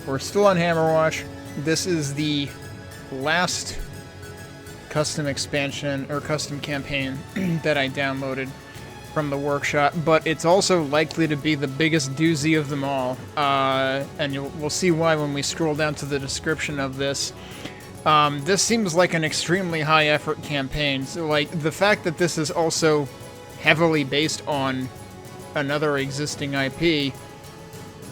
We're still on Hammerwatch. This is the last custom expansion, or custom campaign, that I downloaded from the workshop, but it's also likely to be the biggest doozy of them all, and we'll see why when we scroll down to the description of this. This seems like an extremely high-effort campaign, so like, the fact that this is also heavily based on another existing IP,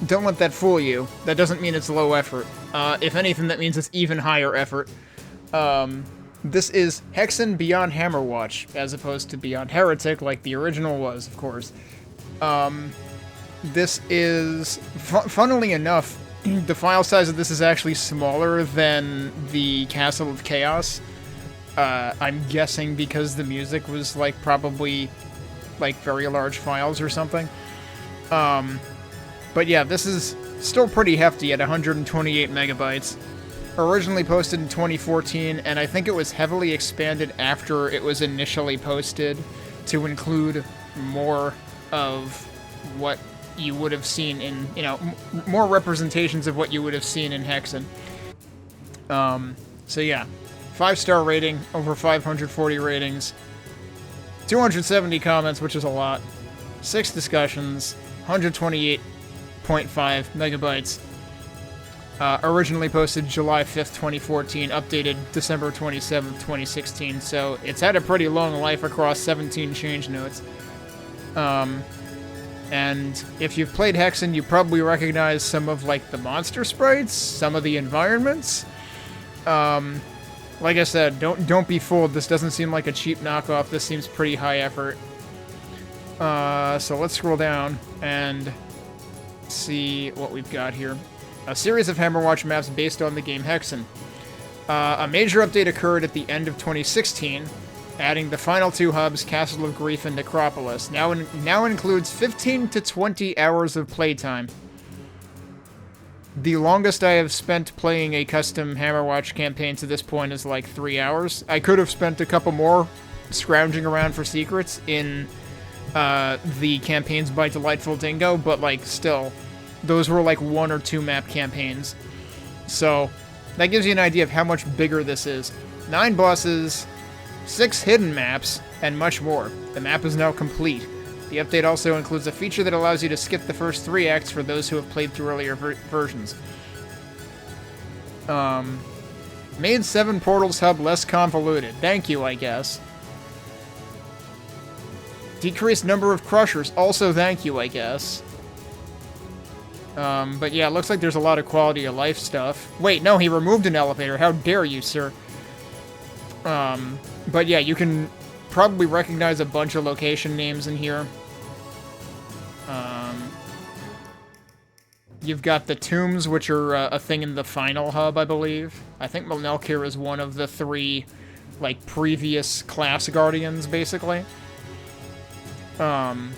don't let that fool you. That doesn't mean it's low effort. If anything, that means it's even higher effort. This is Hexen Beyond Hammerwatch, as opposed to Beyond Heretic, like the original was, of course. This is, funnily enough, the file size of this is actually smaller than the Castle of Chaos. I'm guessing because the music was, like, probably, like, very large files or something. But yeah, this is still pretty hefty at 128 megabytes. Originally posted in 2014, and I think it was heavily expanded after it was initially posted to include more of what you would have seen in, you know, more representations of what you would have seen in Hexen. So yeah, 5-star rating, over 540 ratings, 270 comments, which is a lot, 6 discussions, 128.5 megabytes. Originally posted July 5th, 2014, updated December 27th, 2016, so it's had a pretty long life across 17 change notes. And if you've played Hexen, you probably recognize some of, like, the monster sprites, some of the environments. Like I said, don't be fooled, this doesn't seem like a cheap knockoff, this seems pretty high effort. So let's scroll down and see what we've got here. A series of Hammerwatch maps based on the game Hexen. A major update occurred at the end of 2016, adding the final 2 hubs, Castle of Grief and Necropolis. Now includes 15 to 20 hours of playtime. The longest I have spent playing a custom Hammerwatch campaign to this point is like 3 hours. I could have spent a couple more scrounging around for secrets in the campaigns by Delightful Dingo, but like still, those were like 1 or 2 map campaigns. So that gives you an idea of how much bigger this is. 9 bosses, 6 hidden maps, and much more. The map is now complete. The update also includes a feature that allows you to skip the first 3 acts for those who have played through earlier versions. Made 7 Portals hub less convoluted. Thank you, I guess. Decreased number of crushers. Also thank you, I guess. But yeah, it looks like there's a lot of quality of life stuff. Wait, no, he removed an elevator. How dare you, sir? But yeah, you can probably recognize a bunch of location names in here. You've got the tombs, which are a thing in the final hub, I believe. I think Melnelkir is one of the 3, like, previous class guardians, basically. And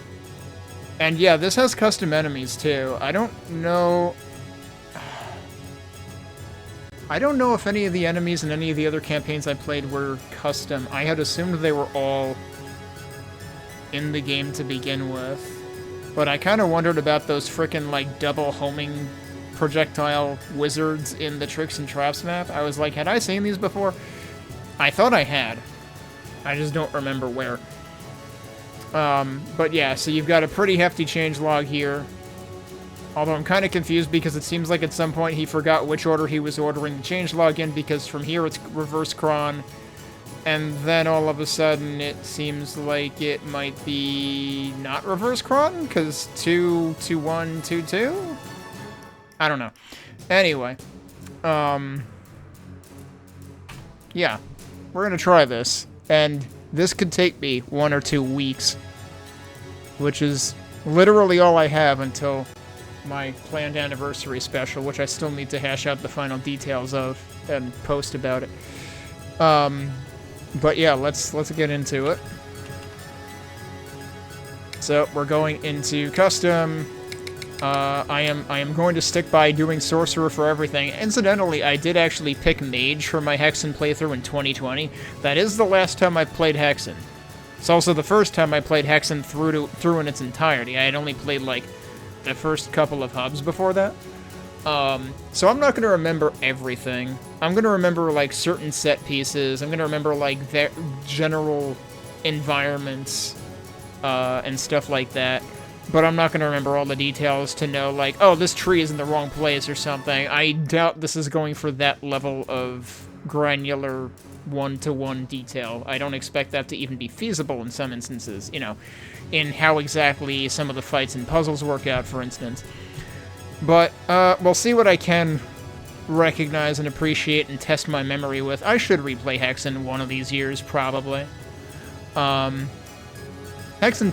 yeah, this has custom enemies, too. I don't know if any of the enemies in any of the other campaigns I played were custom. I had assumed they were all in the game to begin with. But I kind of wondered about those frickin', like, double homing projectile wizards in the Tricks and Traps map. I was like, had I seen these before? I thought I had. I just don't remember where. But yeah, so you've got a pretty hefty changelog here. Although I'm kind of confused because it seems like at some point he forgot which order he was ordering the changelog in, because from here it's reverse cron, and then all of a sudden it seems like it might be not reverse cron, because 2, 2, 1, 2, 2? I don't know. Anyway, yeah, we're gonna try this, and this could take me 1 or 2 weeks, which is literally all I have until my planned anniversary special, which I still need to hash out the final details of and post about it. But yeah, let's get into it. So we're going into custom. I am going to stick by doing sorcerer for everything. Incidentally, I did actually pick mage for my Hexen playthrough in 2020. That is the last time I've played Hexen. It's also the first time I played Hexen through in its entirety. I had only played like the first couple of hubs before that. So I'm not going to remember everything. I'm going to remember, like, certain set pieces. I'm going to remember, like, general environments, and stuff like that. But I'm not going to remember all the details to know, like, oh, this tree is in the wrong place or something. I doubt this is going for that level of granular one-to-one detail. I don't expect that to even be feasible in some instances, you know, in how exactly some of the fights and puzzles work out, for instance. But, we'll see what I can recognize and appreciate and test my memory with. I should replay Hexen one of these years, probably. Hexen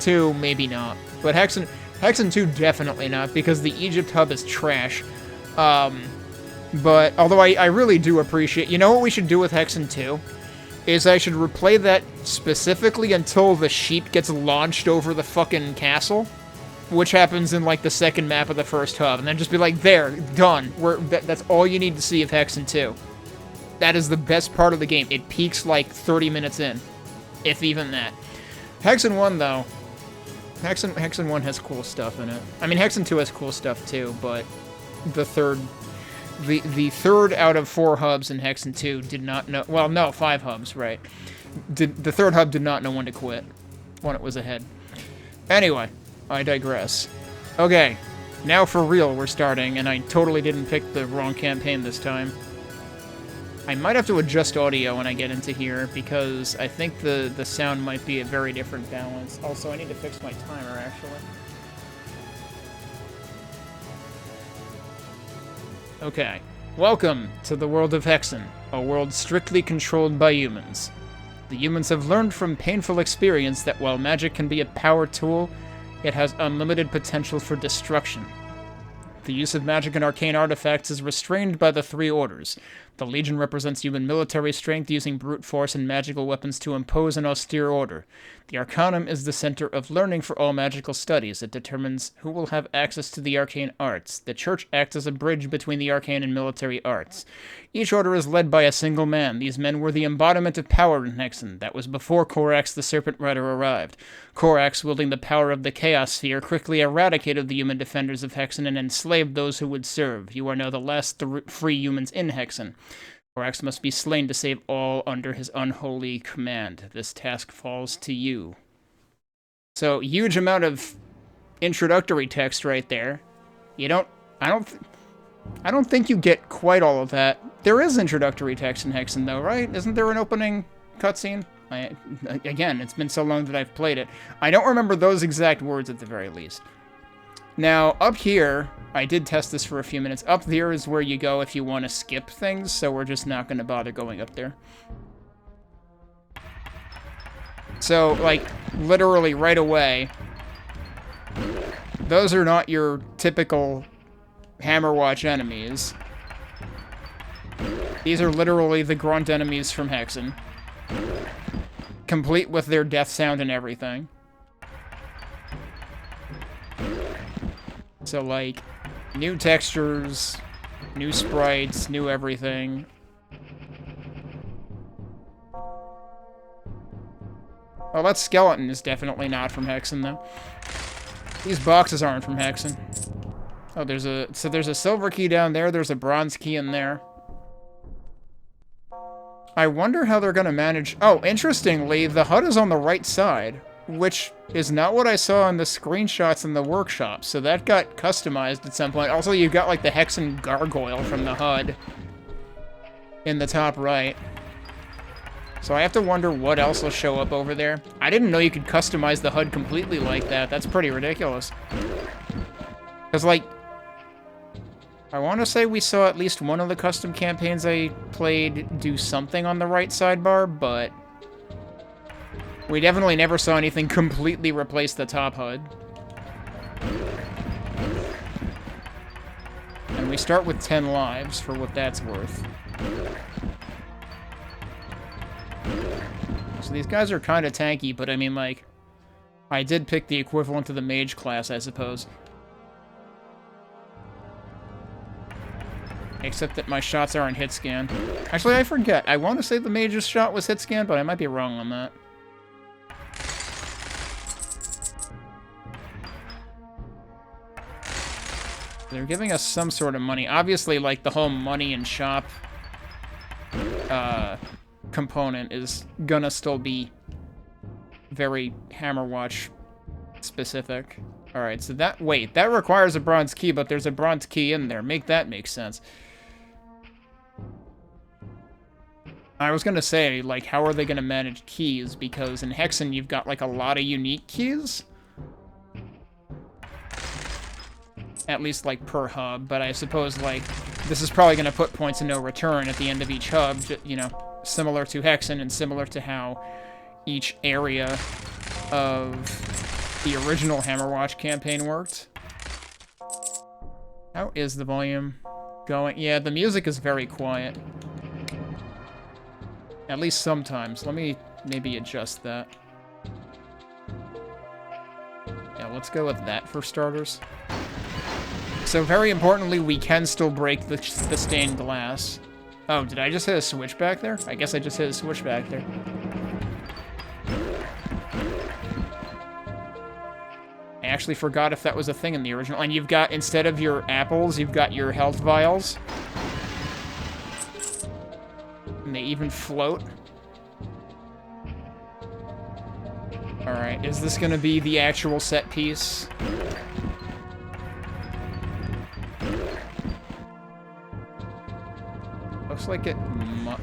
2, maybe not. But Hexen 2, definitely not, because the Egypt hub is trash. But, although I really do appreciate... You know what we should do with Hexen 2? Is I should replay that specifically until the sheep gets launched over the fucking castle, which happens in, like, the second map of the first hub, and then just be like, there, done. That's all you need to see of Hexen 2. That is the best part of the game. It peaks, like, 30 minutes in, if even that. Hexen 1, though... Hexen 1 has cool stuff in it. I mean, Hexen 2 has cool stuff, too, but the third out of 4 hubs in Hexen 2 did not know... Well, no, 5 hubs, right. The third hub did not know when to quit, when it was ahead. Anyway, I digress. Okay, now for real we're starting, and I totally didn't pick the wrong campaign this time. I might have to adjust audio when I get into here, because I think the sound might be a very different balance. Also, I need to fix my timer, actually. Okay. Welcome to the world of Hexen, a world strictly controlled by humans. The humans have learned from painful experience that while magic can be a power tool, it has unlimited potential for destruction. The use of magic and arcane artifacts is restrained by the 3 orders. The Legion represents human military strength using brute force and magical weapons to impose an austere order. The Arcanum is the center of learning for all magical studies. It determines who will have access to the arcane arts. The Church acts as a bridge between the arcane and military arts. Each order is led by a single man. These men were the embodiment of power in Hexen. That was before Korax the Serpent Rider arrived. Korax, wielding the power of the Chaos Sphere, quickly eradicated the human defenders of Hexen and enslaved those who would serve. You are now the last free humans in Hexen. Korax must be slain to save all under his unholy command. This task falls to you. So, huge amount of introductory text right there. I don't think you get quite all of that. There is introductory text in Hexen, though, right? Isn't there an opening cutscene? Again, it's been so long that I've played it. I don't remember those exact words at the very least. Now, up here, I did test this for a few minutes. Up there is where you go if you want to skip things, so we're just not going to bother going up there. So, like, literally right away, those are not your typical Hammerwatch enemies. These are literally the grunt enemies from Hexen, complete with their death sound and everything. So, like, new textures, new sprites, new everything. Oh, that skeleton is definitely not from Hexen, though. These boxes aren't from Hexen. Oh, there's a silver key down there, there's a bronze key in there. I wonder how they're gonna manage... Oh, interestingly, the HUD is on the right side, which is not what I saw in the screenshots in the workshop, so that got customized at some point. Also, you've got, like, the Hexen gargoyle from the HUD in the top right. So I have to wonder what else will show up over there. I didn't know you could customize the HUD completely like that. That's pretty ridiculous. Because, like, I want to say we saw at least one of the custom campaigns I played do something on the right sidebar, but we definitely never saw anything completely replace the top HUD. And we start with 10 lives, for what that's worth. So these guys are kind of tanky, but I mean, like, I did pick the equivalent to the mage class, I suppose. Except that my shots aren't hit scan. Actually, I forget. I want to say the mage's shot was hit scan, but I might be wrong on that. They're giving us some sort of money. Obviously, like, the whole money and shop component is gonna still be very Hammerwatch specific. Alright, so that... Wait, that requires a bronze key, but there's a bronze key in there. Make that make sense. I was gonna say, like, how are they gonna manage keys? Because in Hexen, you've got, like, a lot of unique keys. At least, like, per hub. But I suppose, like, this is probably gonna put points of no return at the end of each hub, you know, similar to Hexen and similar to how each area of the original Hammerwatch campaign worked. How is the volume going? Yeah, the music is very quiet. At least sometimes. Let me maybe adjust that. Yeah, let's go with that for starters. So very importantly, we can still break the stained glass. Oh, did I just hit a switch back there? I guess I just hit a switch back there. I actually forgot if that was a thing in the original. And you've got, instead of your apples, you've got your health vials. And they even float. Alright, is this gonna be the actual set piece? Looks like it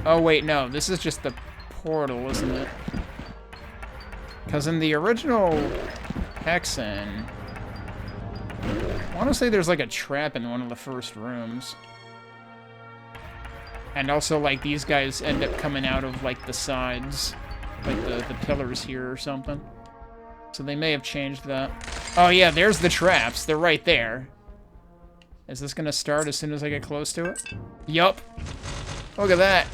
oh wait, no, this is just the portal, isn't it? Because in the original Hexen, I want to say there's like a trap in one of the first rooms. And also, like, these guys end up coming out of, like, the sides. Like, the pillars here or something. So they may have changed that. Oh, yeah, there's the traps. They're right there. Is this gonna start as soon as I get close to it? Yup. Look at that.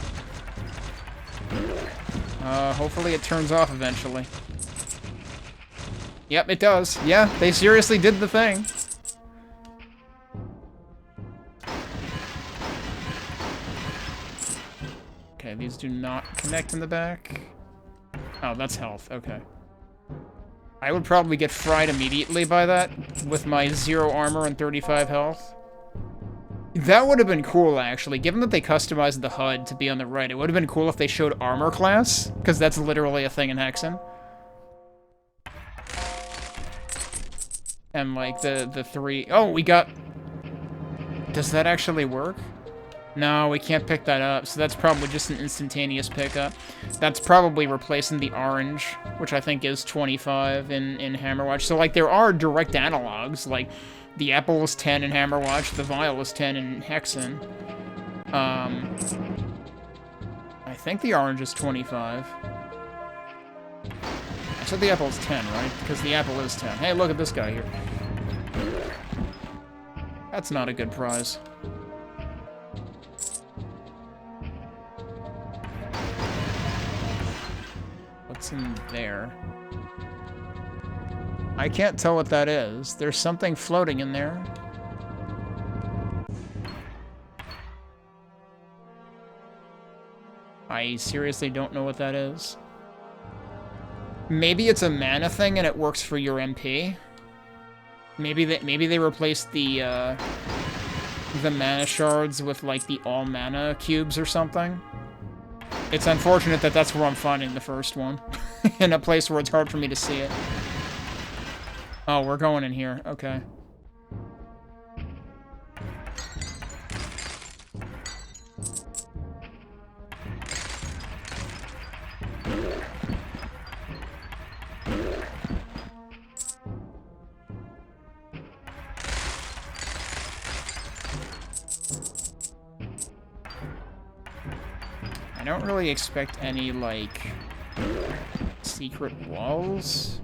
Hopefully it turns off eventually. Yep, it does. Yeah, they seriously did the thing. Okay, these do not connect in the back. Oh, that's health. Okay. I would probably get fried immediately by that with my 0 armor and 35 health. That would have been cool, actually. Given that they customized the HUD to be on the right, it would have been cool if they showed armor class, because that's literally a thing in Hexen. And, like, the 3... Oh, we got... Does that actually work? No, we can't pick that up, so that's probably just an instantaneous pickup. That's probably replacing the orange, which I think is 25 in Hammerwatch. So, like, there are direct analogs, like, the apple is 10 in Hammerwatch, the vial is 10 in Hexen. I think the orange is 25. I said the apple is 10, right? Because the apple is 10. Hey, look at this guy here. That's not a good prize. What's in there? I can't tell what that is. There's something floating in there. I seriously don't know what that is. Maybe it's a mana thing and it works for your MP. Maybe they replaced the mana shards with, like, the all mana cubes or something. It's unfortunate that that's where I'm finding the first one. In a place where it's hard for me to see it. Oh, we're going in here. Okay. I don't really expect any, like, secret walls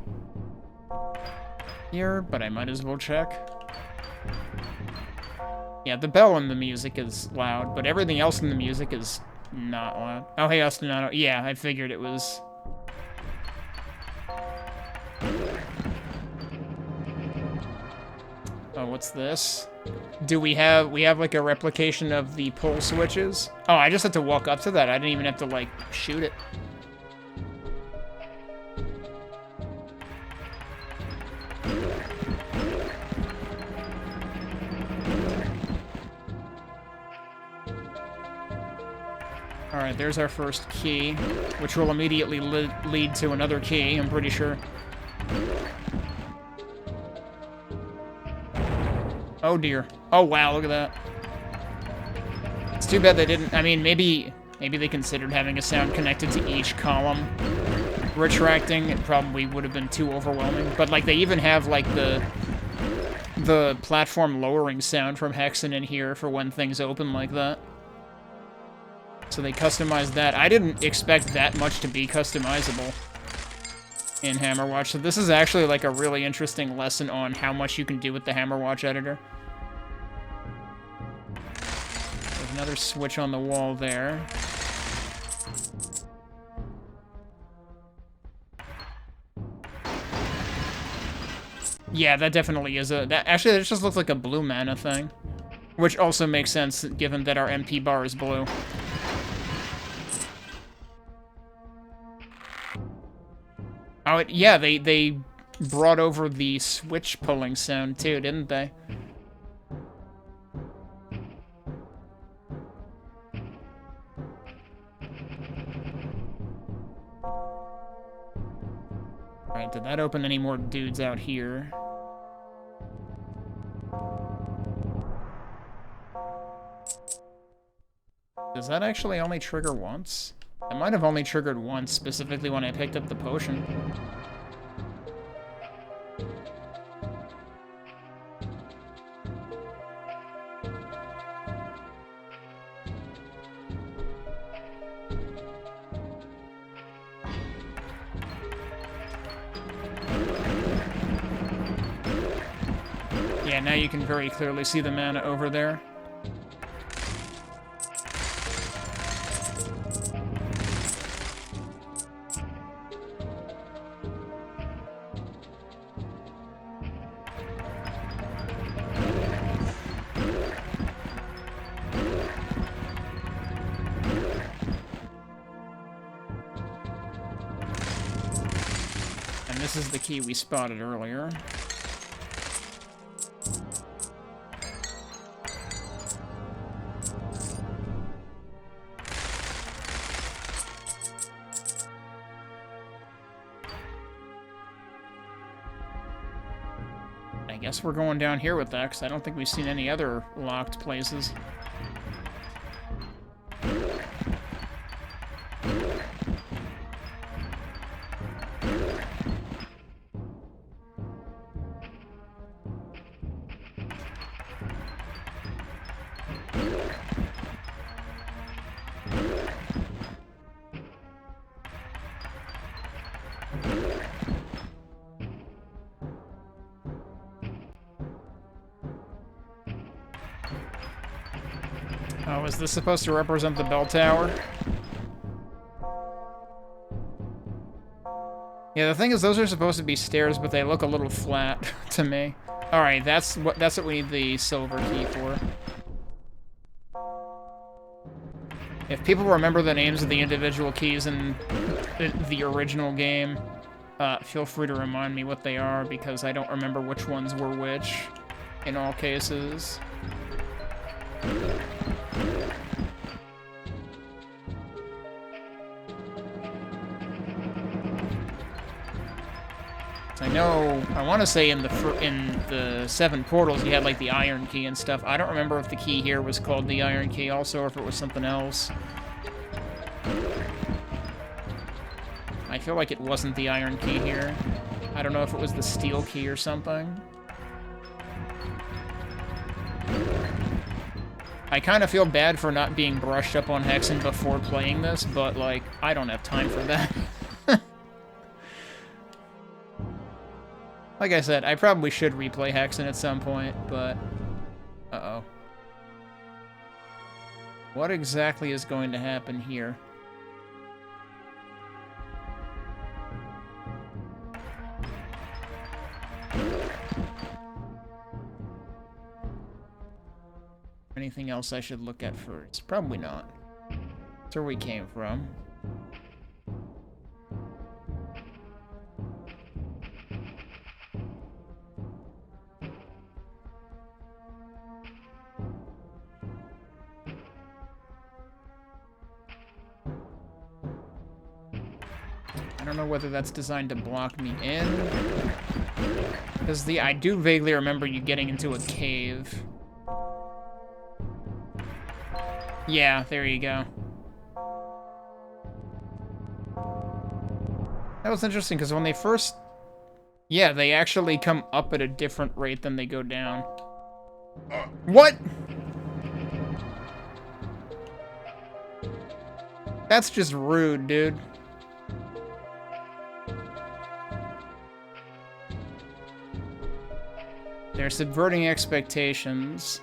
here, but I might as well check. Yeah, the bell in the music is loud, but everything else in the music is not loud. Oh, hey, Ostinato. Yeah, I figured it was... Oh, what's this? Do we have like a replication of the pull switches? Oh, I just had to walk up to that. I didn't even have to, like, shoot it. Alright, there's our first key, which will immediately lead to another key, I'm pretty sure. Oh dear. Oh wow, look at that. It's too bad they didn't... I mean, maybe they considered having a sound connected to each column. Retracting, it probably would have been too overwhelming. But, like, they even have, like, the platform lowering sound from Hexen in here for when things open like that. So they customized that. I didn't expect that much to be customizable in Hammerwatch. So this is actually, like, a really interesting lesson on how much you can do with the Hammerwatch editor. There's another switch on the wall there. Yeah, that definitely is a... Actually, that just looks like a blue mana thing. Which also makes sense, given that our MP bar is blue. Oh, yeah, they brought over the switch pulling sound, too, didn't they? Alright, did that open any more dudes out here? Does that actually only trigger once? It might have only triggered once, specifically when I picked up the potion. Yeah, now you can very clearly see the mana over there. And this is the key we spotted earlier. I guess we're going down here with that, because I don't think we've seen any other locked places. Oh, is this supposed to represent the bell tower? Yeah, the thing is, those are supposed to be stairs, but they look a little flat to me. Alright, that's what we need the silver key for. If people remember the names of the individual keys in the original game, feel free to remind me what they are, because I don't remember which ones were which in all cases. I know, I want to say in the 7 portals you had like the iron key and stuff. I don't remember if the key here was called the iron key also, or if it was something else. I feel like it wasn't the iron key here. I don't know if it was the steel key or something. I kind of feel bad for not being brushed up on Hexen before playing this, but like, I don't have time for that. Like I said, I probably should replay Hexen at some point, but... Uh-oh. What exactly is going to happen here? Anything else I should look at first? Probably not. That's where we came from. I don't know whether that's designed to block me in. Because I do vaguely remember you getting into a cave. Yeah, there you go. That was interesting, because when they first... Yeah, they actually come up at a different rate than they go down. What? That's just rude, dude. They're subverting expectations.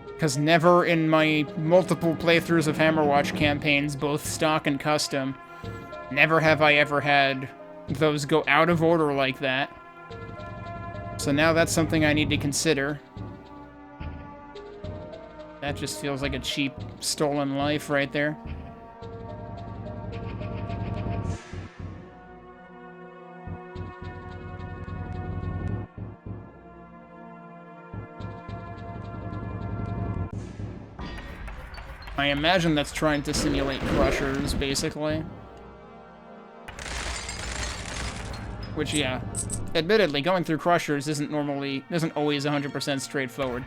Because never in my multiple playthroughs of Hammerwatch campaigns, both stock and custom, never have I ever had those go out of order like that. So now that's something I need to consider. That just feels like a cheap, stolen life right there. I imagine that's trying to simulate crushers, basically. Which, yeah, admittedly, going through crushers isn't always 100% straightforward.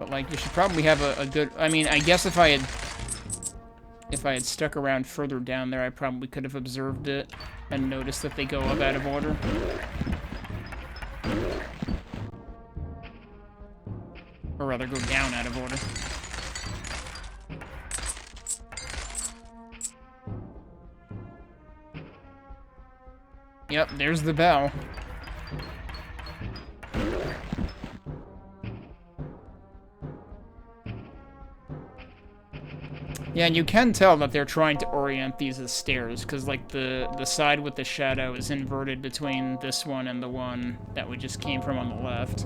But, like, you should probably have a good... I mean, I guess if I had stuck around further down there, I probably could have observed it and noticed that they go up out of order. Or rather, go down out of order. Yep, there's the bell. Yeah, and you can tell that they're trying to orient these as stairs, because, like, the side with the shadow is inverted between this one and the one that we just came from on the left.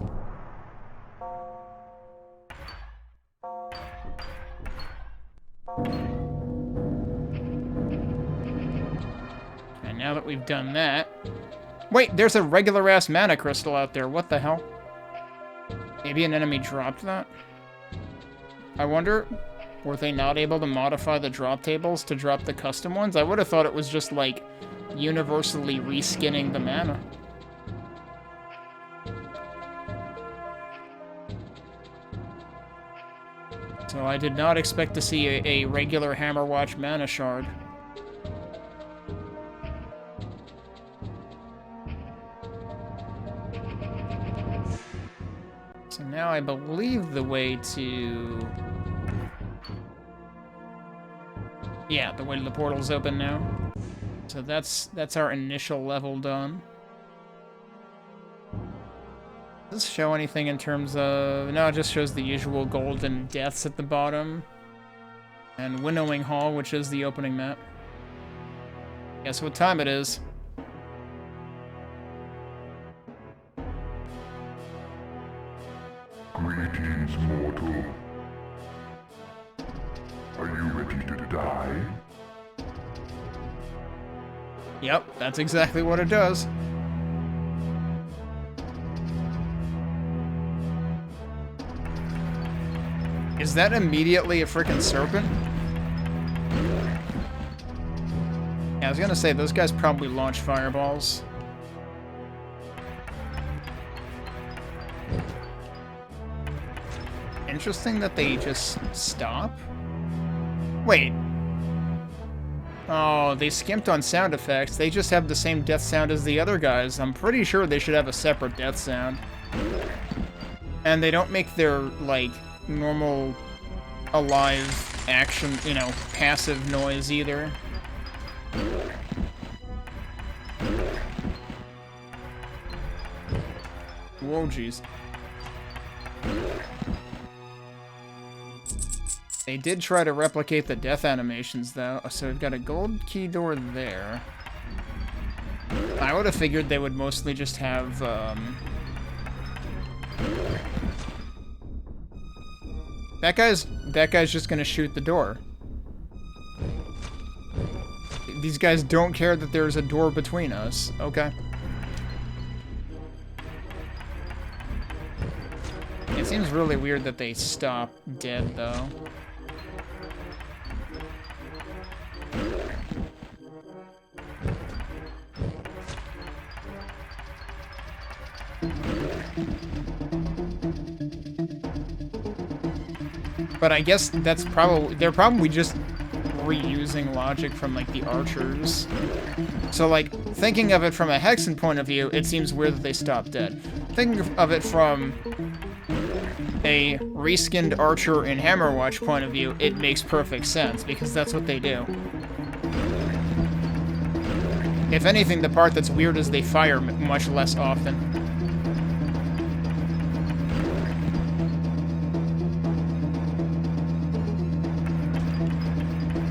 And now that we've done that... Wait, there's a regular-ass mana crystal out there. What the hell? Maybe an enemy dropped that? I wonder, were they not able to modify the drop tables to drop the custom ones? I would have thought it was just, like, universally reskinning the mana. So I did not expect to see a regular Hammerwatch mana shard. So now I believe the way to... Yeah, the way to the portal's open now. So that's our initial level done. Does this show anything in terms of... No, it just shows the usual golden deaths at the bottom. And Winnowing Hall, which is the opening map. Guess what time it is? Greetings, mortal. Are you ready to die? Yep, that's exactly what it does. Is that immediately a frickin' serpent? Yeah, I was gonna say, those guys probably launch fireballs. Interesting that they just stop? Wait. Oh, they skimped on sound effects. They just have the same death sound as the other guys. I'm pretty sure they should have a separate death sound. And they don't make their, like, normal alive action, you know, passive noise either. Whoa, jeez. They did try to replicate the death animations, though, so we've got a gold key door there. I would have figured they would mostly just have, That guy's just gonna shoot the door. These guys don't care that there's a door between us. Okay. It seems really weird that they stop dead, though. But I guess that's probably... They're probably just reusing logic from, like, the archers. So, like, thinking of it from a Hexen point of view, it seems weird that they stop dead. Thinking of it from a reskinned archer in Hammerwatch point of view, it makes perfect sense, because that's what they do. If anything, the part that's weird is they fire much less often.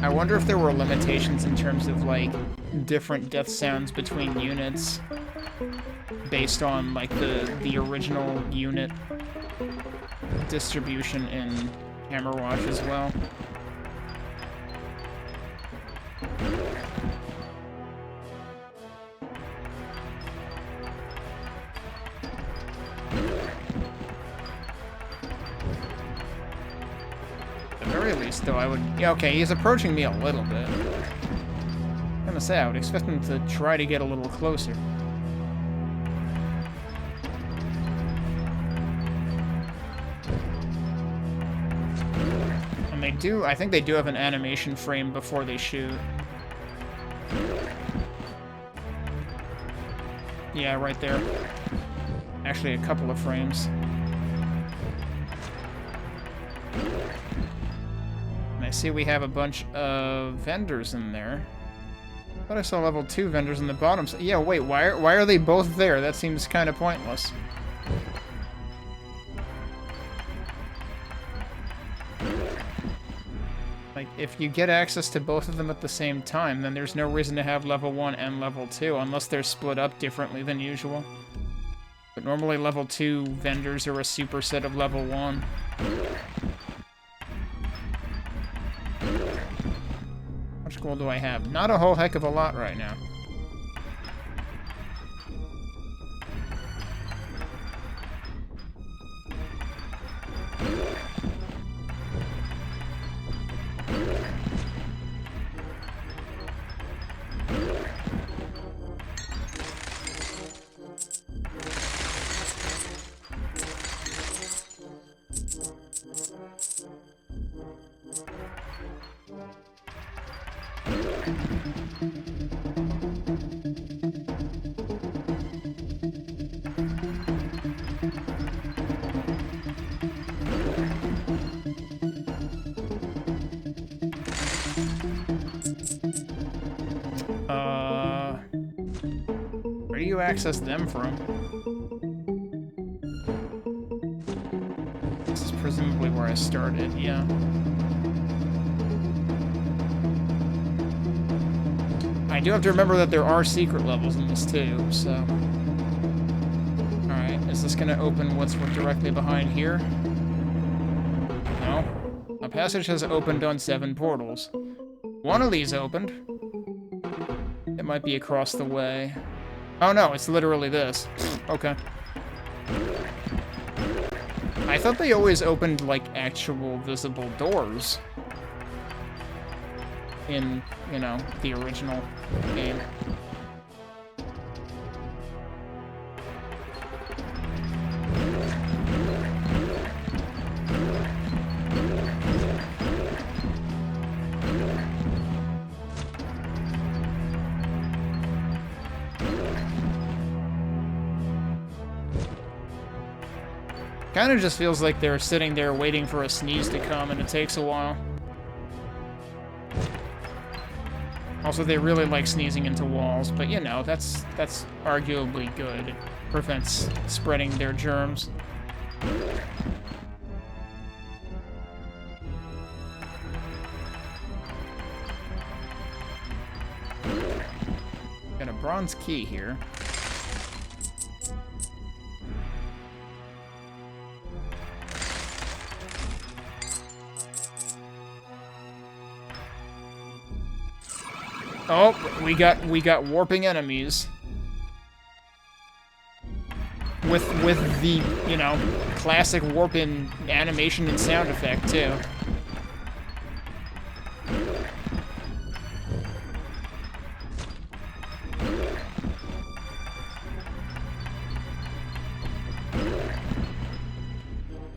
I wonder if there were limitations in terms of, like, different death sounds between units based on, like, the original unit distribution in Hammerwatch as well. At the very least, though, I would... Yeah, okay, he's approaching me a little bit. I'm gonna say, I would expect him to try to get a little closer. And they do... I think they do have an animation frame before they shoot. Yeah, right there. Actually, a couple of frames. And I see we have a bunch of vendors in there. I thought I saw level 2 vendors in the bottom. Yeah, wait, why are they both there? That seems kind of pointless. Like, if you get access to both of them at the same time, then there's no reason to have level 1 and level 2, unless they're split up differently than usual. But normally level 2 vendors are a superset of level 1. How much gold do I have? Not a whole heck of a lot right now. Where do you access them from? This is presumably where I started, yeah. I do have to remember that there are secret levels in this too, so... Alright, is this gonna open what's directly behind here? No. A passage has opened on 7 portals. One of these opened. It might be across the way. Oh no, it's literally this. Okay. I thought they always opened, like, actual visible doors. In, you know, the original game. Kind of just feels like they're sitting there waiting for a sneeze to come, and it takes a while. Also, they really like sneezing into walls, but you know, that's arguably good. It prevents spreading their germs. Got a bronze key here. Oh, we got warping enemies. with the, you know, classic warp in animation and sound effect, too.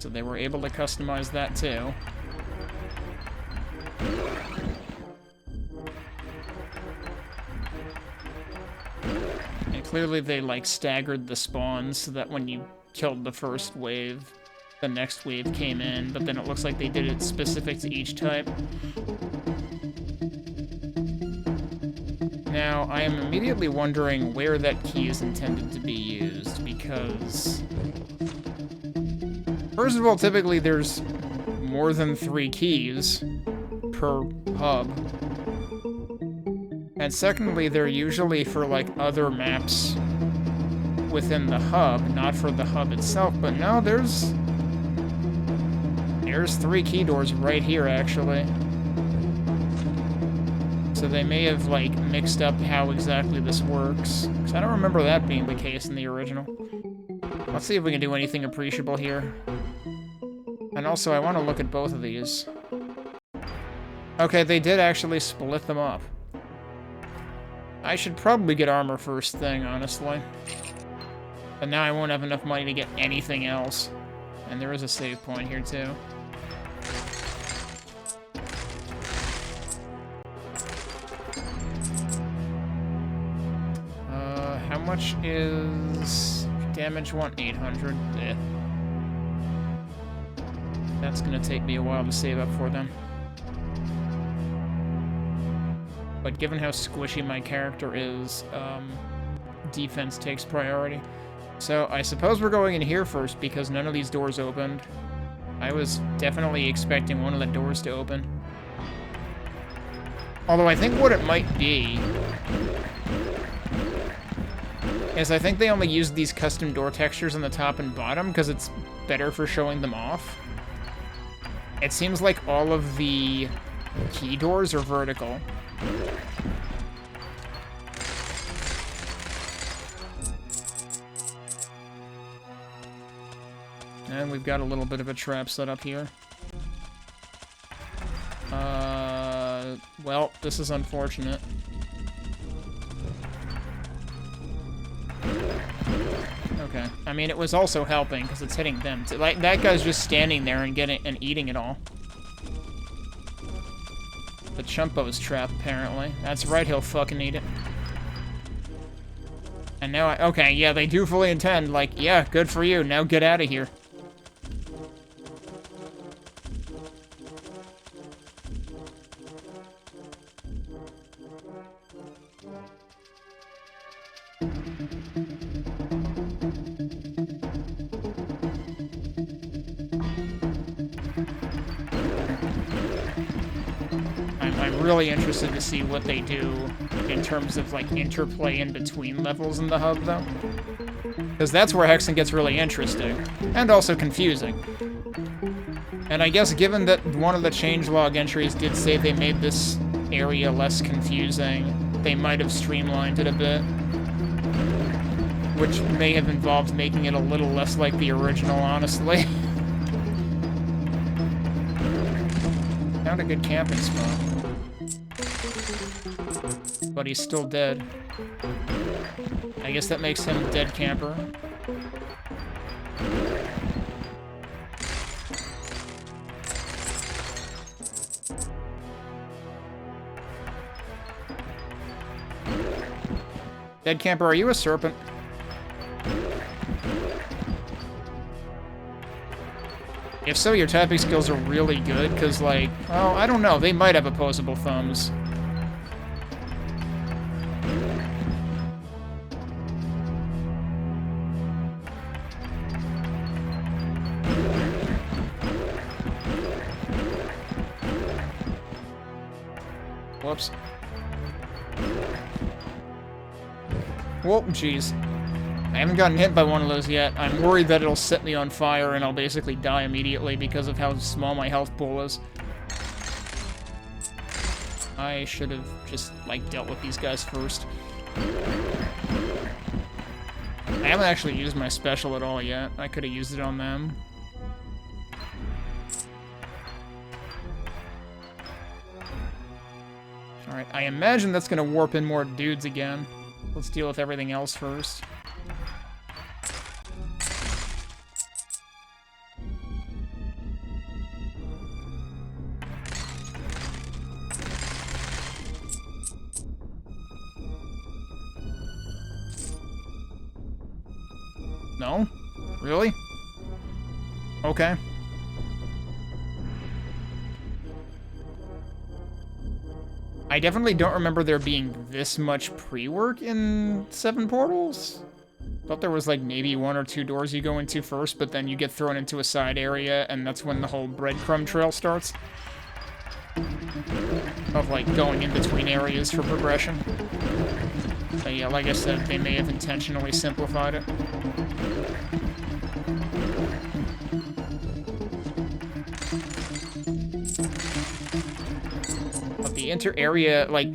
So they were able to customize that, too. Clearly they, like, staggered the spawns so that when you killed the first wave, the next wave came in, but then it looks like they did it specific to each type. Now, I am immediately wondering where that key is intended to be used, because... First of all, typically there's more than 3 keys per hub. And secondly, they're usually for, like, other maps within the hub, not for the hub itself. But no, there's 3 key doors right here, actually. So they may have, like, mixed up how exactly this works. Because I don't remember that being the case in the original. Let's see if we can do anything appreciable here. And also, I want to look at both of these. Okay, they did actually split them up. I should probably get armor first thing, honestly. But now I won't have enough money to get anything else. And there is a save point here, too. How much is damage 1? 800. Eh. That's gonna take me a while to save up for them. But given how squishy my character is, defense takes priority. So I suppose we're going in here first because none of these doors opened. I was definitely expecting one of the doors to open. Although I think what it might be is I think they only used these custom door textures on the top and bottom because it's better for showing them off. It seems like all of the key doors are vertical. And we've got a little bit of a trap set up here. Well, this is unfortunate. Okay. I mean, it was also helping because it's hitting them too. Like, that guy's just standing there and eating it all. The Chumpo's trap, apparently. That's right, he'll fucking eat it. And now okay, yeah, they do fully intend, like, yeah, good for you, now get out of here. I'm really interested to see what they do in terms of, like, interplay in between levels in the hub, though. Because that's where Hexen gets really interesting. And also confusing. And I guess given that one of the changelog entries did say they made this area less confusing, they might have streamlined it a bit. Which may have involved making it a little less like the original, honestly. Found a good camping spot. But he's still dead. I guess that makes him a dead camper. Dead camper, are you a serpent? If so, your tapping skills are really good, because, like, oh, I don't know, they might have opposable thumbs. Whoops. Whoa, jeez. I haven't gotten hit by one of those yet. I'm worried that it'll set me on fire and I'll basically die immediately because of how small my health pool is. I should have just, like, dealt with these guys first. I haven't actually used my special at all yet. I could have used it on them. Alright, I imagine that's gonna warp in more dudes again. Let's deal with everything else first. No? Really? Okay. I definitely don't remember there being this much pre-work in 7 Portals. Thought there was like maybe 1 or 2 doors you go into first, but then you get thrown into a side area, and that's when the whole breadcrumb trail starts. Of like going in between areas for progression. But yeah, like I said, they may have intentionally simplified it. But the inter-area, like,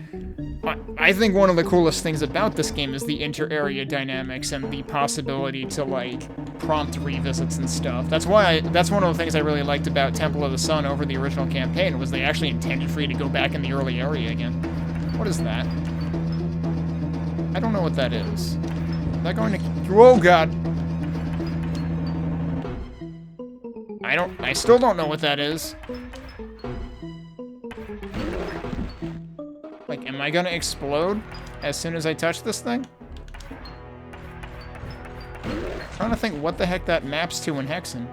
I think one of the coolest things about this game is the inter-area dynamics and the possibility to, like, prompt revisits and stuff. That's why that's one of the things I really liked about Temple of the Sun over the original campaign, was they actually intended for you to go back in the early area again. What is that? I don't know what that is. Is that going to... Oh, God! I still don't know what that is. Like, am I gonna explode as soon as I touch this thing? I'm trying to think what the heck that maps to in Hexen.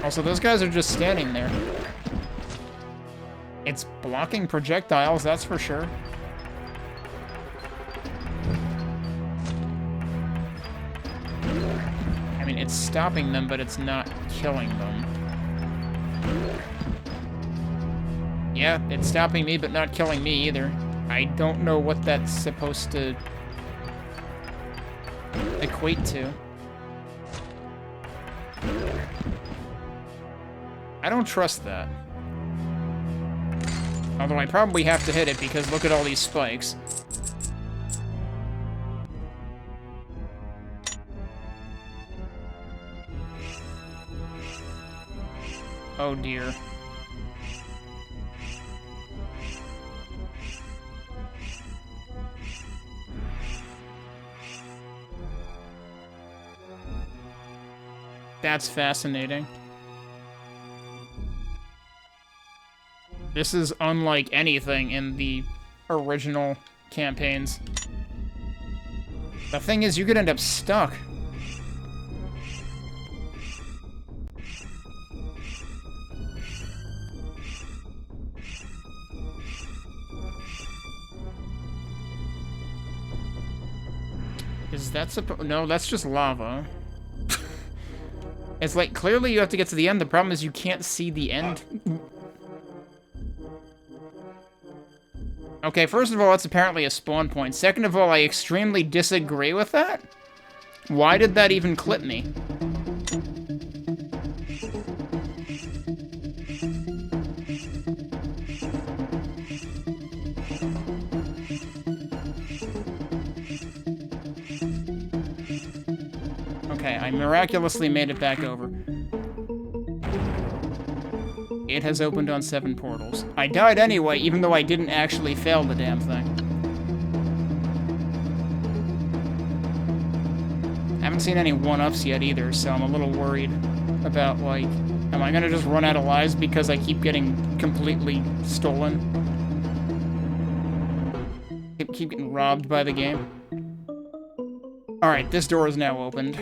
Also, those guys are just standing there. It's blocking projectiles, that's for sure. I mean, it's stopping them, but it's not killing them. Yeah, it's stopping me, but not killing me either. I don't know what that's supposed to equate to. I don't trust that. Although I probably have to hit it because look at all these spikes. Oh dear. That's fascinating. This is unlike anything in the original campaigns. The thing is, you could end up stuck. Is that no, that's just lava. It's like, clearly you have to get to the end. The problem is you can't see the end. Okay, first of all, that's apparently a spawn point. Second of all, I extremely disagree with that. Why did that even clip me? Okay, I miraculously made it back over. It has opened on 7 portals. I died anyway, even though I didn't actually fail the damn thing. Haven't seen any 1-ups yet either, so I'm a little worried about, like, am I gonna just run out of lives because I keep getting completely stolen? Keep getting robbed by the game. Alright, this door is now opened.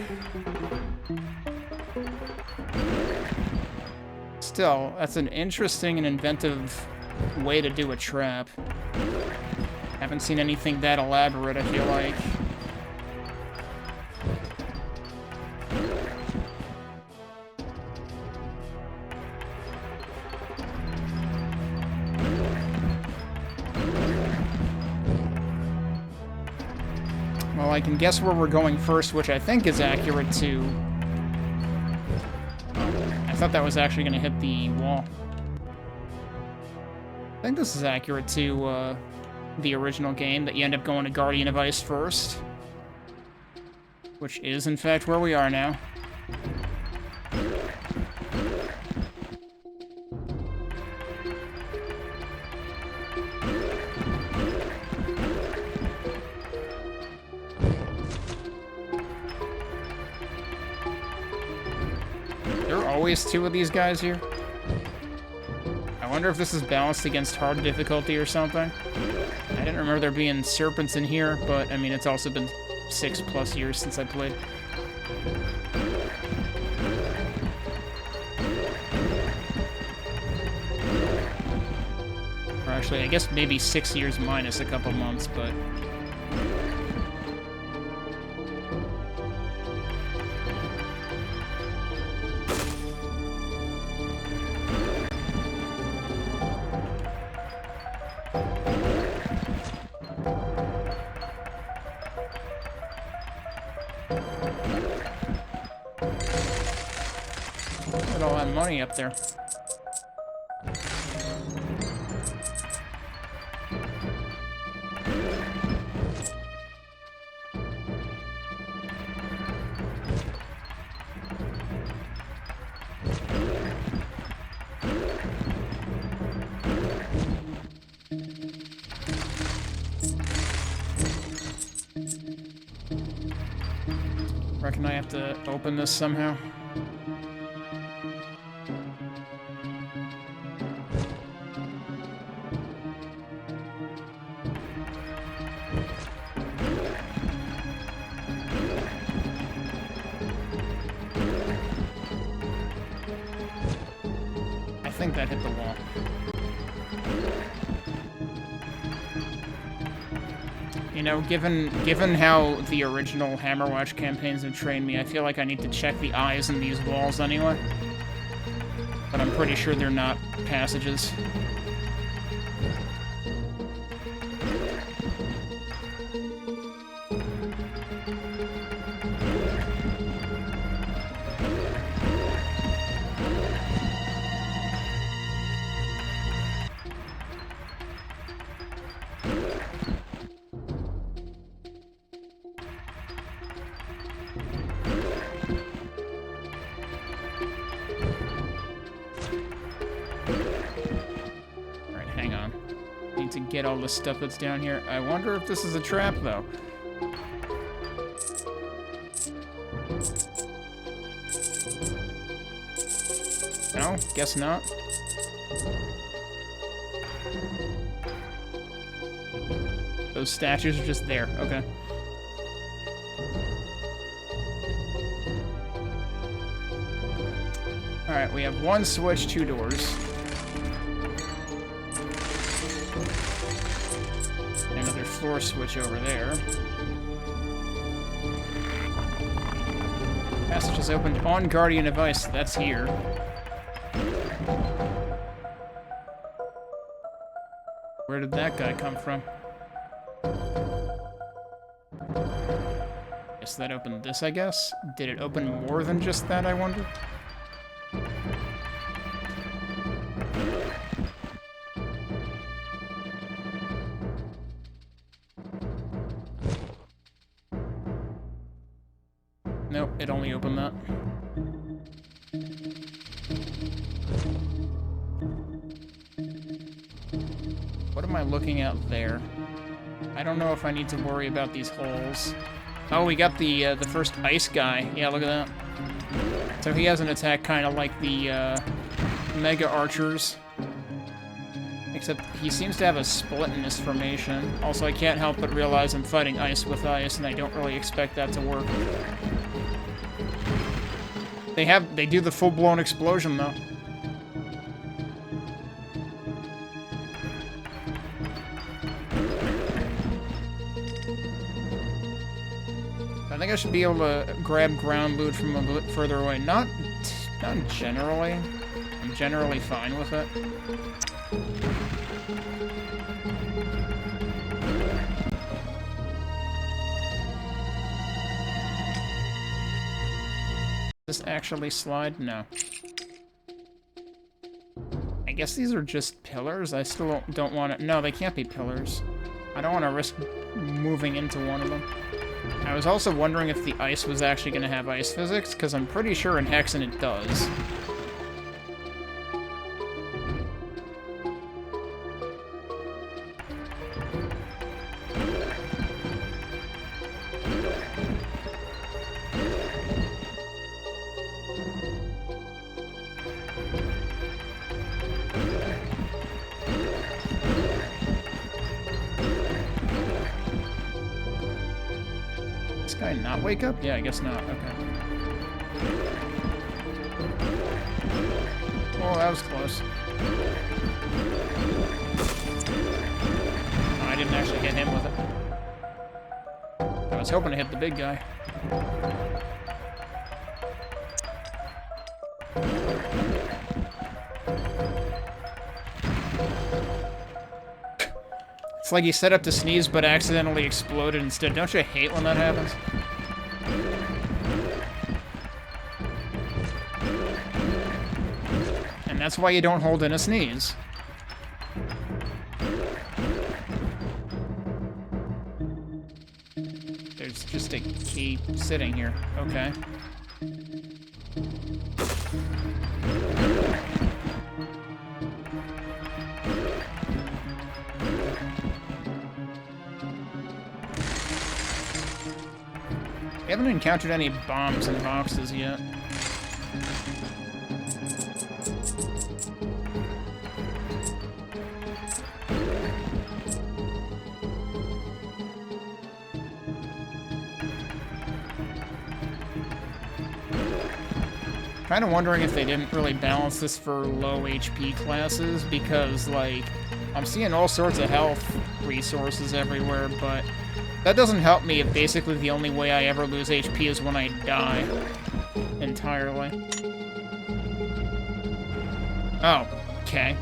Still, that's an interesting and inventive way to do a trap. Haven't seen anything that elaborate, I feel like. Well, I can guess where we're going first, which I think is accurate to... I thought that was actually going to hit the wall. I think this is accurate to the original game, that you end up going to Guardian of Ice first. Which is, in fact, where we are now. There are always two of these guys here. I wonder if this is balanced against hard difficulty or something. I didn't remember there being serpents in here, but, I mean, it's also been 6+ years since I played. Or actually, I guess maybe 6 years minus a couple months, but... Look at all that money up there. Reckon I have to open this somehow. I think that hit the wall. You know, given how the original Hammerwatch campaigns have trained me, I feel like I need to check the eyes in these walls anyway. But I'm pretty sure they're not passages. To get all the stuff that's down here. I wonder if this is a trap, though. No? Guess not. Those statues are just there. Okay. Alright, we have one switch, 2 doors. Another floor switch over there. Passage is opened on Guardian device. That's here. Where did that guy come from? Guess that opened this, I guess? Did it open more than just that, I wonder? Nope, it only opened that. What am I looking at there? I don't know if I need to worry about these holes. Oh, we got the first ice guy. Yeah, look at that. So he has an attack kind of like the Mega Archers. Except he seems to have a split in his formation. Also, I can't help but realize I'm fighting ice with ice, and I don't really expect that to work. They do the full-blown explosion, though. I think I should be able to grab ground loot from a bit further away. Not generally. I'm generally fine with it. Does this actually slide? No. I guess these are just pillars? I still don't want to... No, they can't be pillars. I don't want to risk moving into one of them. I was also wondering if the ice was actually going to have ice physics, because I'm pretty sure in Hexen it does. Guy not wake up? Yeah, I guess not. Okay. Oh, that was close. Oh, I didn't actually hit him with it. I was hoping to hit the big guy. It's like he set up to sneeze but accidentally exploded instead. Don't you hate when that happens? And that's why you don't hold in a sneeze. There's just a key sitting here. Okay. We haven't encountered any bombs in boxes yet. Kind of wondering if they didn't really balance this for low HP classes, because, like, I'm seeing all sorts of health resources everywhere, but that doesn't help me if basically the only way I ever lose HP is when I die entirely. Oh, okay.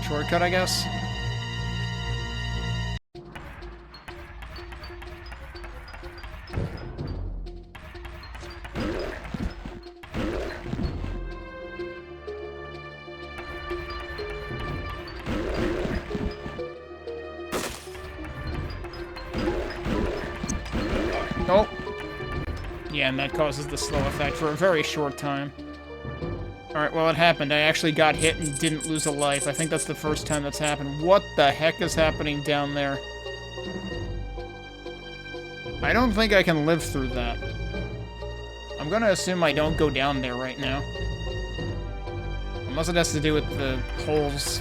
Shortcut, I guess? Oh. Yeah, and that causes the slow effect for a very short time. Alright, well, it happened. I actually got hit and didn't lose a life. I think that's the first time that's happened. What the heck is happening down there? I don't think I can live through that. I'm gonna assume I don't go down there right now. Unless it has to do with the holes,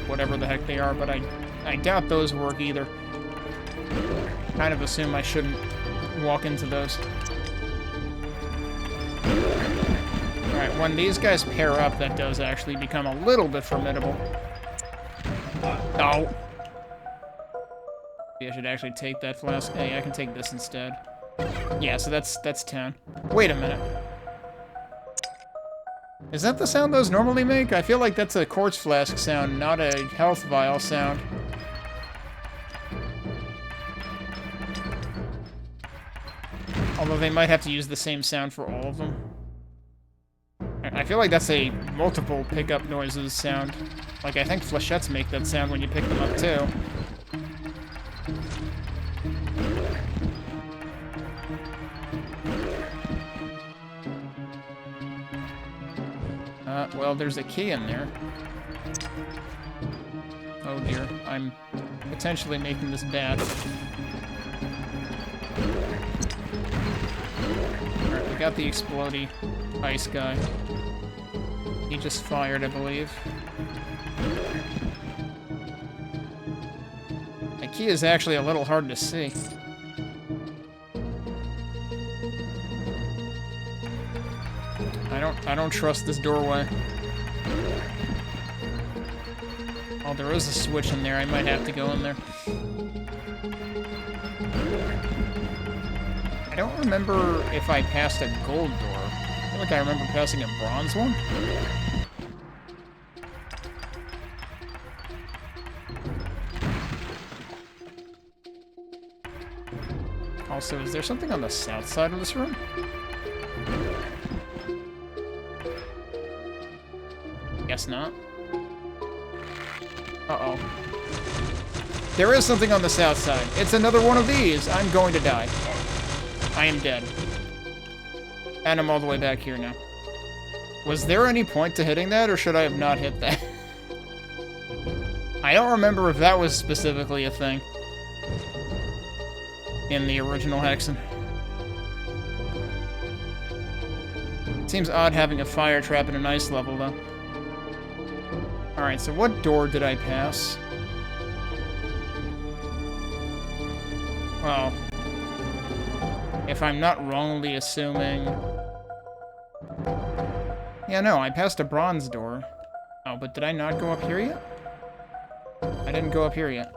whatever the heck they are, but I doubt those work either. Kind of assume I shouldn't walk into those. Alright, when these guys pair up, that does actually become a little bit formidable. Oh! Maybe I should actually take that flask. Hey, I can take this instead. Yeah, so that's 10. Wait a minute. Is that the sound those normally make? I feel like that's a quartz flask sound, not a health vial sound. Although they might have to use the same sound for all of them. I feel like that's a multiple pickup noises sound. Like, I think flechettes make that sound when you pick them up, too. Well, there's a key in there. Oh dear, I'm potentially making this bad. Alright, we got the explodey ice guy. He just fired, I believe. The key is actually a little hard to see. I don't trust this doorway. Oh, there is a switch in there. I might have to go in there. I don't remember if I passed a gold door. I feel like I remember passing a bronze one. Also, is there something on the south side of this room? Guess not. Uh-oh. There is something on the south side. It's another one of these. I'm going to die. I am dead. And I'm all the way back here now. Was there any point to hitting that, or should I have not hit that? I don't remember if that was specifically a thing in the original Hexen. Seems odd having a fire trap in an ice level, though. Alright, so what door did I pass? Well, if I'm not wrongly assuming... Yeah, no, I passed a bronze door. Oh, but did I not go up here yet? I didn't go up here yet.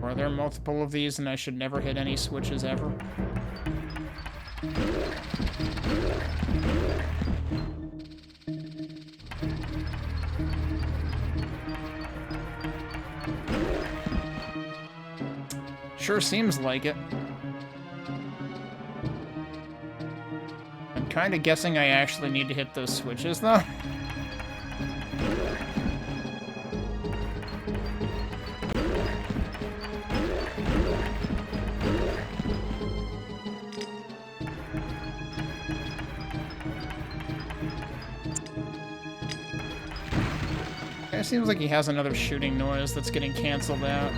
Are there multiple of these and I should never hit any switches ever? Sure seems like it. I'm kind of guessing I actually need to hit those switches, though. It seems like he has another shooting noise that's getting canceled out.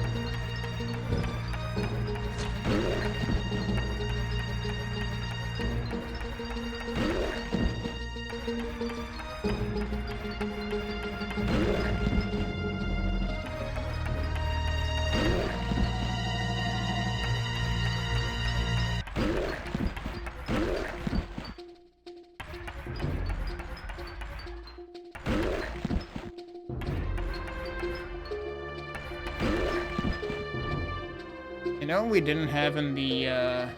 You know what we didn't have in the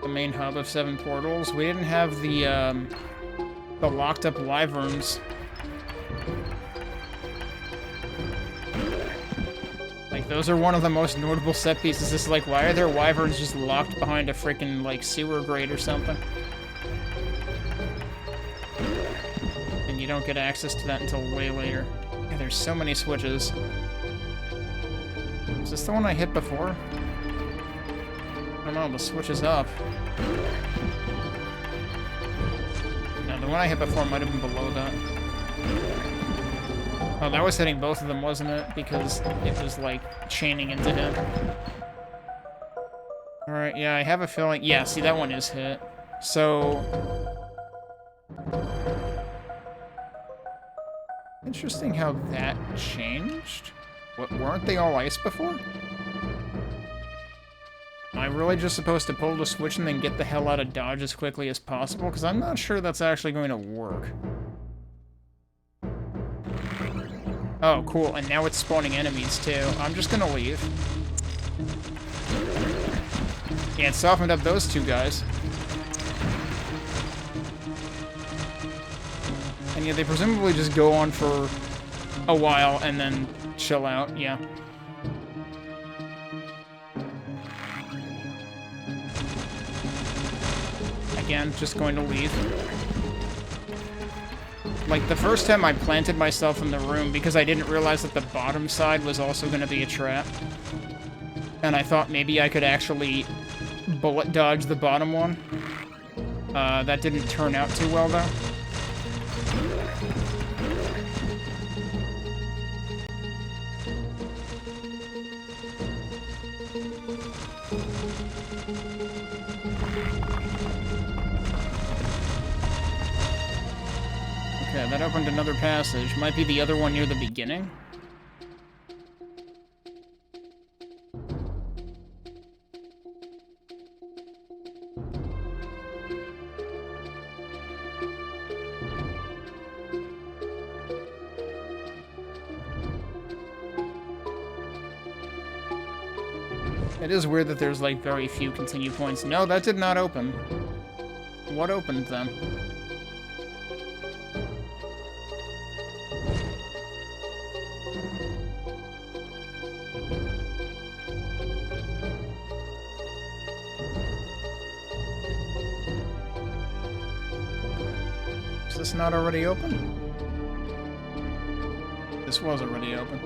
main hub of 7 portals? We didn't have the locked up wyverns. Like, those are one of the most notable set pieces. It's like, why are there wyverns just locked behind a freaking, like, sewer grate or something? And you don't get access to that until way later. Yeah, there's so many switches. Is this the one I hit before? I don't know, the switch is up. No, the one I hit before might have been below that. Oh, that was hitting both of them, wasn't it? Because it was, like, chaining into him. Alright, yeah, I have a feeling... Yeah, see, that one is hit. So... Interesting how that changed. What, weren't they all ice before? Am I really just supposed to pull the switch and then get the hell out of Dodge as quickly as possible? Because I'm not sure that's actually going to work. Oh, cool, and now it's spawning enemies, too. I'm just gonna leave. Yeah, it softened up those two guys. And yeah, they presumably just go on for a while and then chill out, yeah. Again, just going to leave. Like, the first time I planted myself in the room because I didn't realize that the bottom side was also going to be a trap. And I thought maybe I could actually bullet dodge the bottom one. That didn't turn out too well, though. Okay, that opened another passage. Might be the other one near the beginning. It is weird that there's, like, very few continue points. No, that did not open. What opened them? this not already open? This was already open.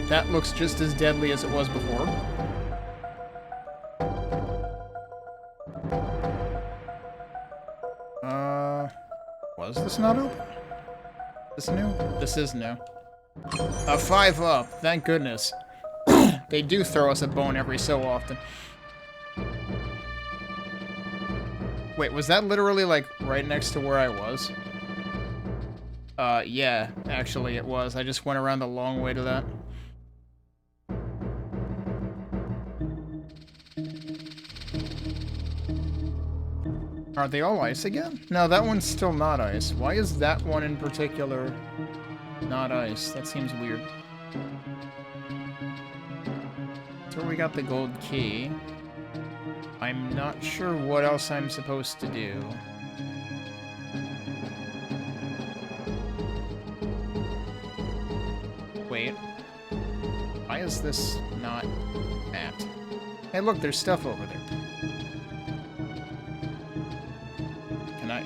That looks just as deadly as it was before. Was this not open? This new? This is new. A 5 up, thank goodness. They do throw us a bone every so often. Wait, was that literally, like, right next to where I was? Yeah, actually it was. I just went around the long way to that. Are they all ice again? No, that one's still not ice. Why is that one in particular not ice? That seems weird. So we got the gold key. I'm not sure what else I'm supposed to do. Wait. Why is this not at? Hey, look, there's stuff over there.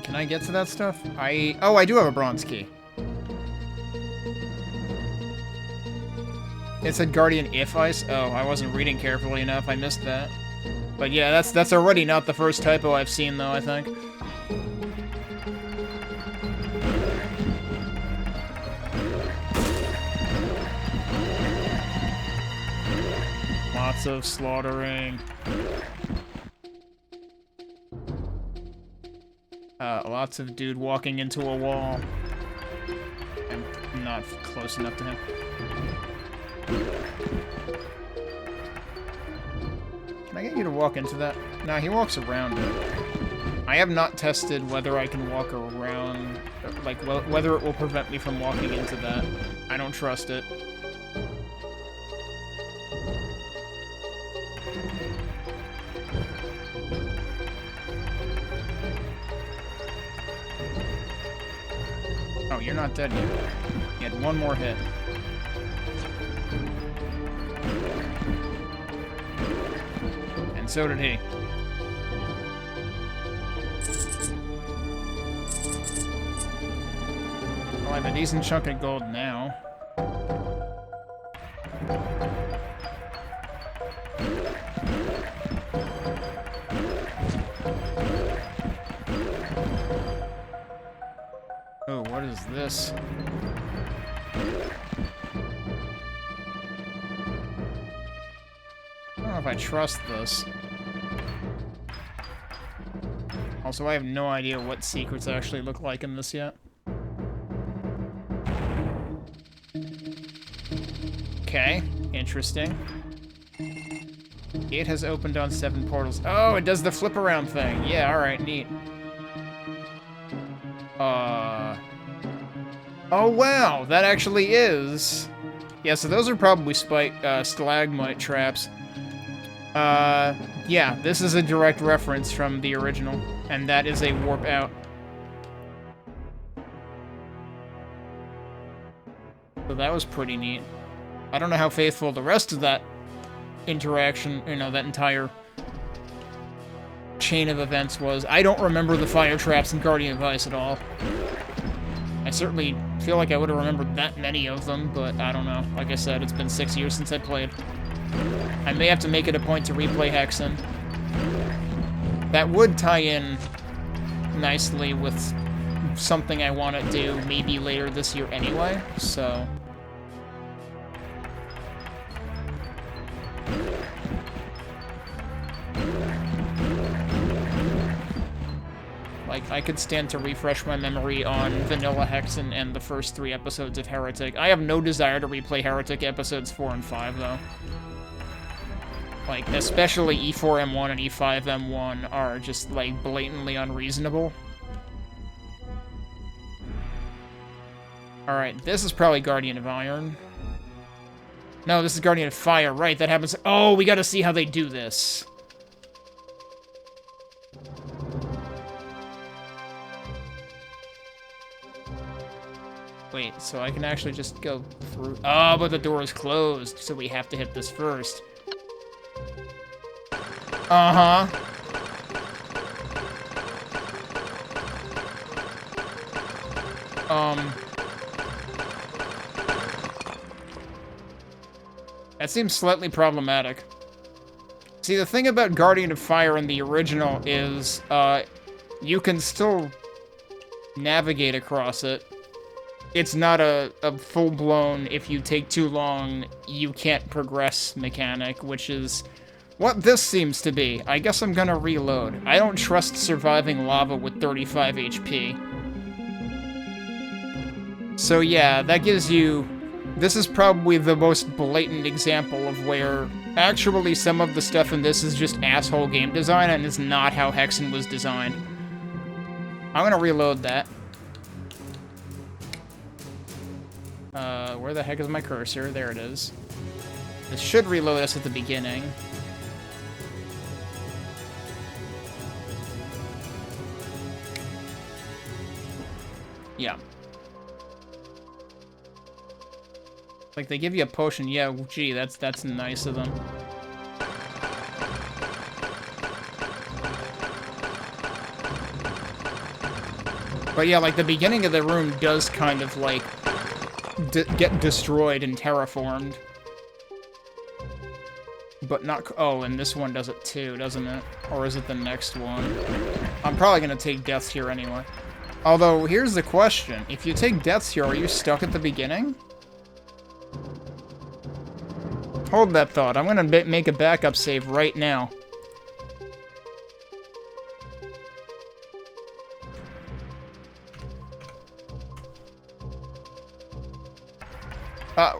Can I get to that stuff? Oh, I do have a bronze key. It said Guardian if ice. Oh, I wasn't reading carefully enough. I missed that. But yeah, that's already not the first typo I've seen, though, I think. Lots of slaughtering. Lots of dude walking into a wall. I'm not close enough to him. Can I get you to walk into that? No, he walks around it. I have not tested whether I can walk around, like, whether it will prevent me from walking into that. I don't trust it. Oh, you're not dead yet. You had one more hit. And so did he. Well, I have a decent chunk of gold now. Oh, what is this? I don't know if I trust this. Also, I have no idea what secrets actually look like in this yet. Okay, interesting. It has opened on 7 portals. Oh, it does the flip around thing. Yeah, alright, neat. Oh wow, that actually is. Yeah, so those are probably stalagmite traps. Yeah, this is a direct reference from the original, and that is a warp out. So that was pretty neat. I don't know how faithful the rest of that interaction, you know, that entire chain of events was. I don't remember the fire traps in Guardian of Ice at all. I certainly feel like I would have remembered that many of them, but I don't know. Like I said, it's been 6 years since I played. I may have to make it a point to replay Hexen. That would tie in nicely with something I want to do maybe later this year anyway, so... Like, I could stand to refresh my memory on Vanilla Hexen and the first 3 episodes of Heretic. I have no desire to replay Heretic episodes 4 and 5, though. Like, especially E4M1 and E5M1 are just, like, blatantly unreasonable. Alright, this is probably Guardian of Iron. No, this is Guardian of Fire, right, that happens... Oh, we gotta see how they do this. Wait, so I can actually just go through... Oh, but the door is closed, so we have to hit this first. Uh-huh. That seems slightly problematic. See, the thing about Guardian of Fire in the original is, you can still navigate across it. It's not a full-blown, if you take too long, you can't progress mechanic, which is what this seems to be. I guess I'm gonna reload. I don't trust surviving lava with 35 HP. So yeah, that gives you... This is probably the most blatant example of where actually some of the stuff in this is just asshole game design and is not how Hexen was designed. I'm gonna reload that. Where the heck is my cursor? There it is. This should reload us at the beginning. Yeah. Like, they give you a potion. Yeah, gee, that's nice of them. But yeah, like, the beginning of the room does kind of, like, get destroyed and terraformed. But not... Oh, and this one does it too, doesn't it? Or is it the next one? I'm probably gonna take deaths here anyway. Although, here's the question. If you take deaths here, are you stuck at the beginning? Hold that thought. I'm gonna make a backup save right now.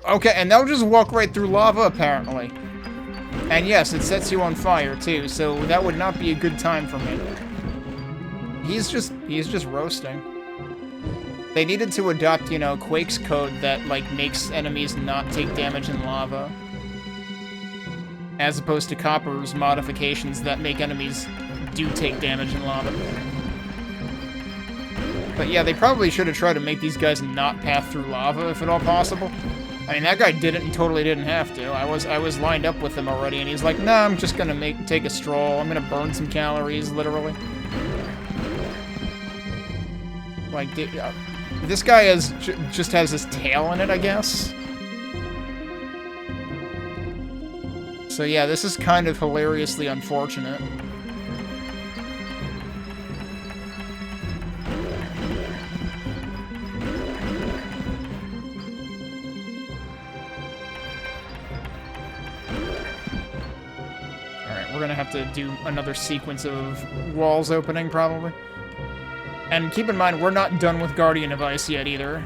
Okay, and they'll just walk right through lava, apparently. And yes, it sets you on fire, too, so that would not be a good time for me. He's just roasting. They needed to adopt, you know, Quake's code that, like, makes enemies not take damage in lava. As opposed to Copper's modifications that make enemies do take damage in lava. But yeah, they probably should have tried to make these guys not path through lava, if at all possible. I mean, that guy didn't and totally didn't have to. I was lined up with him already, and he's like, nah, I'm just gonna take a stroll. I'm gonna burn some calories, literally. Like, this guy just has his tail in it, I guess. So yeah, this is kind of hilariously unfortunate. Alright, we're gonna have to do another sequence of walls opening, probably. And keep in mind, we're not done with Guardian of Ice yet, either.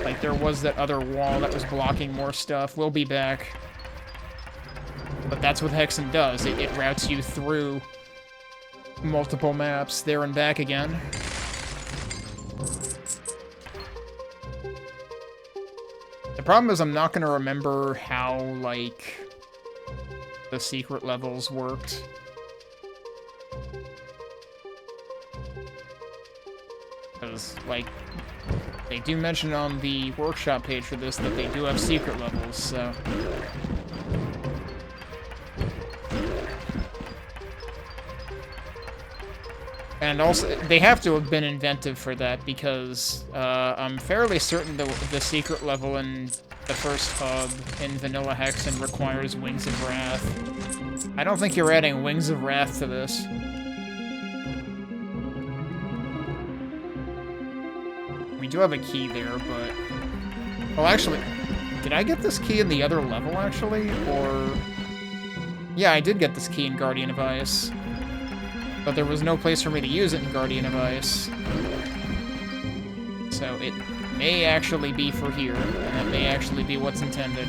Like, there was that other wall that was blocking more stuff. We'll be back. But that's what Hexen does. It routes you through multiple maps, there and back again. The problem is I'm not going to remember how, like, the secret levels worked. Because, like, they do mention on the workshop page for this that they do have secret levels, so... And also, they have to have been inventive for that, because I'm fairly certain the secret level in the first hub in Vanilla Hexen requires Wings of Wrath. I don't think you're adding Wings of Wrath to this. We do have a key there, but... Well, actually, did I get this key in the other level, actually? Or... Yeah, I did get this key in Guardian of Ice. But there was no place for me to use it in Guardian of Ice. So it may actually be for here, and that may actually be what's intended.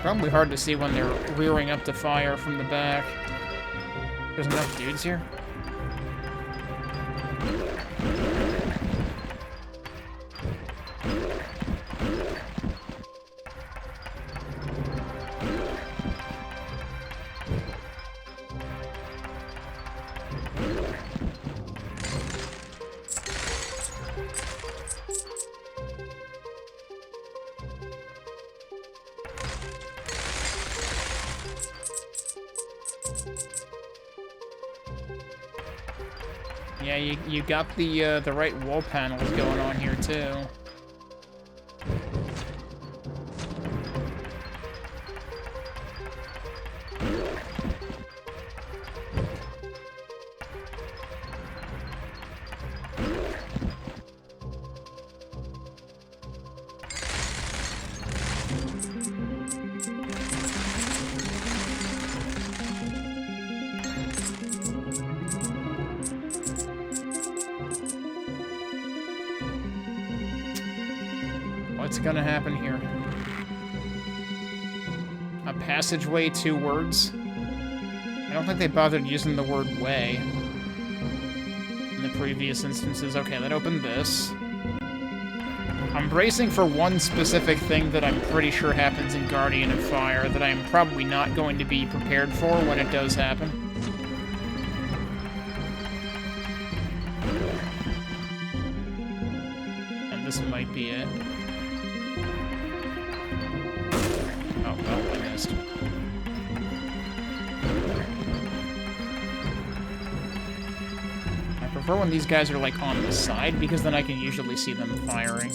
Probably hard to see when they're rearing up to fire from the back. There's enough dudes here. Yeah, you got the right wall panels going on here too. What's gonna happen here? A passageway, 2 words? I don't think they bothered using the word way in the previous instances. Okay, that opened this. I'm bracing for one specific thing that I'm pretty sure happens in Guardian of Fire that I'm probably not going to be prepared for when it does happen. And this might be it. Oh, well, I missed. I prefer when these guys are, like, on the side, because then I can usually see them firing.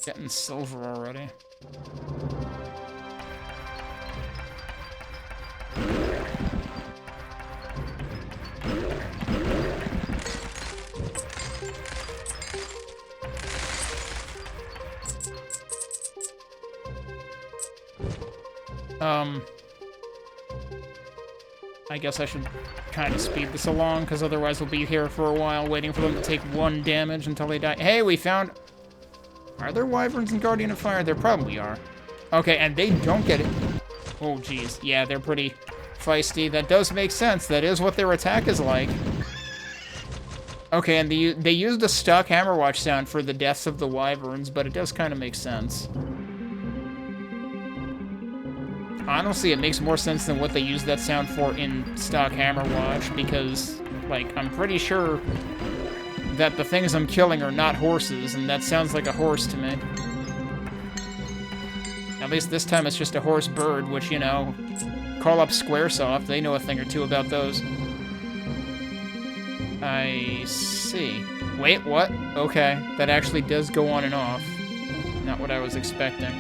Getting silver already. I guess I should kind of speed this along, because otherwise we'll be here for a while waiting for them to take 1 damage until they die. Hey, we found... Are there wyverns in Guardian of Fire? There probably are. Okay, and they don't get it. Oh, geez. Yeah, they're pretty feisty. That does make sense. That is what their attack is like. Okay, and they used a stock Hammerwatch sound for the deaths of the wyverns, but it does kind of make sense. Honestly, it makes more sense than what they used that sound for in stock Hammerwatch, because, like, I'm pretty sure that the things I'm killing are not horses, and that sounds like a horse to me. At least this time it's just a horse bird, which, you know, call up Squaresoft. They know a thing or two about those. I see. Wait, what? Okay, that actually does go on and off. Not what I was expecting.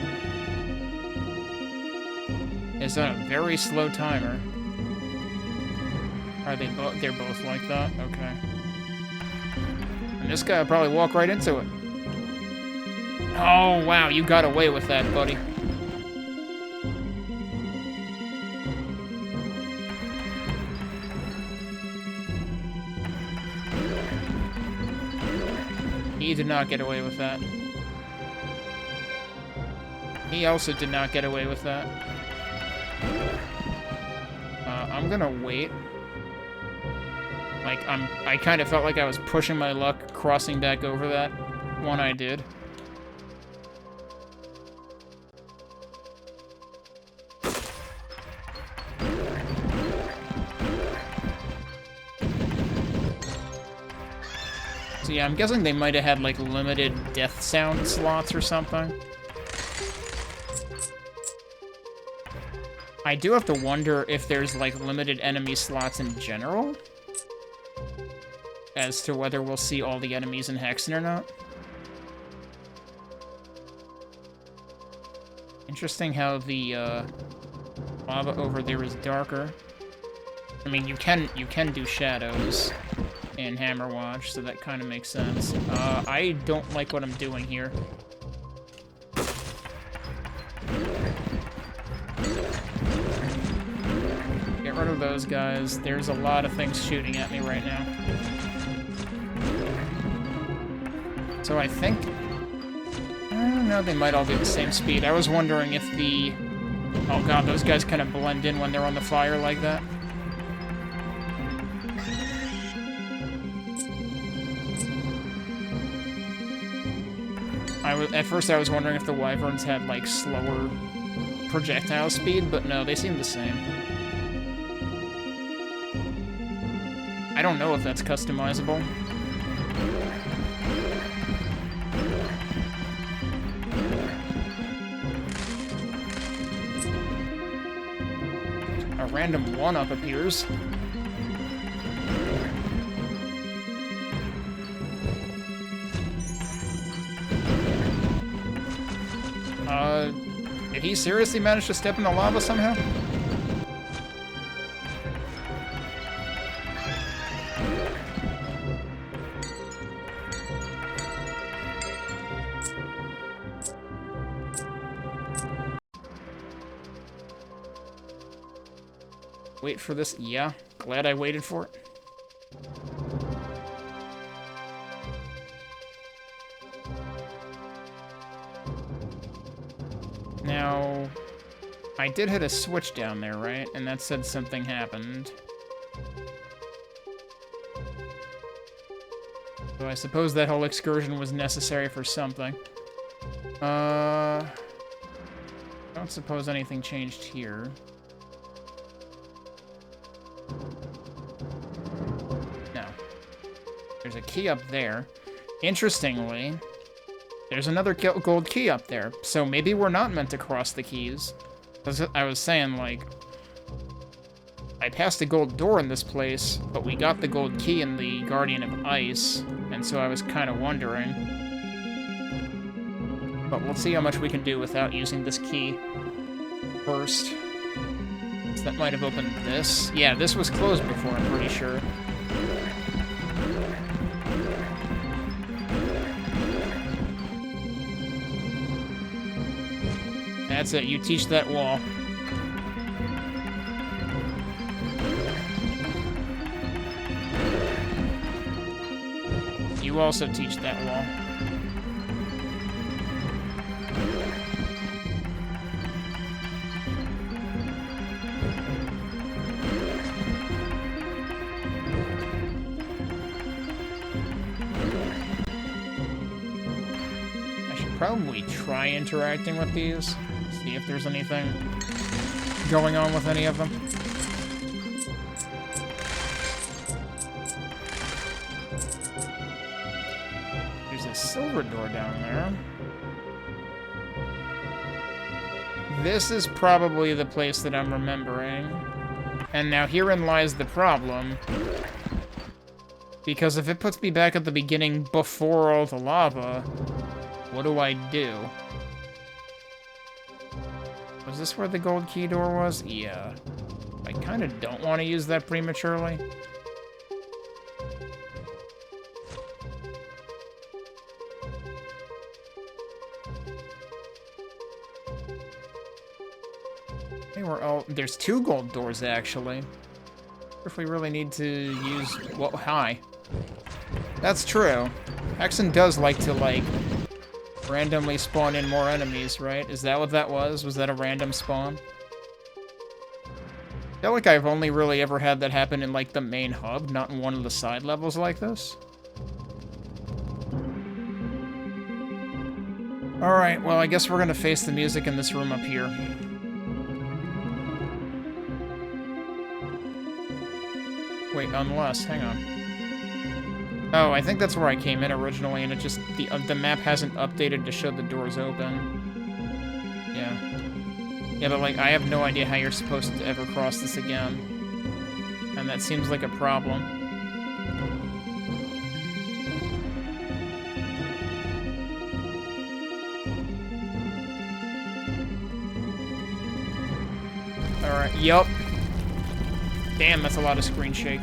It's on a very slow timer. Are they both? They're both like that? Okay. And this guy will probably walk right into it. Oh, wow, you got away with that, buddy. He did not get away with that. He also did not get away with that. I'm gonna wait. Like, I kind of felt like I was pushing my luck crossing back over that one I did. So yeah, I'm guessing they might have had, like, limited death sound slots or something. I do have to wonder if there's, like, limited enemy slots in general, as to whether we'll see all the enemies in Hexen or not. Interesting how the lava over there is darker. I mean, you can do shadows in Hammerwatch, so that kind of makes sense. I don't like what I'm doing here. Get rid of those guys. There's a lot of things shooting at me right now. So I think... no, they might all be the same speed. I was wondering if the... Oh god, those guys kind of blend in when they're on the fire like that. At first I was wondering if the wyverns had, like, slower projectile speed, but no, they seem the same. I don't know if that's customizable. A random 1-up appears. Did he seriously manage to step in the lava somehow? Wait for this? Yeah. Glad I waited for it. Now, I did hit a switch down there, right? And that said something happened. So I suppose that whole excursion was necessary for something. Don't suppose anything changed here. No. There's a key up there. Interestingly, there's another gold key up there, so maybe we're not meant to cross the keys. I was saying, like, I passed a gold door in this place, but we got the gold key in the Guardian of Ice, and so I was kind of wondering. But we'll see how much we can do without using this key first. So that might have opened this. Yeah, this was closed before, I'm pretty sure. That's it, you teach that wall. You also teach that wall. I should probably try interacting with these. See if there's anything going on with any of them. There's a silver door down there. This is probably the place that I'm remembering. And now herein lies the problem. Because if it puts me back at the beginning before all the lava, what do I do? Was this where the gold key door was? Yeah. I kind of don't want to use that prematurely. There's 2 gold doors, actually. If we really need to use... Well, hi. That's true. Hexen does like to, like, randomly spawn in more enemies, right? Is that what that was? Was that a random spawn? I feel like I've only really ever had that happen in, like, the main hub, not in one of the side levels like this. Alright, well, I guess we're gonna face the music in this room up here. Wait, unless, hang on. Oh, I think that's where I came in originally, and it just, the map hasn't updated to show the doors open. Yeah. Yeah, but, like, I have no idea how you're supposed to ever cross this again. And that seems like a problem. Alright, yup. Damn, that's a lot of screen shake.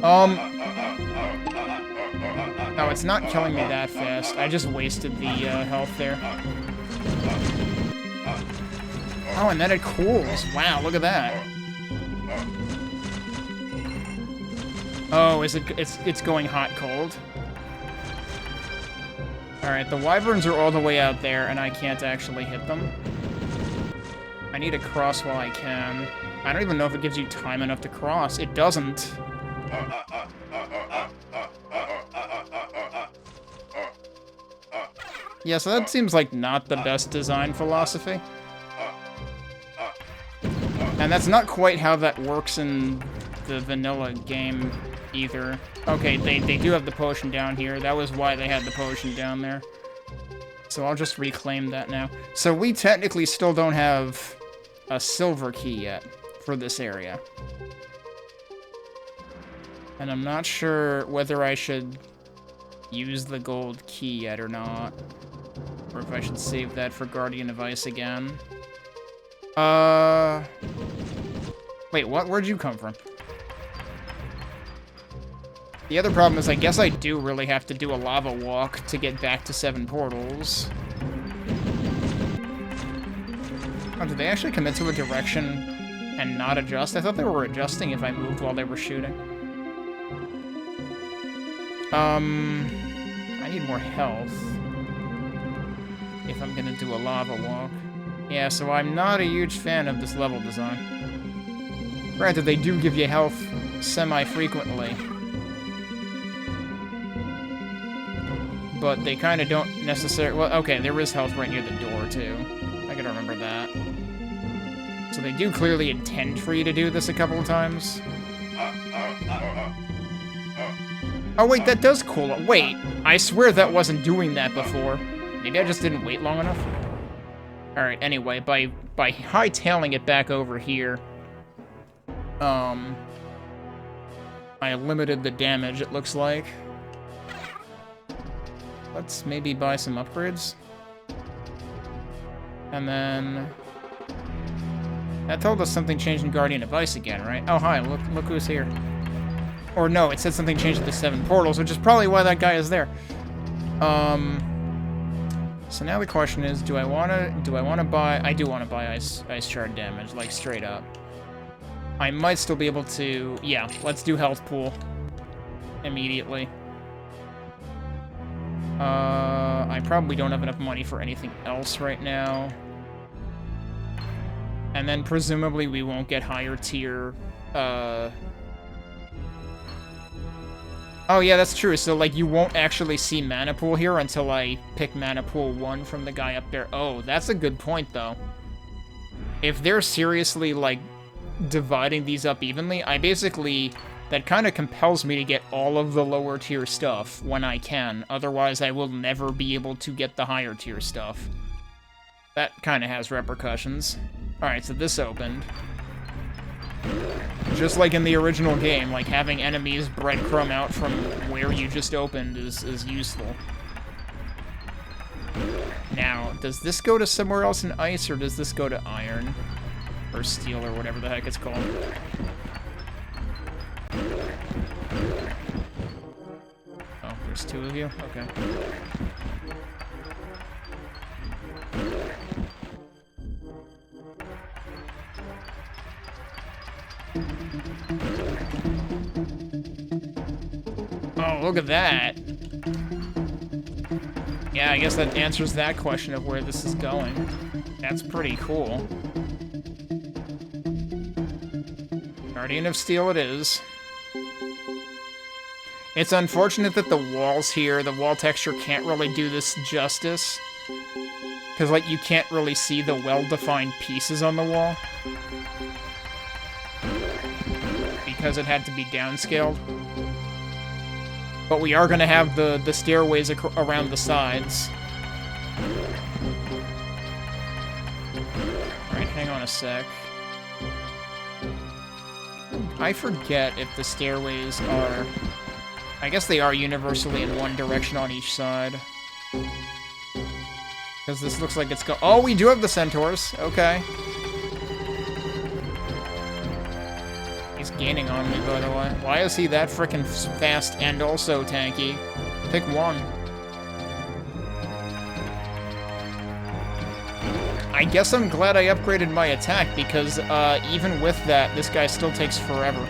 Oh, it's not killing me that fast. I just wasted the health there. Oh, and then it cools. Wow, look at that. Oh, it's going hot cold? Alright, the wyverns are all the way out there, and I can't actually hit them. I need to cross while I can. I don't even know if it gives you time enough to cross. It doesn't. Yeah, so that seems like not the best design philosophy. And that's not quite how that works in the vanilla game either. Okay, they do have the potion down here. That was why they had the potion down there. So I'll just reclaim that now. So we technically still don't have a silver key yet for this area. And I'm not sure whether I should use the gold key yet or not. Or if I should save that for Guardian of Ice again. Wait, what? Where'd you come from? The other problem is I guess I do really have to do a lava walk to get back to 7 portals. Oh, did they actually commit to a direction and not adjust? I thought they were adjusting if I moved while they were shooting. I need more health if I'm gonna do a lava walk. Yeah, so I'm not a huge fan of this level design. Granted, they do give you health semi-frequently. But they kind of don't necessarily... Well, okay, there is health right near the door, too. I gotta remember that. So they do clearly intend for you to do this a couple of times. Oh, wait, that does cool. Wait, I swear that wasn't doing that before. Maybe I just didn't wait long enough? Alright, anyway, by hightailing it back over here, I limited the damage, it looks like. Let's maybe buy some upgrades. And then... That told us something changed in Guardian of Ice again, right? Oh, hi, look who's here. Or no, it said something changed at the 7 portals, which is probably why that guy is there. So now the question is, do I wanna buy... I do wanna buy ice shard damage, like, straight up. I might still be able to... Yeah, let's do health pool. Immediately. I probably don't have enough money for anything else right now. And then presumably we won't get higher tier, Oh yeah, that's true. So, like, you won't actually see Mana Pool here until I pick Mana Pool 1 from the guy up there. Oh, that's a good point, though. If they're seriously, like, dividing these up evenly, I basically... That kind of compels me to get all of the lower tier stuff when I can. Otherwise, I will never be able to get the higher tier stuff. That kind of has repercussions. Alright, so this opened. Just like in the original game, like having enemies breadcrumb out from where you just opened is useful. Now, does this go to somewhere else in ice, or does this go to iron? Or steel, or whatever the heck it's called? Oh, there's 2 of you? Okay. Oh, look at that. Yeah, I guess that answers that question of where this is going. That's pretty cool. Guardian of Steel it is. It's unfortunate that the walls here, the wall texture can't really do this justice. Because, like, you can't really see the well-defined pieces on the wall. Because it had to be downscaled. But we are going to have the stairways around the sides. Alright, hang on a sec. I forget if the stairways are... I guess they are universally in one direction on each side. Because this looks like it's oh, we do have the centaurs. Okay. He's gaining on me, by the way. Why is he that frickin' fast and also tanky? Pick one. I guess I'm glad I upgraded my attack, because even with that, this guy still takes forever.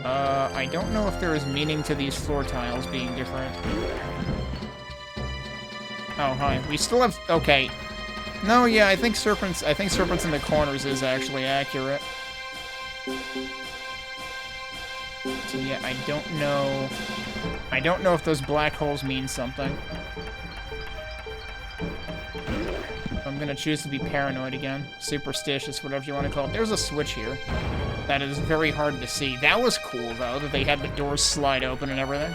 I don't know if there is meaning to these floor tiles being different. Oh, hi. We still have... Okay. No, yeah, I think serpents in the corners is actually accurate. So yeah, I don't know... I don't know if those black holes mean something. I'm gonna choose to be paranoid again. Superstitious, whatever you want to call it. There's a switch here. That is very hard to see. That was cool, though, that they had the doors slide open and everything.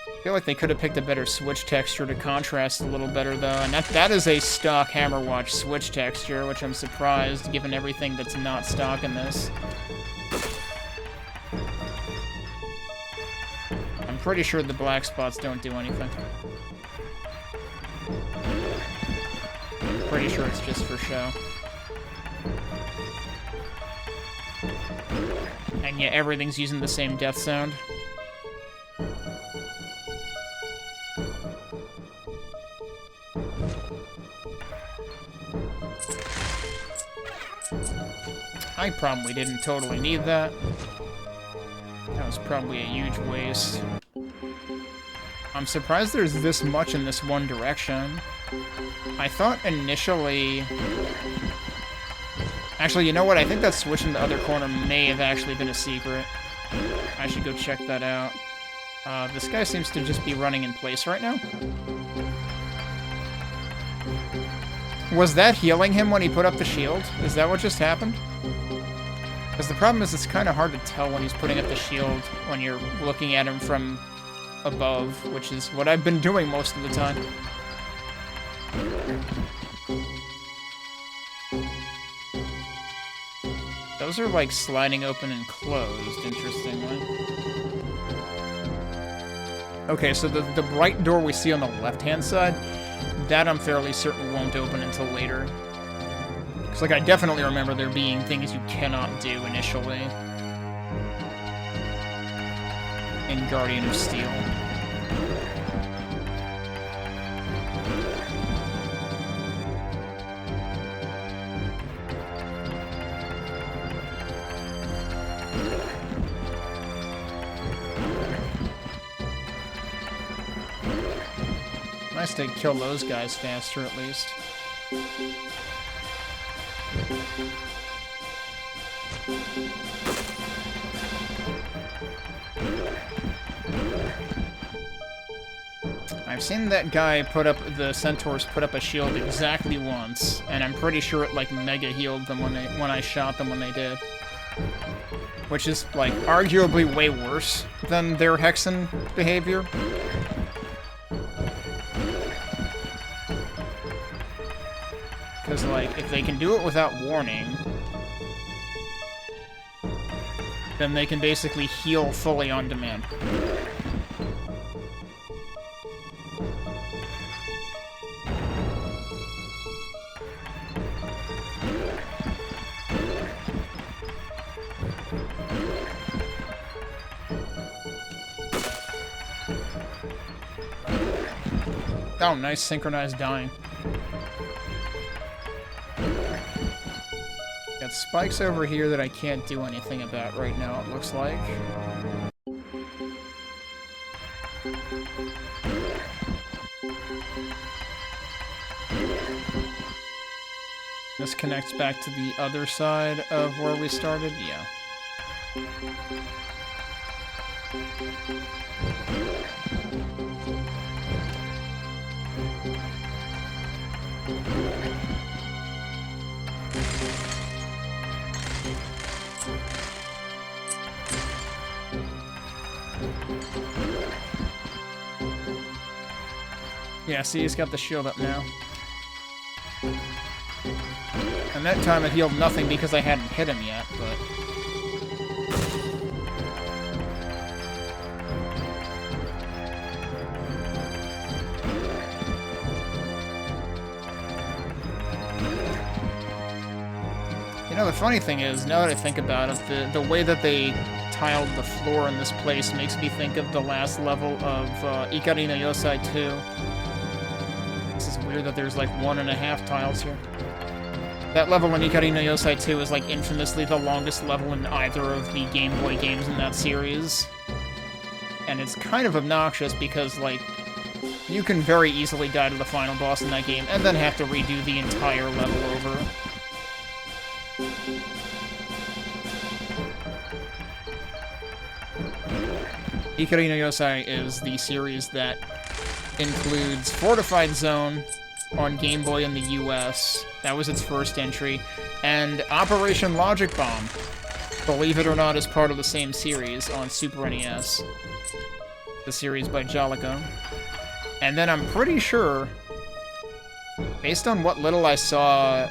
I feel like they could have picked a better switch texture to contrast a little better, though. And that is a stock Hammerwatch switch texture, which I'm surprised, given everything that's not stock in this. I'm pretty sure the black spots don't do anything. I'm pretty sure it's just for show. And yeah, everything's using the same death sound. I probably didn't totally need that. That was probably a huge waste. I'm surprised there's this much in this one direction. I thought initially... Actually, you know what? I think that switch in the other corner may have actually been a secret. I should go check that out. This guy seems to just be running in place right now. Was that healing him when he put up the shield? Is that what just happened? Because the problem is it's kind of hard to tell when he's putting up the shield when you're looking at him from above, which is what I've been doing most of the time. Those are like sliding open and closed, interestingly. Okay, so the bright door we see on the left-hand side, that I'm fairly certain won't open until later. Because, like, I definitely remember there being things you cannot do initially in Guardian of Steel. Nice to kill those guys faster, at least. I've seen that guy put up, the centaurs put up a shield exactly once, and I'm pretty sure it, like, mega healed them when I shot them when they did. Which is, like, arguably way worse than their Hexen behavior. Because, like, if they can do it without warning, then they can basically heal fully on demand. Oh, nice synchronized dying. Got spikes over here that I can't do anything about right now, it looks like. This connects back to the other side of where we started? Yeah. Yeah, see, he's got the shield up now. And that time it healed nothing because I hadn't hit him yet, but... know, the funny thing is, now that I think about it, the way that they tiled the floor in this place makes me think of the last level of Ikari no Yosai 2. This is weird that there's like 1.5 tiles here. That level in Ikari no Yosai 2 is like infamously the longest level in either of the Game Boy games in that series. And it's kind of obnoxious because, like, you can very easily die to the final boss in that game and then have to redo the entire level over. Ikari no Yosai is the series that includes Fortified Zone on Game Boy in the US. That was its first entry. And Operation Logic Bomb, believe it or not, is part of the same series on Super NES. The series by Jalico. And then I'm pretty sure, based on what little I saw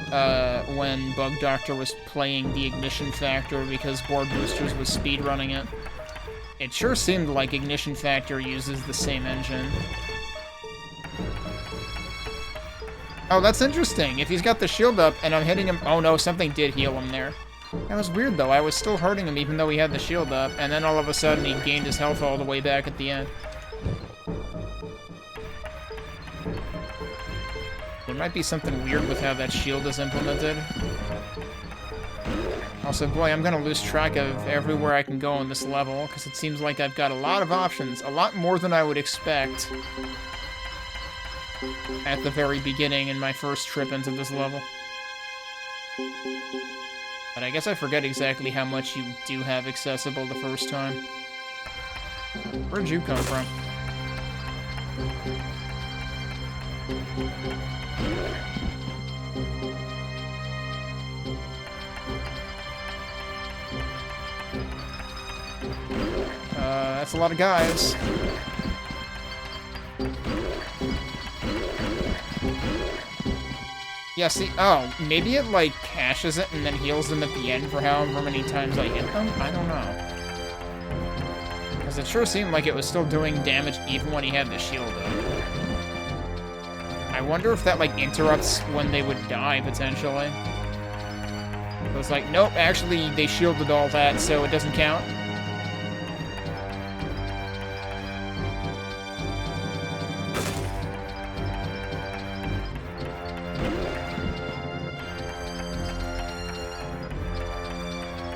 when Bug Doctor was playing the Ignition Factor because Board Boosters was speedrunning it, it sure seemed like Ignition Factor uses the same engine. Oh, that's interesting. If he's got the shield up and I'm hitting him... Oh no, something did heal him there. That was weird though. I was still hurting him even though he had the shield up, and then all of a sudden he gained his health all the way back at the end. There might be something weird with how that shield is implemented. Also, boy, I'm gonna lose track of everywhere I can go on this level, because it seems like I've got a lot of options, a lot more than I would expect at the very beginning in my first trip into this level. But I guess I forget exactly how much you do have accessible the first time. Where'd you come from? That's a lot of guys. Yeah, see, oh, maybe it, like, caches it and then heals them at the end for however many times I hit them? I don't know. Because it sure seemed like it was still doing damage even when he had the shield up. I wonder if that, like, interrupts when they would die, potentially. It was like, nope, actually, they shielded all that, so it doesn't count.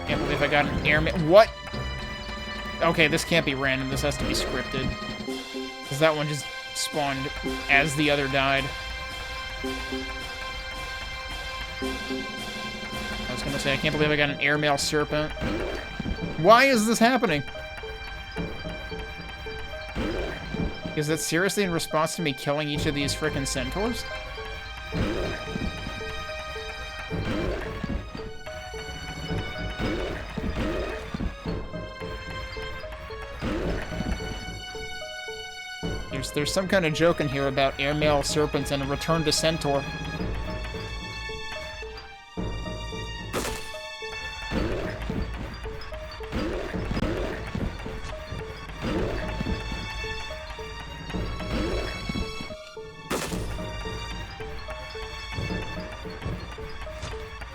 Can't believe I got an airman. What? Okay, this can't be random. This has to be scripted. Because that one just spawned as the other died. I was gonna say, I can't believe I got an airmail serpent. Why is this happening? Is that seriously in response to me killing each of these frickin' centaurs? There's some kind of joke in here about airmail serpents and a return to centaur.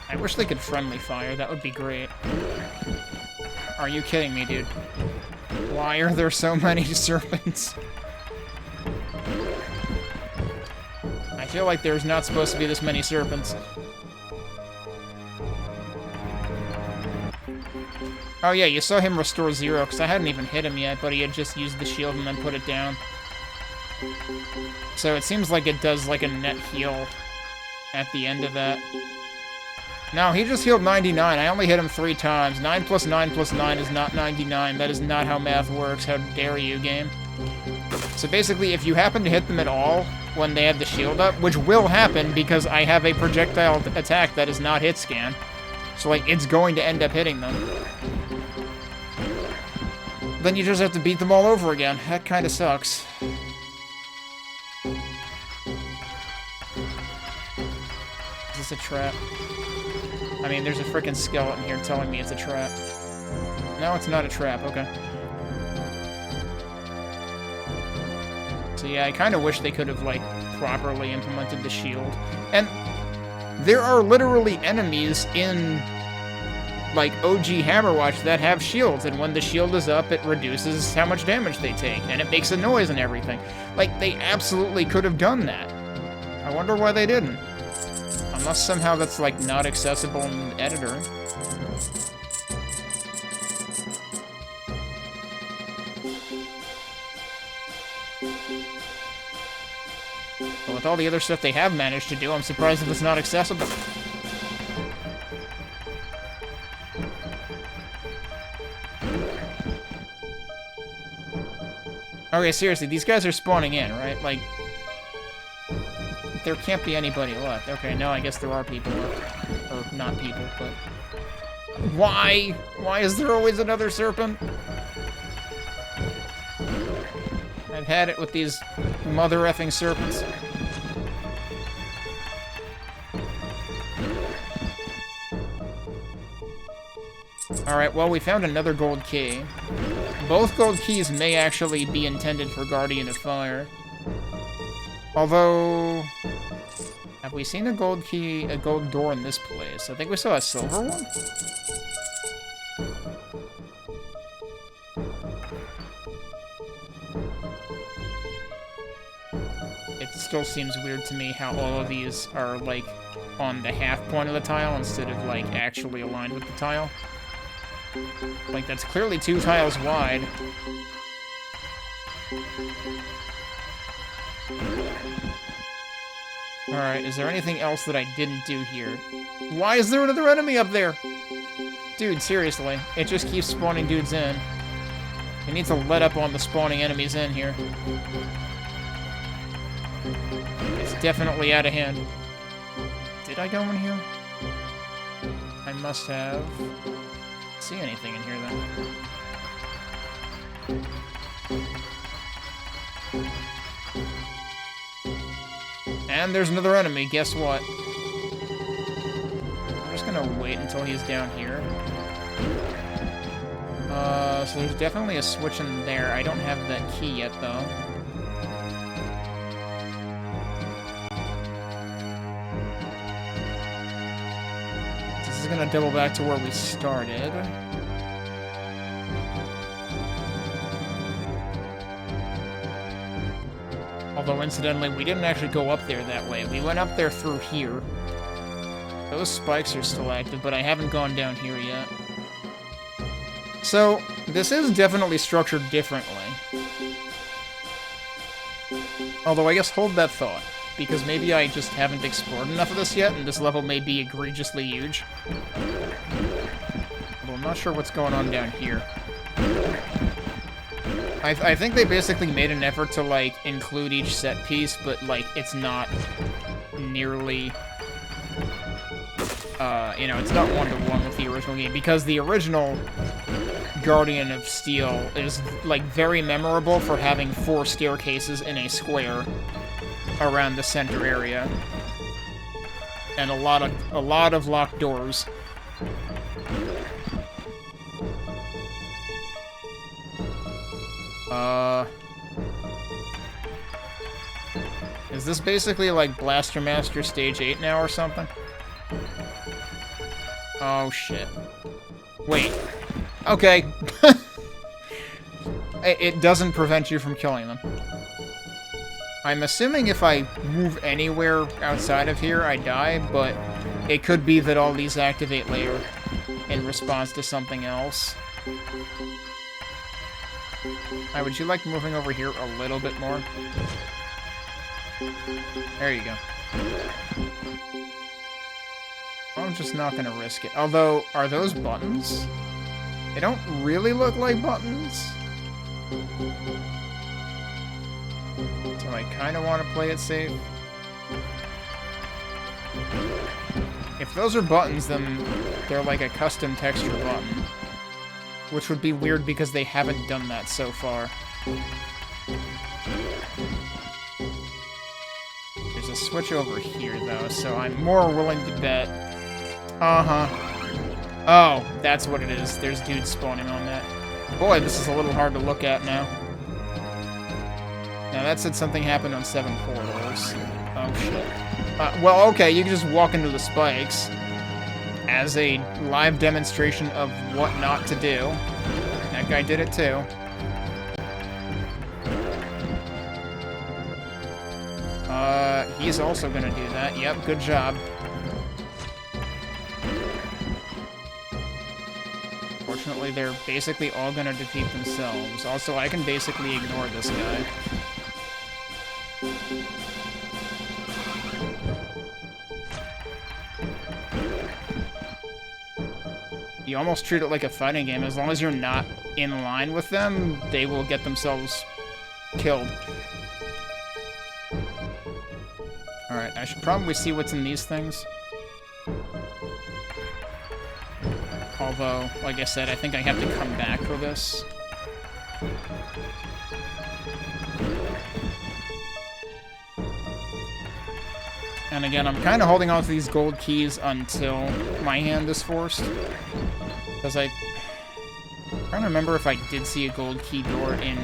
I wish they could friendly fire. That would be great. Are you kidding me, dude? Why are there so many serpents? I feel like there's not supposed to be this many serpents. Oh yeah, you saw him restore 0, because I hadn't even hit him yet, but he had just used the shield and then put it down. So it seems like it does like a net heal at the end of that. No, he just healed 99. I only hit him 3 times. 9 plus 9 plus 9 is not 99. That is not how math works. How dare you, game? So basically, if you happen to hit them at all when they have the shield up, which will happen because I have a projectile attack that is not hit scan, so like it's going to end up hitting them, then you just have to beat them all over again. That kind of sucks. Is this a trap? I mean, there's a frickin' skeleton here telling me it's a trap. No, it's not a trap. Okay. So yeah, I kind of wish they could have, like, properly implemented the shield. And there are literally enemies in like OG Hammerwatch that have shields, and when the shield is up, it reduces how much damage they take, and it makes a noise and everything. Like, they absolutely could have done that. I wonder why they didn't. Unless somehow that's, like, not accessible in the editor. But with all the other stuff they have managed to do, I'm surprised if it's not accessible. Okay, seriously, these guys are spawning in, right? Like, there can't be anybody left. Okay, no, I guess there are people left. Or, not people, but... Why? Why is there always another serpent? I've had it with these mother-effing serpents. Alright, well, we found another gold key. Both gold keys may actually be intended for Guardian of Fire. Although... Have we seen a gold key, a gold door in this place? I think we saw a silver one? It still seems weird to me how all of these are, like, on the half point of the tile instead of, like, actually aligned with the tile. Like, that's clearly 2 tiles wide. Alright, is there anything else that I didn't do here? Why is there another enemy up there? Dude, seriously. It just keeps spawning dudes in. It needs to let up on the spawning enemies in here. It's definitely out of hand. Did I go in here? I must have... See anything in here, then. And there's another enemy, guess what? I'm just gonna wait until he's down here. So there's definitely a switch in there. I don't have that key yet, though. This is gonna double back to where we started. Although, incidentally, we didn't actually go up there that way. We went up there through here. Those spikes are still active, but I haven't gone down here yet. So, this is definitely structured differently. Although, I guess hold that thought, because maybe I just haven't explored enough of this yet, and this level may be egregiously huge. Although I'm not sure what's going on down here. I think they basically made an effort to, like, include each set piece, but, like, it's not nearly... you know, it's not one-to-one with the original game, because the original Guardian of Steel is, like, very memorable for having 4 staircases in a square around the center area. And a lot of locked doors. Is this basically like Blaster Master Stage 8 now or something? Oh, shit. Wait. Okay. It doesn't prevent you from killing them. I'm assuming if I move anywhere outside of here, I die, but it could be that all these activate later in response to something else. Would you like moving over here a little bit more? There you go. I'm just not gonna risk it. Although, are those buttons? They don't really look like buttons. So I kinda wanna play it safe. If those are buttons, then they're like a custom texture button. Which would be weird because they haven't done that so far. There's a switch over here, though, so I'm more willing to bet... Uh-huh. Oh, that's what it is. There's dudes spawning on that. Boy, this is a little hard to look at now. Now, that said something happened on 7 corridors. Oh, shit. Well, okay, you can just walk into the spikes. as a live demonstration of what not to do. That guy did it too. He's also gonna do that. Yep, good job. Fortunately, they're basically all gonna defeat themselves. Also, I can basically ignore this guy. You almost treat it like a fighting game. As long as you're not in line with them, they will get themselves killed. Alright, I should probably see what's in these things. Although, like I said, I think I have to come back for this. And again, I'm kind of holding on to these gold keys until my hand is forced. Because I'm trying to remember if I did see a gold key door in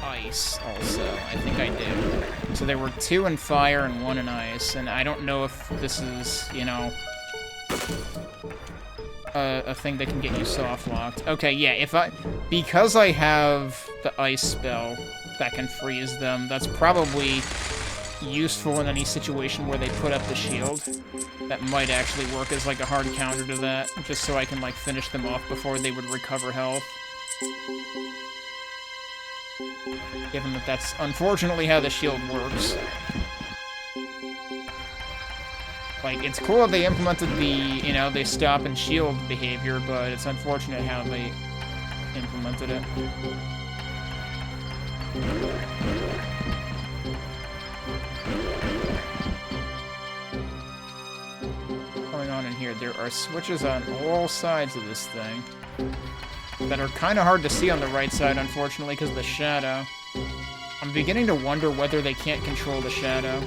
ice also. I think I did. So there were 2 in fire and 1 in ice, and I don't know if this is, you know, a thing that can get you soft-locked. Okay, yeah, because I have the ice spell that can freeze them, that's probably useful in any situation where they put up the shield. That might actually work as like a hard counter to that, just so I can like finish them off before they would recover health. Given that that's unfortunately how the shield works. Like, it's cool that they implemented the, you know, they stop and shield behavior, but it's unfortunate how they implemented it. What's going on in here? There are switches on all sides of this thing that are kind of hard to see on the right side, unfortunately, because of the shadow. I'm beginning to wonder whether they can't control the shadow.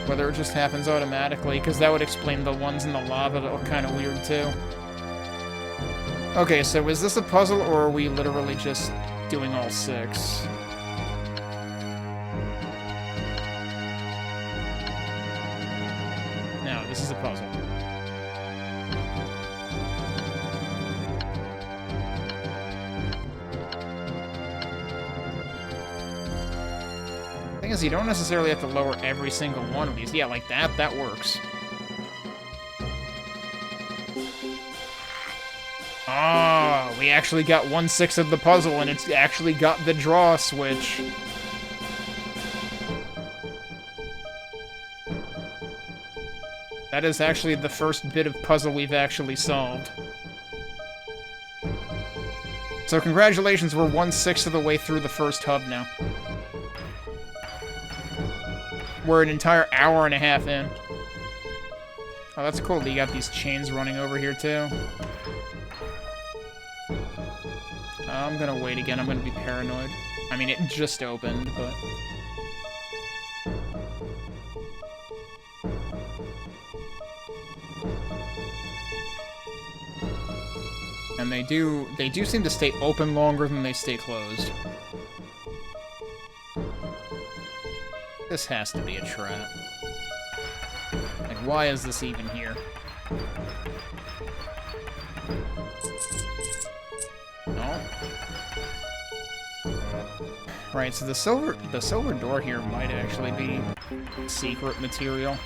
Whether it just happens automatically, because that would explain the ones in the lava that look kind of weird, too. Okay, so is this a puzzle, or are we literally just doing all 6? No, this is a puzzle. Thing is, you don't necessarily have to lower every single one of these. Yeah, like that works. Oh, we actually got 1/6 of the puzzle, and it's actually got the draw switch. That is actually the first bit of puzzle we've actually solved. So congratulations, we're 1/6 of the way through the first hub now. We're an entire hour and a half in. Oh, that's cool. You got these chains running over here, too. I'm gonna wait again. I'm gonna be paranoid. I mean, it just opened, but... And they do seem to stay open longer than they stay closed. This has to be a trap. Like, why is this even here? No? Right, so the silver door here might actually be secret material.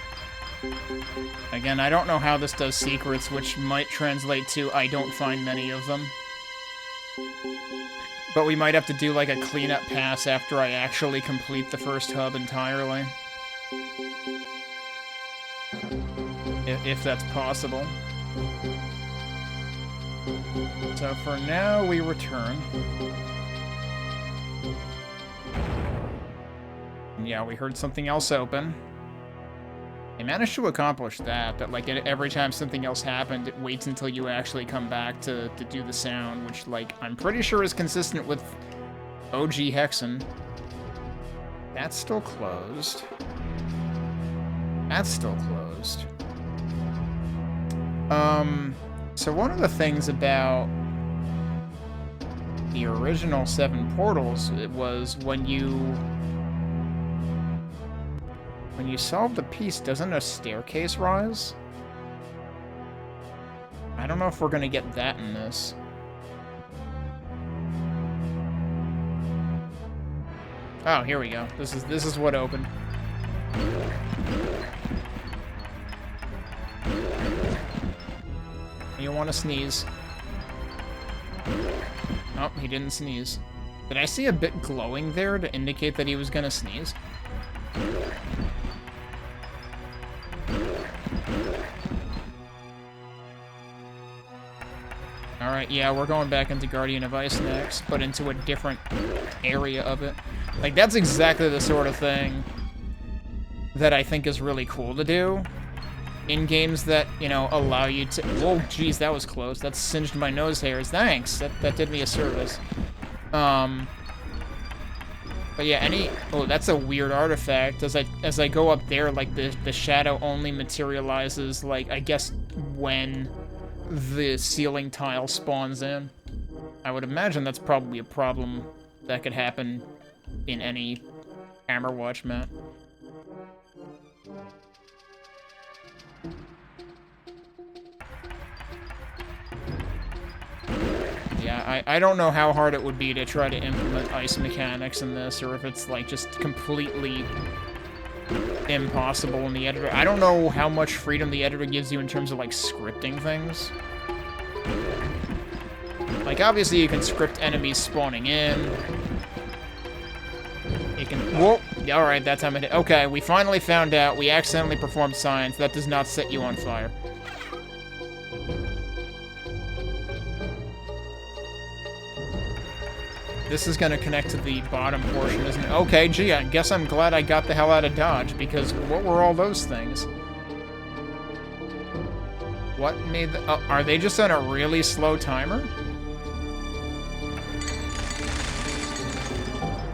Again, I don't know how this does secrets, which might translate to I don't find many of them. But we might have to do, like, a cleanup pass after I actually complete the first hub entirely. If that's possible. So for now, we return. And yeah, we heard something else open. They managed to accomplish that, but like every time something else happened, it waits until you actually come back to do the sound, which like I'm pretty sure is consistent with OG Hexen. That's still closed. That's still closed. So one of the things about the original 7 portals, it was when you solve the piece, doesn't a staircase rise? I don't know if we're gonna get that in this. Oh, here we go. This is what opened. You want to sneeze. Oh, he didn't sneeze. Did I see a bit glowing there to indicate that he was gonna sneeze? Alright, yeah, we're going back into Guardian of Ice next, but into a different area of it. Like, that's exactly the sort of thing that I think is really cool to do in games that, you know, allow you to... Whoa, geez, that was close. That singed my nose hairs. Thanks. That did me a service. But yeah, any... Oh, that's a weird artifact. As I go up there, like, the shadow only materializes, like, I guess when the ceiling tile spawns in. I would imagine that's probably a problem that could happen in any Hammerwatch map. Yeah, I don't know how hard it would be to try to implement ice mechanics in this, or if it's, like, just completely impossible in the editor. I don't know how much freedom the editor gives you in terms of, like, scripting things. Like, obviously you can script enemies spawning in. You can... Whoa! Alright, that time it hit. Okay, we finally found out we accidentally performed science. That does not set you on fire. This is gonna connect to the bottom portion, isn't it? Okay, gee, I guess I'm glad I got the hell out of Dodge, because what were all those things? What made the... Oh, are they just on a really slow timer?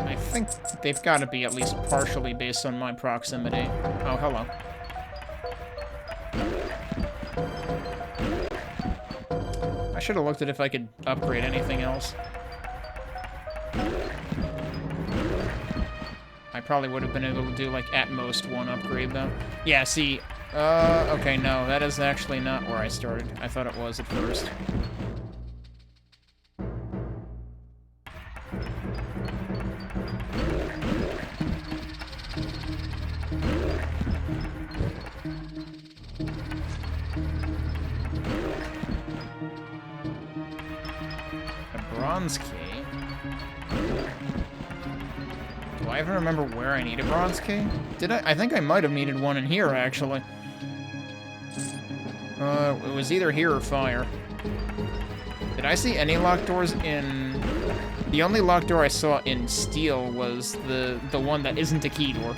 I think they've got to be at least partially based on my proximity. Oh, hello. I should have looked at if I could upgrade anything else. I probably would have been able to do, like, at most one upgrade, though. Yeah, see, okay, no, that is actually not where I started. I thought it was at first. A bronze key? Do I even remember where I need a bronze key? Did I? I think I might have needed one in here, actually. It was either here or fire. Did I see any locked doors in... The only locked door I saw in steel was the one that isn't a key door.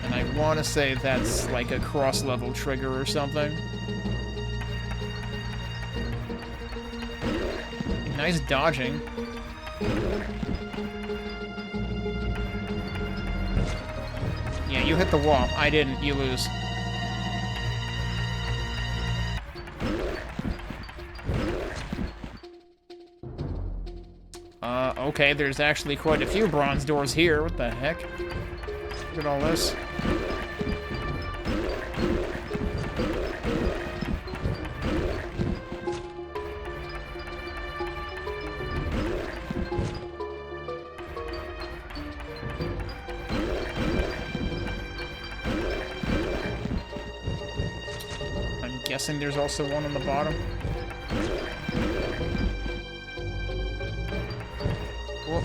And I want to say that's like a cross-level trigger or something. Nice dodging. Yeah, you hit the wall. I didn't. You lose. Okay, there's actually quite a few bronze doors here. What the heck? Look at all this. Guessing there's also one on the bottom. Whoop.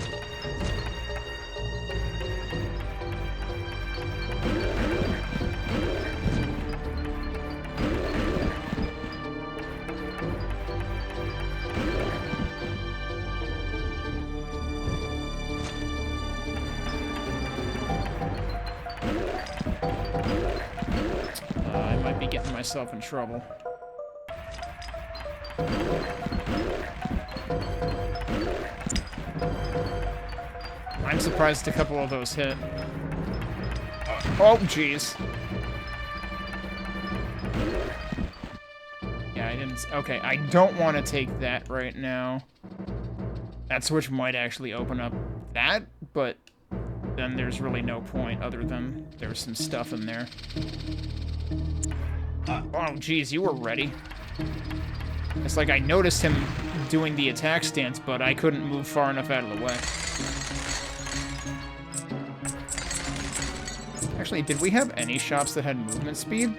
I might be getting myself in trouble. I'm surprised a couple of those hit. Oh, jeez. Yeah, I didn't... Okay, I don't want to take that right now. That switch might actually open up that, but then there's really no point other than there's some stuff in there. Oh, geez, you were ready. It's like I noticed him doing the attack stance, but I couldn't move far enough out of the way. Actually, did we have any shops that had movement speed?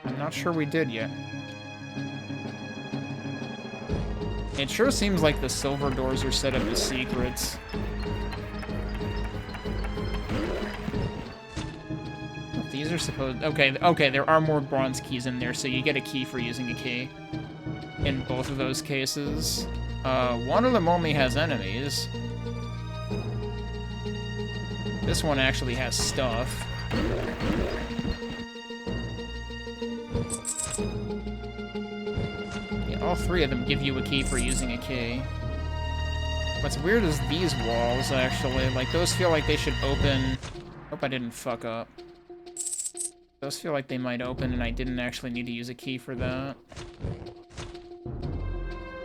I'm not sure we did yet. It sure seems like the silver doors are set up as secrets. These are supposed... Okay, there are more bronze keys in there, so you get a key for using a key. In both of those cases. One of them only has enemies. This one actually has stuff. Yeah, all three of them give you a key for using a key. What's weird is these walls, actually. Like, those feel like they should open... Hope I didn't fuck up. Those feel like they might open, and I didn't actually need to use a key for that.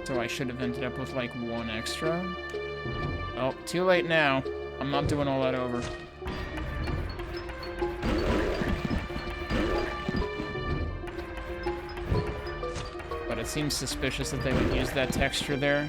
So I should have ended up with, like, one extra. Oh, too late now. I'm not doing all that over. But it seems suspicious that they would use that texture there.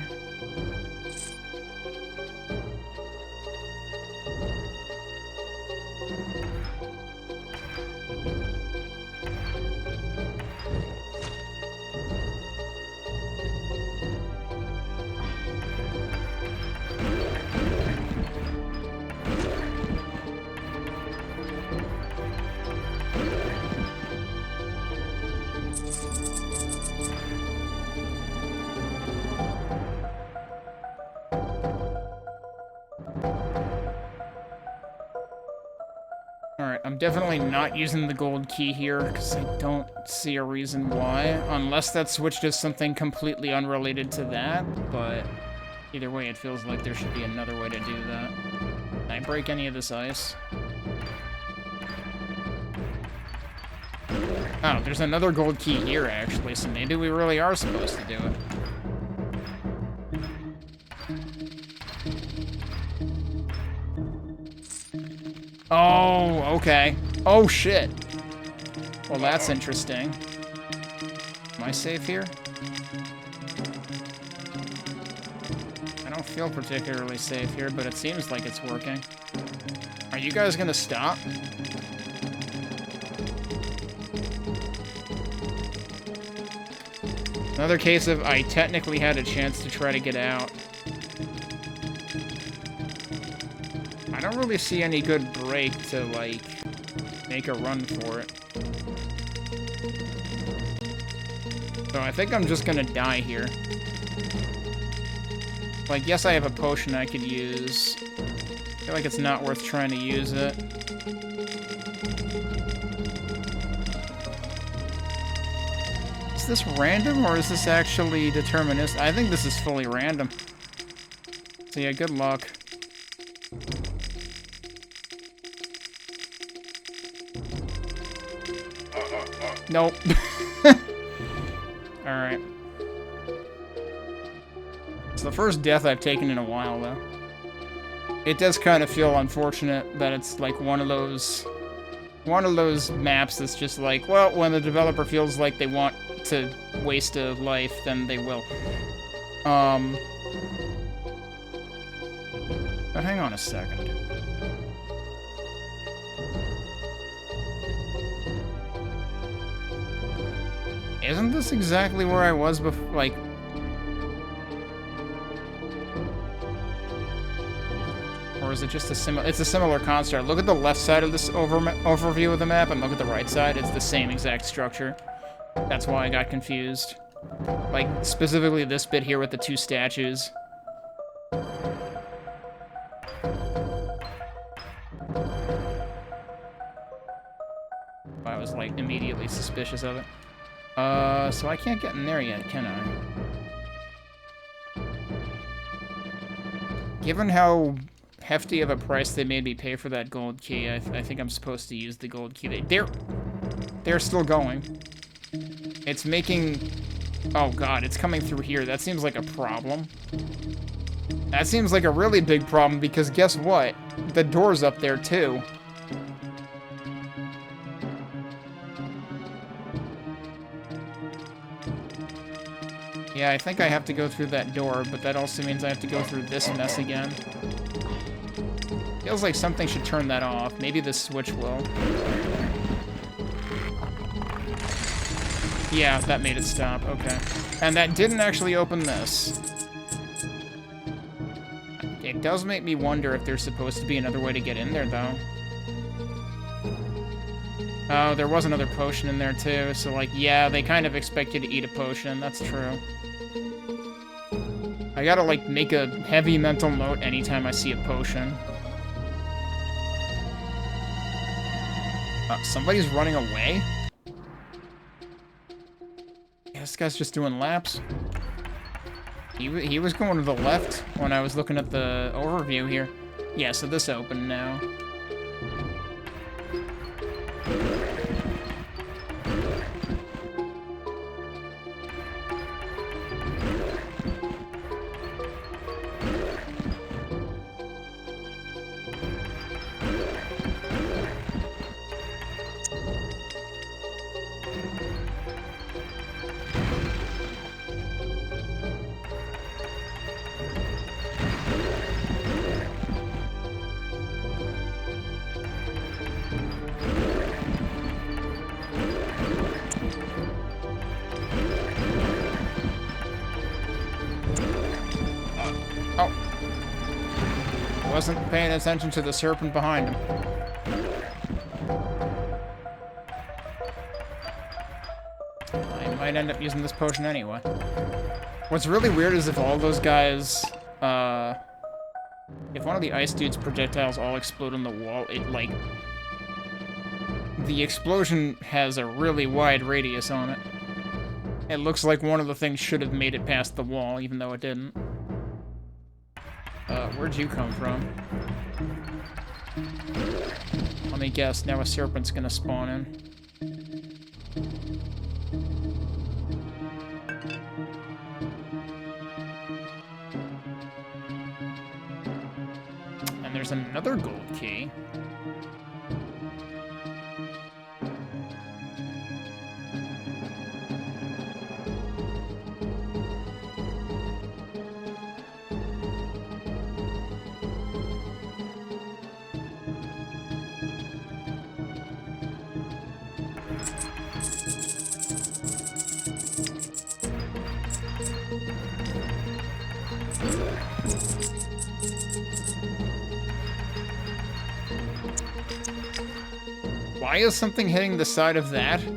I'm definitely not using the gold key here, because I don't see a reason why. Unless that switched to something completely unrelated to that, but either way, it feels like there should be another way to do that. Can I break any of this ice? Oh, there's another gold key here, actually, so maybe we really are supposed to do it. Oh, okay. Oh, shit. Well, that's interesting. Am I safe here? I don't feel particularly safe here, but it seems like it's working. Are you guys gonna stop? Another case of I technically had a chance to try to get out. I don't really see any good break to, like, make a run for it. So I think I'm just gonna die here. Like, yes, I have a potion I could use. I feel like it's not worth trying to use it. Is this random, or is this actually deterministic? I think this is fully random. So yeah, good luck. Nope. Alright. It's the first death I've taken in a while, though. It does kind of feel unfortunate that it's like one of those maps that's just like, well, when the developer feels like they want to waste a life, then they will. But hang on a second. Isn't this exactly where I was before, like... Or is it just a similar... It's a similar construct. Look at the left side of this overview of the map, and look at the right side. It's the same exact structure. That's why I got confused. Like, specifically this bit here with the two statues. I was, like, immediately suspicious of it. So I can't get in there yet, can I? Given how hefty of a price they made me pay for that gold key, I think I'm supposed to use the gold key. They're still going. It's making... Oh god, it's coming through here. That seems like a problem. That seems like a really big problem, because guess what? The door's up there, too. Yeah, I think I have to go through that door, but that also means I have to go through this mess again. Feels like something should turn that off. Maybe this switch will. Yeah, that made it stop. Okay. And that didn't actually open this. It does make me wonder if there's supposed to be another way to get in there, though. Oh, there was another potion in there, too. So, like, yeah, they kind of expect you to eat a potion. That's true. I gotta, like, make a heavy mental note anytime I see a potion. Somebody's running away? Yeah, this guy's just doing laps. He was going to the left when I was looking at the overview here. Yeah, so this opened now. Wasn't paying attention to the serpent behind him. I might end up using this potion anyway. What's really weird is if all those guys, if one of the ice dude's projectiles all explode on the wall, it, like, the explosion has a really wide radius on it. It looks like one of the things should have made it past the wall, even though it didn't. Where'd you come from? Let me guess, now a serpent's gonna spawn in. And there's another gold key. Why is something hitting the side of that? Well,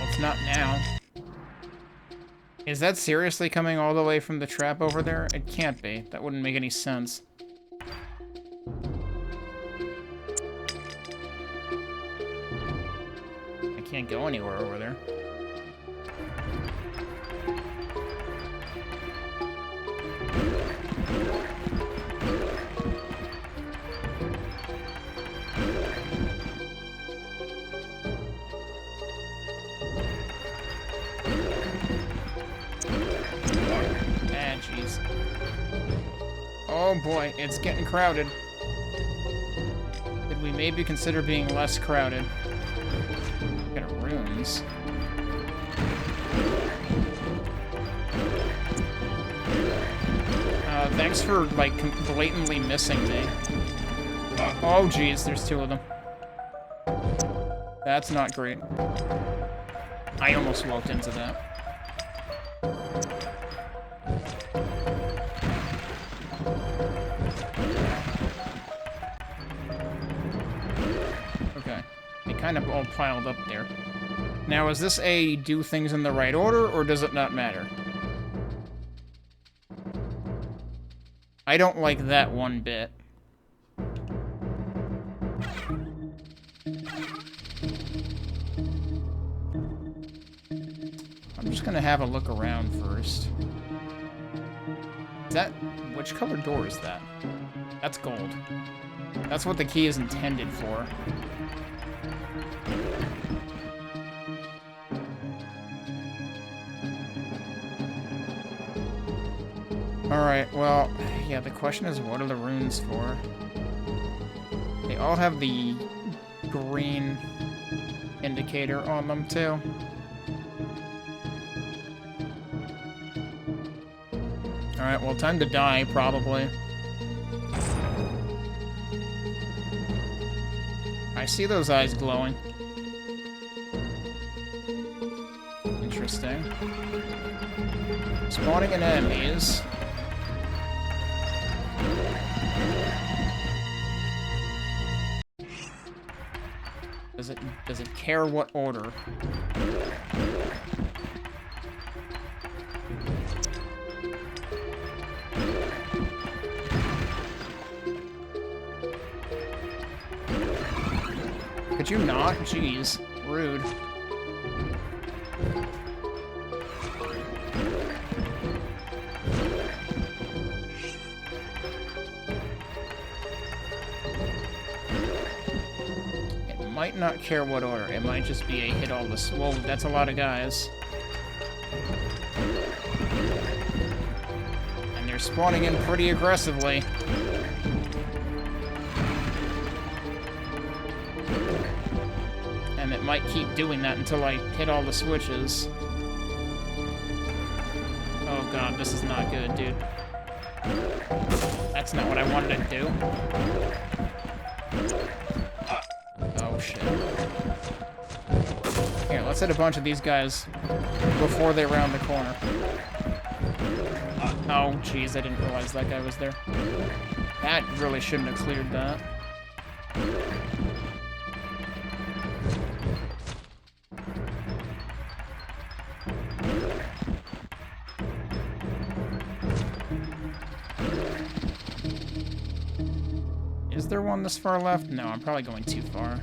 it's not now. Is that seriously coming all the way from the trap over there? It can't be. That wouldn't make any sense. I can't go anywhere over there. Oh boy, it's getting crowded. Could we maybe consider being less crowded? Got runes. Thanks for, like, blatantly missing me. Oh geez, there's two of them. That's not great. I almost walked into that. Kind of all piled up there. Now, is this a do things in the right order, or does it not matter? I don't like that one bit. I'm just gonna have a look around first. Is that... which color door is that? That's gold. That's what the key is intended for. Alright, well, yeah, the question is, what are the runes for? They all have the green indicator on them, too. Alright, well, time to die, probably. I see those eyes glowing. Interesting. Spawning in enemies. Does it care what order? Could you not? Jeez. Rude. It might not care what order. It might just be a hit all this. Whoa, that's a lot of guys. And they're spawning in pretty aggressively. And it might keep doing that until I hit all the switches. Oh god, this is not good, dude. That's not what I wanted to do. Oh shit. Here, let's hit a bunch of these guys before they round the corner. Oh jeez, I didn't realize that guy was there. That really shouldn't have cleared that. Is there one this far left? No, I'm probably going too far.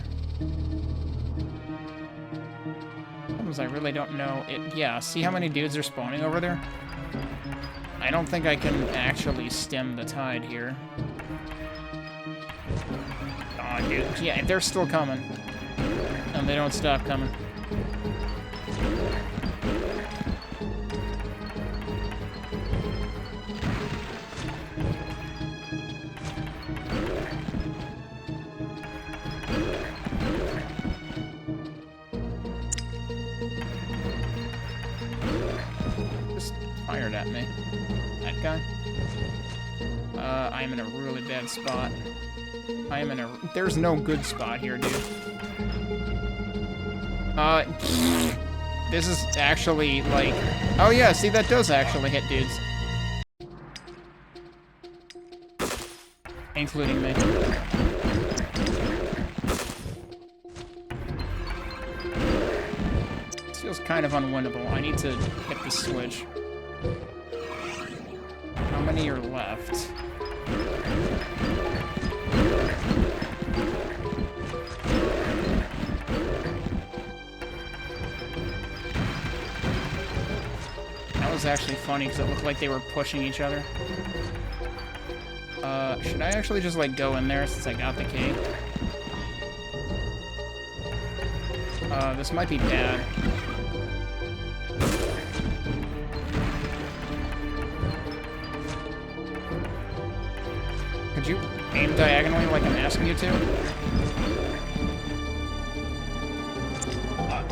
Sometimes I really don't know. Yeah, see how many dudes are spawning over there? I don't think I can actually stem the tide here. Aw, dude. Yeah, they're still coming. And they don't stop coming. Fired at me. That guy? I'm in a really bad spot. I am in a... There's no good spot here, dude. This is actually, like... Oh yeah, see, that does actually hit dudes. Including me. This feels kind of unwinnable. I need to hit the switch. How many are left? That was actually funny because it looked like they were pushing each other. Should I actually just, like, go in there since I got the key? This might be bad. Could you aim diagonally like I'm asking you to?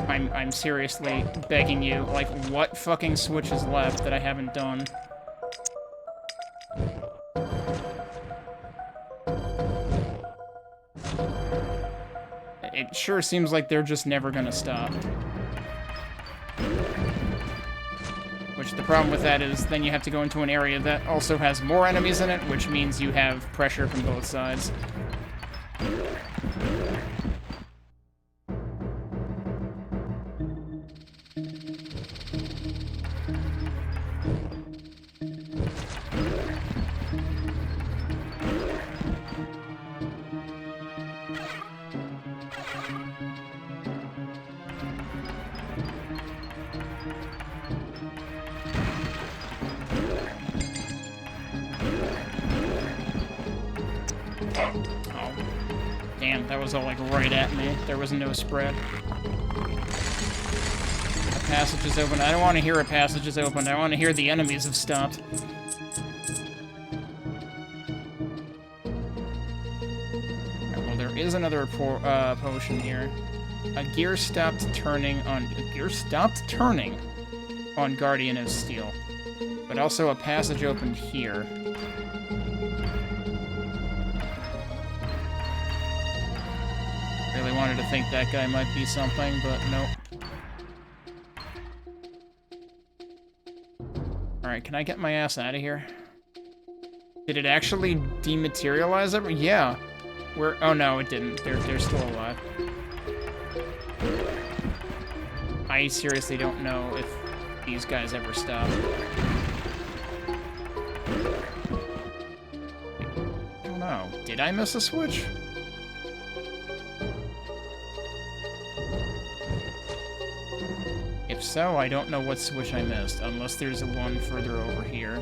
I'm seriously begging you, like, what fucking switch is left that I haven't done? It sure seems like they're just never gonna stop. Which the problem with that is then you have to go into an area that also has more enemies in it, which means you have pressure from both sides. Oh, damn, that was all, like, right at me. There was no spread. A passage is open. I don't want to hear a passage is open. I want to hear the enemies have stopped. there is another potion here. A gear stopped turning on Guardian of Steel, but also a passage opened here. Really wanted to think that guy might be something, but nope. Alright, can I get my ass out of here? Did it actually dematerialize ever? Yeah. Where? Oh no, it didn't. They're still alive. I seriously don't know if these guys ever stop. I don't know. Did I miss a switch? If so, I don't know what switch I missed, unless there's a one further over here.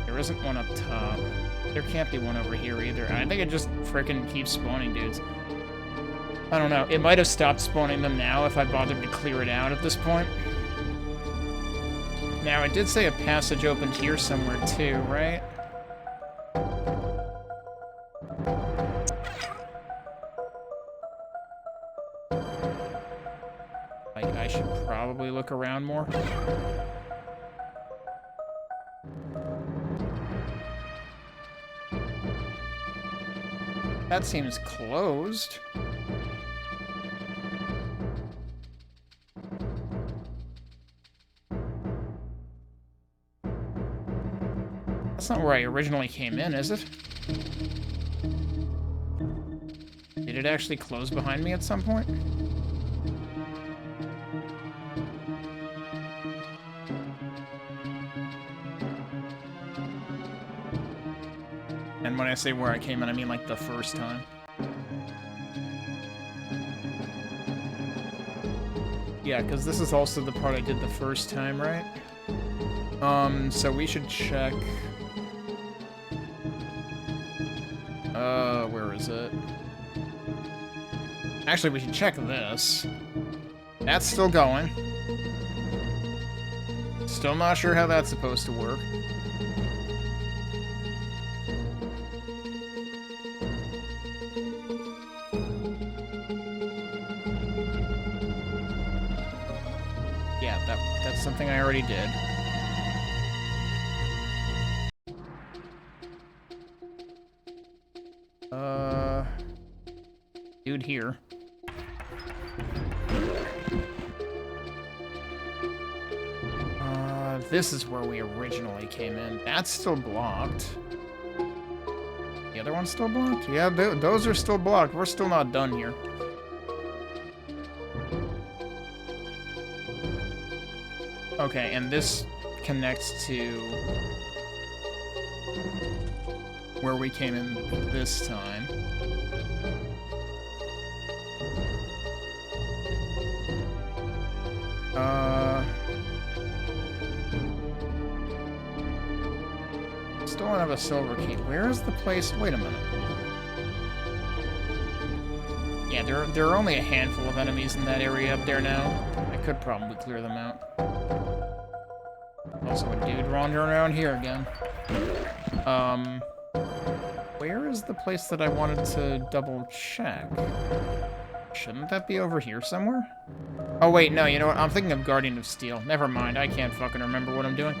There isn't one up top. There can't be one over here either. I think it just frickin' keeps spawning dudes. I don't know. It might have stopped spawning them now if I bothered to clear it out at this point. Now, it did say a passage opened here somewhere too, right? Like, I should probably look around more. That seems closed. That's not where I originally came in, is it? Did it actually close behind me at some point? And when I say where I came in, I mean like the first time. Yeah, because this is also the part I did the first time, right? So we should check... where is it? Actually, we should check this. That's still going. Still not sure how that's supposed to work. Yeah, that's something I already did. Dude here. This is where we originally came in. That's still blocked. The other one's still blocked? Yeah, those are still blocked. We're still not done here. Okay, and this connects to where we came in this time. Still don't have a silver key. Where is the place? Wait a minute. Yeah, there are only a handful of enemies in that area up there now. I could probably clear them out. Also a dude wandering around here again. Where is the place that I wanted to double check? Shouldn't that be over here somewhere? Oh wait, no, you know what? I'm thinking of Guardian of Steel. Never mind, I can't fucking remember what I'm doing.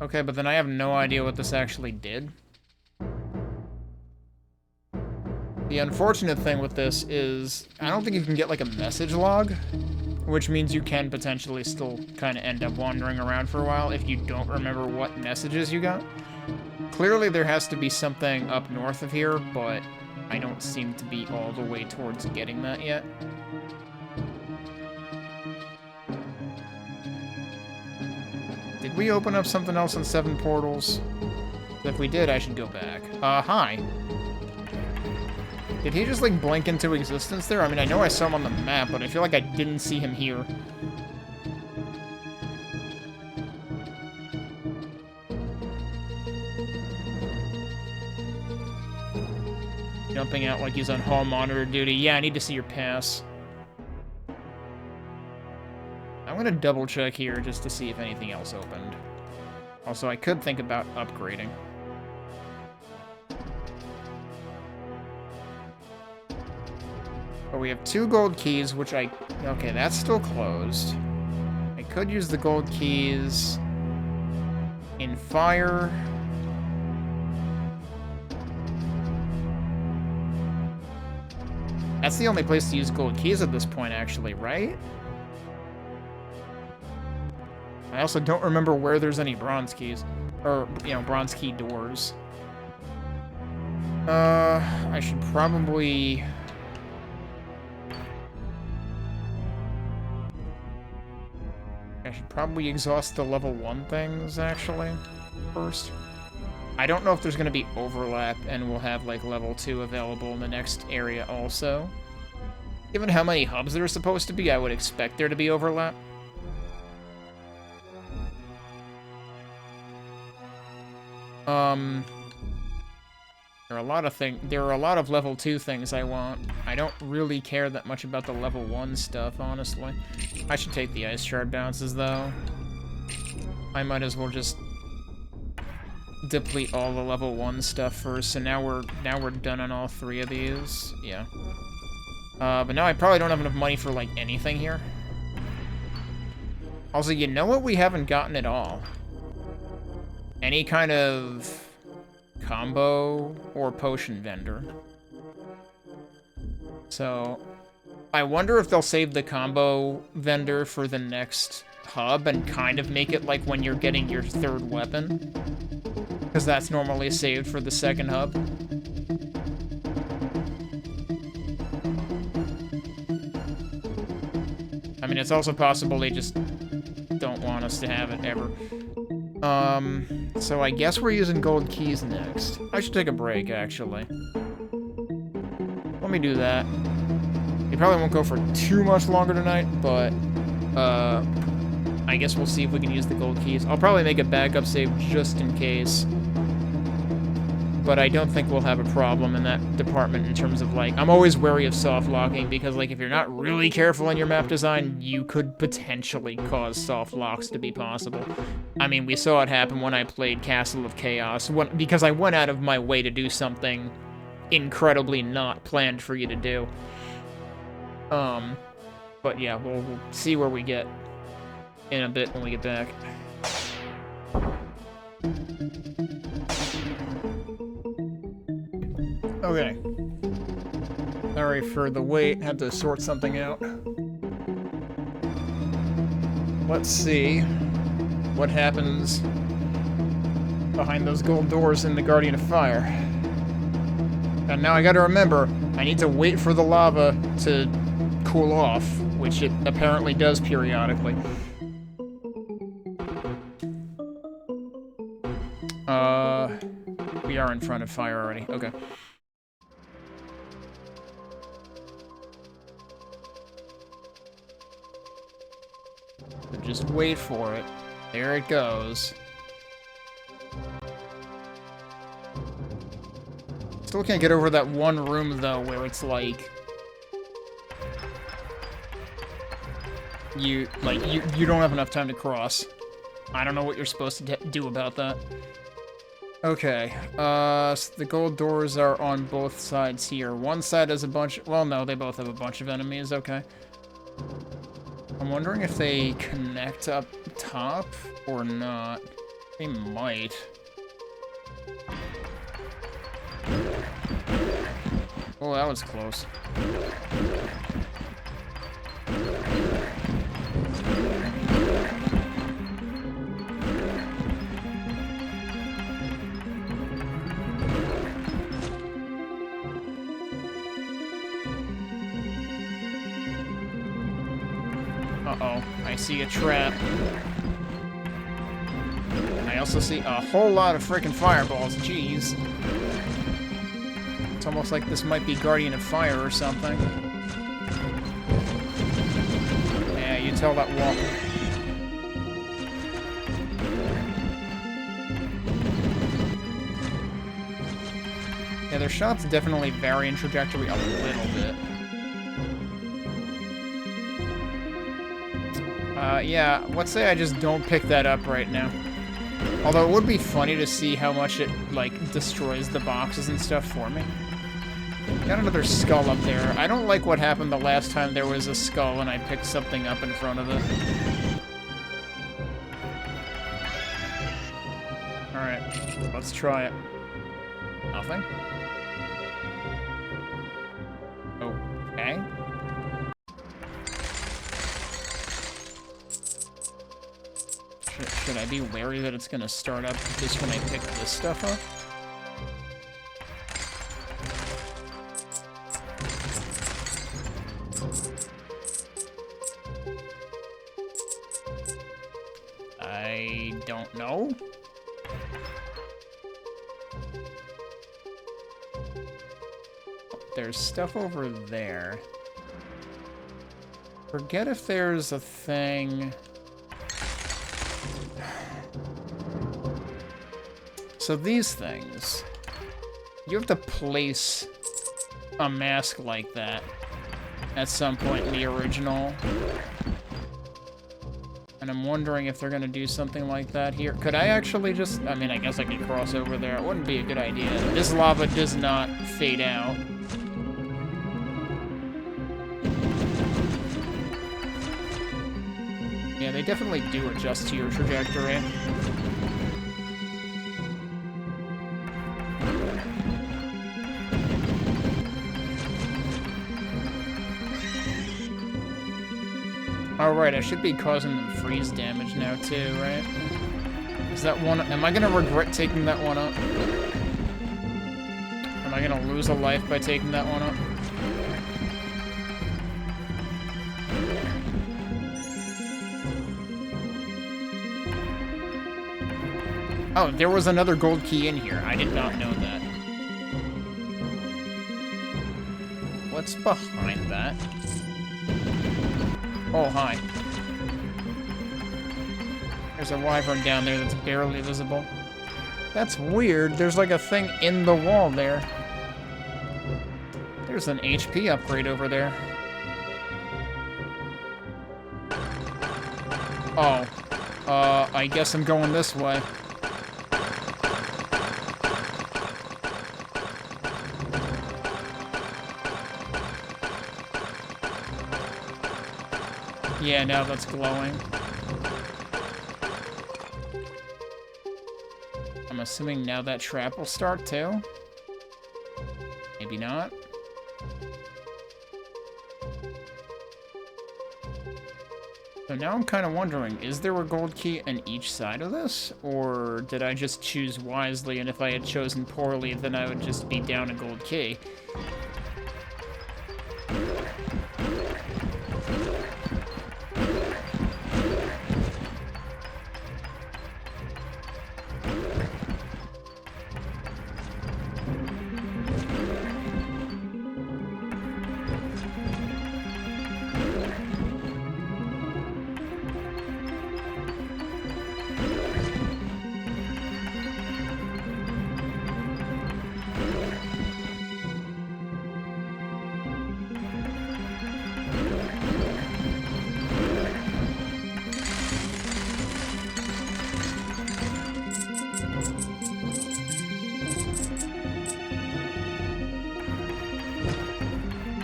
Okay, but then I have no idea what this actually did. The unfortunate thing with this is, I don't think you can get like a message log, which means you can potentially still kind of end up wandering around for a while if you don't remember what messages you got. Clearly there has to be something up north of here, but I don't seem to be all the way towards getting that yet. Did we open up something else in 7 portals? If we did, I should go back. Hi. Did he just, like, blink into existence there? I mean, I know I saw him on the map, but I feel like I didn't see him here. Jumping out like he's on hall monitor duty. Yeah, I need to see your pass. I'm gonna double check here just to see if anything else opened. Also, I could think about upgrading. But we have 2 gold keys, which okay, that's still closed. I could use the gold keys in fire. That's the only place to use gold keys at this point, actually, right? I also don't remember where there's any bronze keys. Or, you know, bronze key doors. I should probably... exhaust the level 1 things, actually, first. I don't know if there's going to be overlap, and we'll have, like, level 2 available in the next area also. Given how many hubs there are supposed to be, I would expect there to be overlap. There are a lot of level 2 things I want. I don't really care that much about the level 1 stuff, honestly. I should take the ice shard bounces, though. I might as well just deplete all the level 1 stuff first, so now we're done on all 3 of these. Yeah. But now I probably don't have enough money for, like, anything here. Also, you know what we haven't gotten at all? Any kind of combo or potion vendor. So, I wonder if they'll save the combo vendor for the next hub and kind of make it like when you're getting your 3rd weapon. Because that's normally saved for the 2nd hub. I mean, it's also possible they just don't want us to have it ever. So I guess we're using gold keys next. I should take a break, actually. Let me do that. We probably won't go for too much longer tonight, but, I guess we'll see if we can use the gold keys. I'll probably make a backup save just in case. But I don't think we'll have a problem in that department in terms of, like, I'm always wary of soft locking because, like, if you're not really careful in your map design, you could potentially cause soft locks to be possible. I mean, we saw it happen when I played Castle of Chaos, because I went out of my way to do something incredibly not planned for you to do. But yeah, we'll see where we get in a bit when we get back. Okay. Sorry for the wait, had to sort something out. Let's see what happens behind those gold doors in the Guardian of Fire. And now I gotta remember, I need to wait for the lava to cool off, which it apparently does periodically. We are in front of fire already, okay. Just wait for it. There it goes. Still can't get over that one room, though, where it's like... You don't have enough time to cross. I don't know what you're supposed to do about that. Okay, so the gold doors are on both sides here. One side has a bunch... Well, no, they both have a bunch of enemies, okay. I'm wondering if they connect up top or not. They might. Oh, that was close. Uh-oh, I see a trap. I also see a whole lot of freaking fireballs, jeez. It's almost like this might be Guardian of Fire or something. Yeah, you tell that wall. Yeah, their shots definitely vary in trajectory a little bit. Yeah, let's say I just don't pick that up right now. Although it would be funny to see how much it, like, destroys the boxes and stuff for me. Got another skull up there. I don't like what happened the last time there was a skull and I picked something up in front of it. Alright, let's try it. Nothing? Okay. Should I be wary that it's gonna start up just when I pick this stuff up? I don't know. There's stuff over there. Forget if there's a thing. So these things, you have to place a mask like that at some point in the original. And I'm wondering if they're gonna do something like that here. Could I actually just, I mean, I guess I could cross over there. It wouldn't be a good idea. This lava does not fade out. Yeah, they definitely do adjust to your trajectory. Oh, right, I should be causing them freeze damage now, too, right? Is that one... Am I gonna regret taking that one up? Am I gonna lose a life by taking that one up? Oh, there was another gold key in here. I did not know that. What's behind that? Oh, hi. There's a wyvern down there that's barely visible. That's weird. There's like a thing in the wall there. There's an HP upgrade over there. Oh. I guess I'm going this way. Yeah, now that's glowing. I'm assuming now that trap will start too? Maybe not. So now I'm kind of wondering, is there a gold key on each side of this? Or did I just choose wisely, and if I had chosen poorly, then I would just be down a gold key?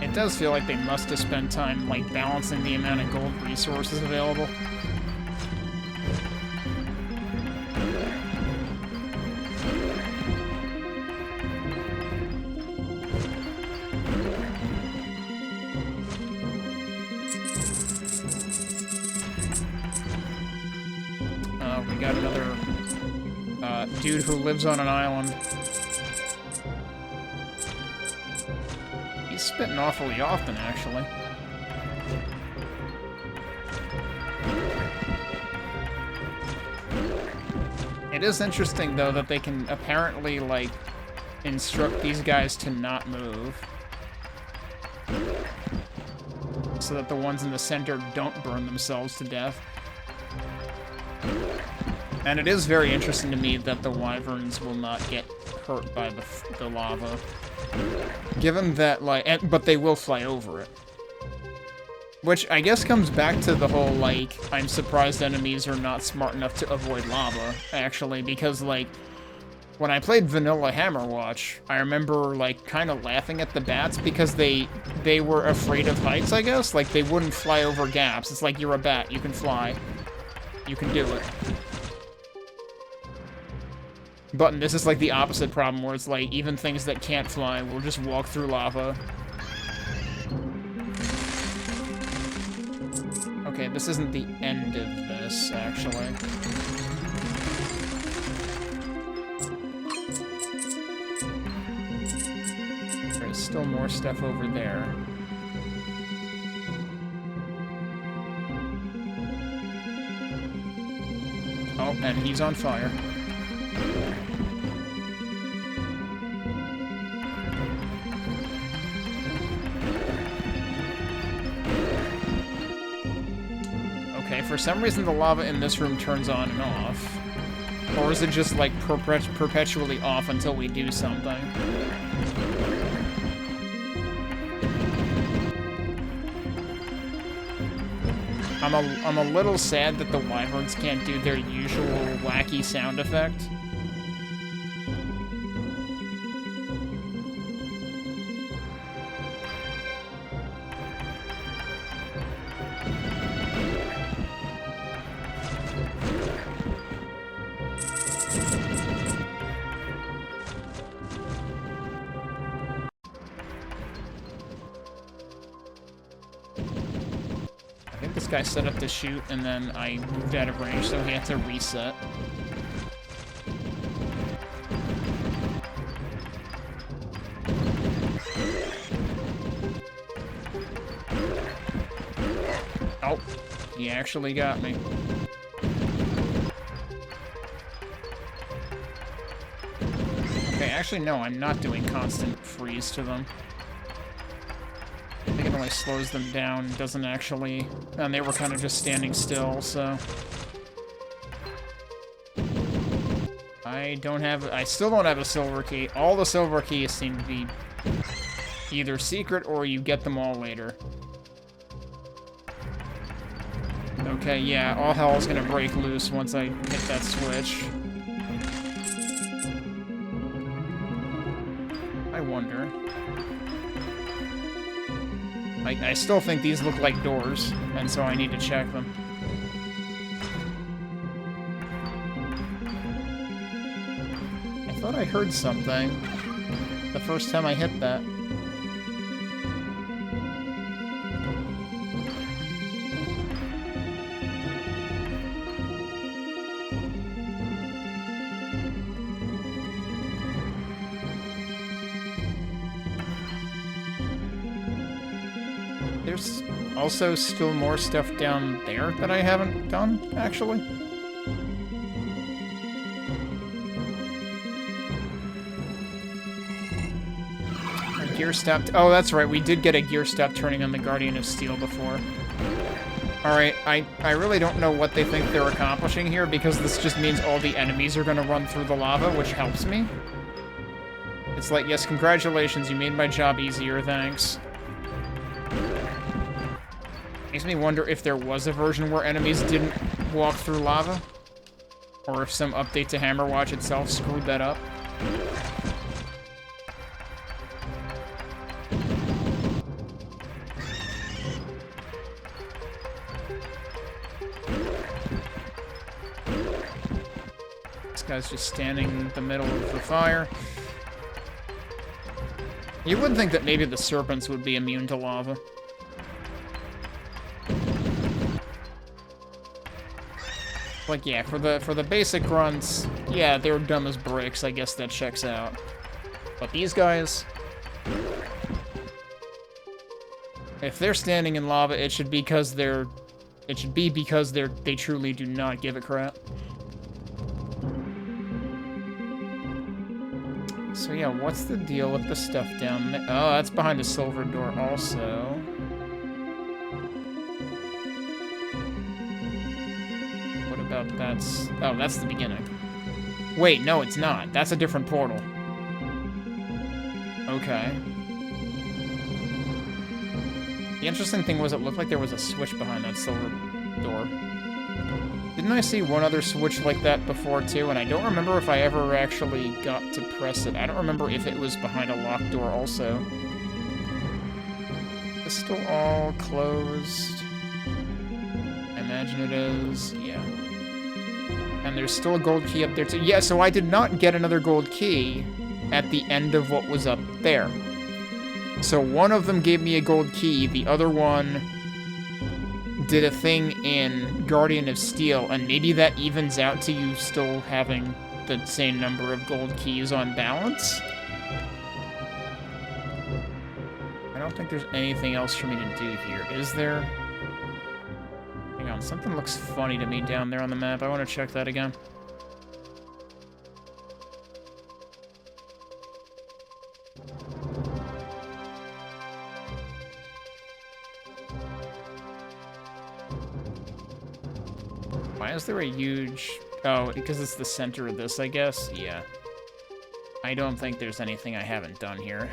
It does feel like they must have spent time, like, balancing the amount of gold resources available. We got another dude who lives on an island. He's spitting awfully often, actually. It is interesting, though, that they can apparently, like, instruct these guys to not move. So that the ones in the center don't burn themselves to death. And it is very interesting to me that the wyverns will not get hurt by the lava. Given that, like, but they will fly over it. Which I guess comes back to the whole, like, I'm surprised enemies are not smart enough to avoid lava, actually, because, like, when I played vanilla Hammerwatch, I remember, like, kind of laughing at the bats because they were afraid of heights, I guess? Like, they wouldn't fly over gaps. It's like, you're a bat, you can fly. You can do it. But this is, like, the opposite problem, where it's like, even things that can't fly will just walk through lava. Okay, this isn't the end of this, actually. There's still more stuff over there. Oh, and he's on fire. For some reason, the lava in this room turns on and off. Or is it just, like, perpetually off until we do something? I'm a little sad that the wyverns can't do their usual wacky sound effect. Guy set up to shoot, and then I moved out of range, so he had to reset. Oh, he actually got me. Okay, actually, no, I'm not doing constant freeze to them. I think it only slows them down, doesn't actually... And they were kind of just standing still, so... I still don't have a silver key. All the silver keys seem to be either secret or you get them all later. Okay, yeah, all hell's gonna break loose once I hit that switch. I wonder... I still think these look like doors, and so I need to check them. I thought I heard something the first time I hit that. There's also still more stuff down there that I haven't done, actually. A gear stop... Oh, that's right, we did get a gear stop turning on the Guardian of Steel before. Alright, I really don't know what they think they're accomplishing here, because this just means all the enemies are gonna run through the lava, which helps me. It's like, yes, congratulations, you made my job easier, thanks. Makes me wonder if there was a version where enemies didn't walk through lava. Or if some update to Hammerwatch itself screwed that up. This guy's just standing in the middle of the fire. You would think that maybe the serpents would be immune to lava. Like, yeah, for the basic runs, yeah, they're dumb as bricks. I guess that checks out. But these guys, if they're standing in lava, it should be because they truly do not give a crap. So yeah, what's the deal with the stuff down there? Oh, that's behind a silver door also. That's... Oh, that's the beginning. Wait, no, it's not. That's a different portal. Okay. The interesting thing was it looked like there was a switch behind that silver door. Didn't I see one other switch like that before, too? And I don't remember if I ever actually got to press it. I don't remember if it was behind a locked door also. Is this still all closed? I imagine it is. Yeah. And there's still a gold key up there, too. Yeah, so I did not get another gold key at the end of what was up there. So one of them gave me a gold key, the other one did a thing in Guardian of Steel, and maybe that evens out to you still having the same number of gold keys on balance? I don't think there's anything else for me to do here, is there? Hang on, something looks funny to me down there on the map. I want to check that again. Why is there a huge... Oh, because it's the center of this, I guess? Yeah. I don't think there's anything I haven't done here.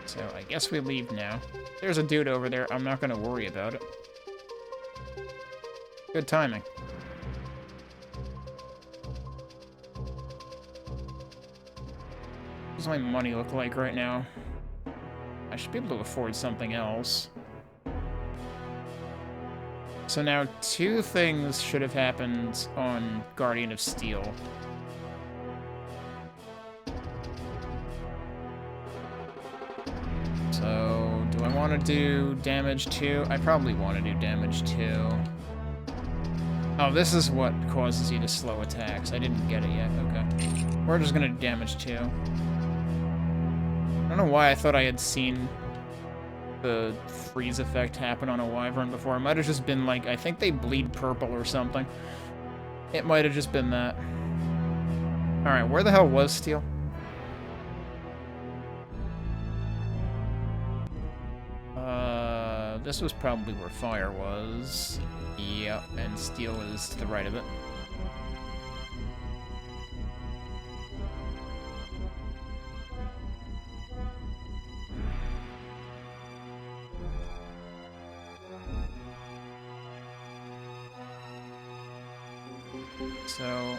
So, I guess we leave now. There's a dude over there. I'm not going to worry about it. Good timing. What does my money look like right now? I should be able to afford something else. So now 2 things should have happened on Guardian of Steel. So, do I want to do damage 2? I probably want to do damage 2. Oh, this is what causes you to slow attacks. I didn't get it yet. Okay. We're just gonna do damage 2. I don't know why I thought I had seen the freeze effect happen on a wyvern before. It might have just been like, I think they bleed purple or something. It might have just been that. Alright, where the hell was Steel? This was probably where fire was. Yep, and Steel is to the right of it. So, it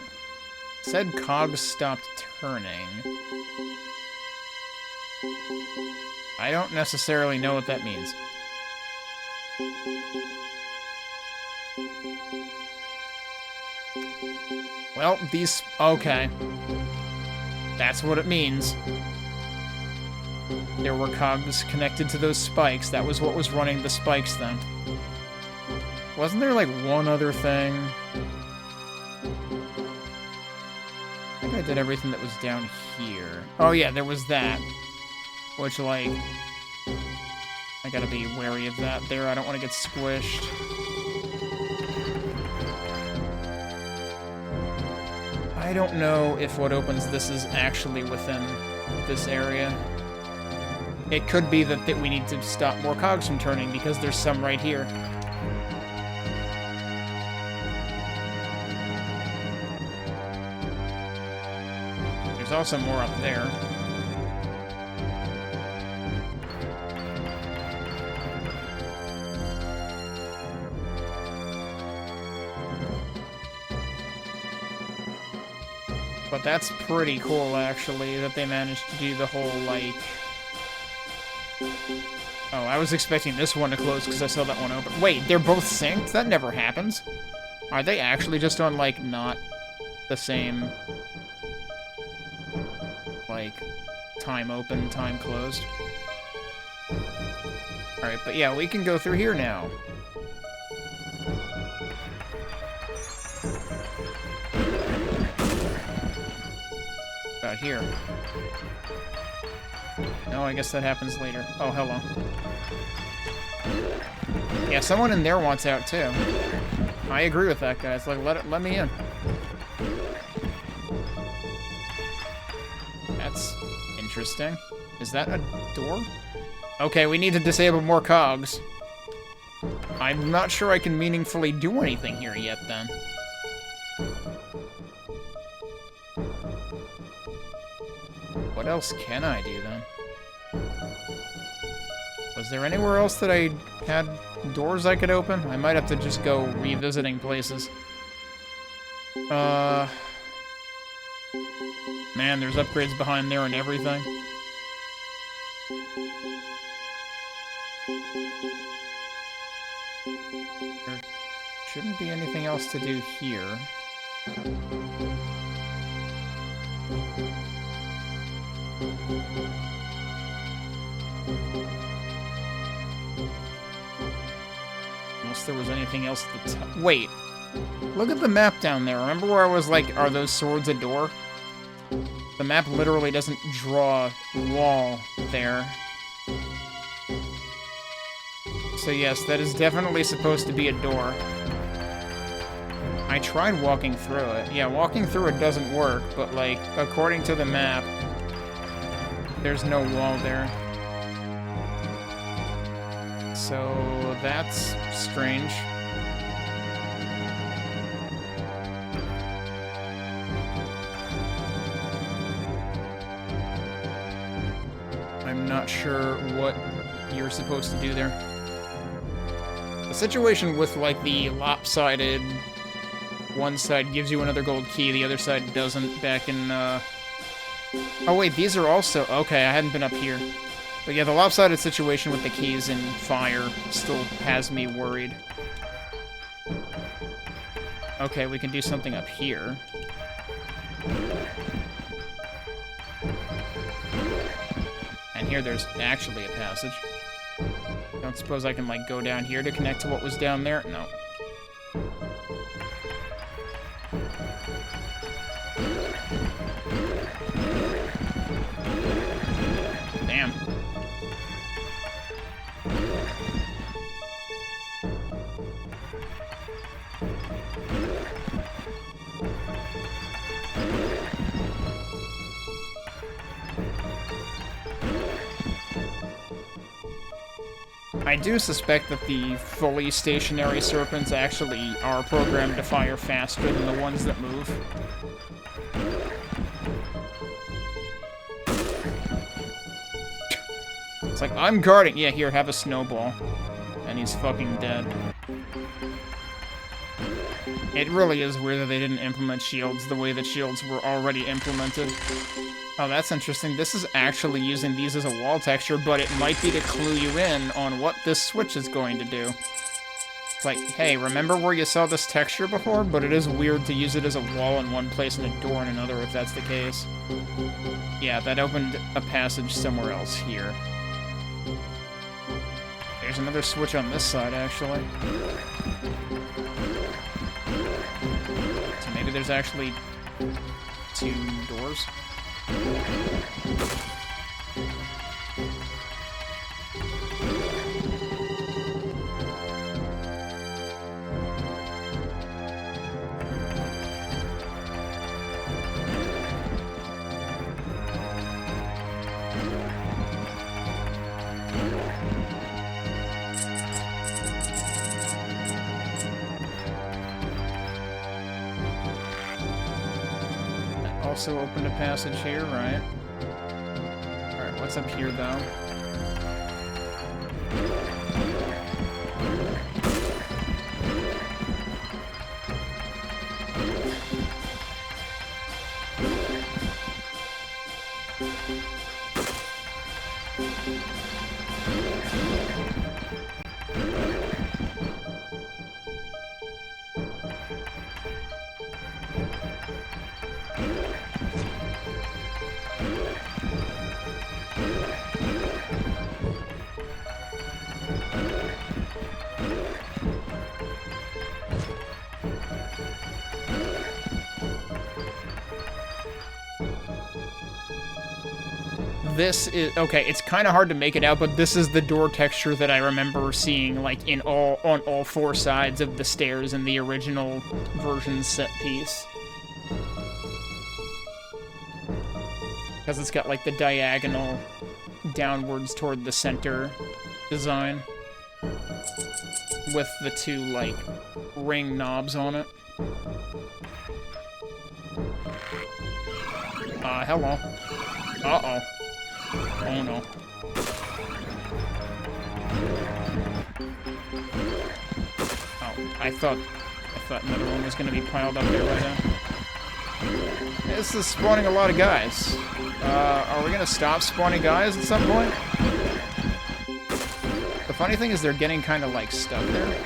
said cogs stopped turning. I don't necessarily know what that means. Well, these... Okay. That's what it means. There were cogs connected to those spikes. That was what was running the spikes then. Wasn't there, like, one other thing? I think I did everything that was down here. Oh, yeah, there was that. Which, like... I gotta be wary of that there. I don't want to get squished. I don't know if what opens this is actually within this area. It could be that we need to stop more cogs from turning because there's some right here. There's also more up there. But that's pretty cool, actually, that they managed to do the whole, like... Oh, I was expecting this one to close because I saw that one open. Wait, they're both synced? That never happens. Are they actually just on, like, not the same... like, time open, time closed? Alright, but yeah, we can go through here now. About here. No, I guess that happens later. Oh, hello. Yeah, someone in there wants out too. I agree with that, guys. Like, let me in. That's interesting. Is that a door? Okay, we need to disable more cogs. I'm not sure I can meaningfully do anything here yet, then. What else can I do, then? Was there anywhere else that I had doors I could open? I might have to just go revisiting places. Man, there's upgrades behind there and everything. There shouldn't be anything else to do here. Unless there was anything else at the top. Wait. Look at the map down there. Remember where I was like, are those swords a door? The map literally doesn't draw a wall there. So yes, that is definitely supposed to be a door. I tried walking through it. Yeah, walking through it doesn't work, but like, according to the map, there's no wall there. So that's strange. I'm not sure what you're supposed to do there. The situation with, like, the lopsided one side gives you another gold key, the other side doesn't back in, Oh, wait, these are also... Okay, I hadn't been up here. But yeah, the lopsided situation with the keys and fire still has me worried. Okay, we can do something up here. And here there's actually a passage. Don't suppose I can, like, go down here to connect to what was down there? No. Damn. I do suspect that the fully stationary serpents actually are programmed to fire faster than the ones that move. It's like, I'm guarding. Yeah, here, have a snowball. And he's fucking dead. It really is weird that they didn't implement shields the way that shields were already implemented. Oh, that's interesting. This is actually using these as a wall texture, but it might be to clue you in on what this switch is going to do. It's like, hey, remember where you saw this texture before? But it is weird to use it as a wall in one place and a door in another if that's the case. Yeah, that opened a passage somewhere else here. There's another switch on this side, actually. So maybe there's actually 2 doors? Also opened a passage here, right? Alright, what's up here, though? This is... Okay, it's kind of hard to make it out, but this is the door texture that I remember seeing, like, on all 4 sides of the stairs in the original version set piece. Because it's got, like, the diagonal downwards toward the center design. with the two, like, ring knobs on it. Hello. Uh-oh. Oh, no. Oh, I thought another one was gonna be piled up there right now. This is spawning a lot of guys. Are we gonna stop spawning guys at some point? The funny thing is they're getting kind of, like, stuck there.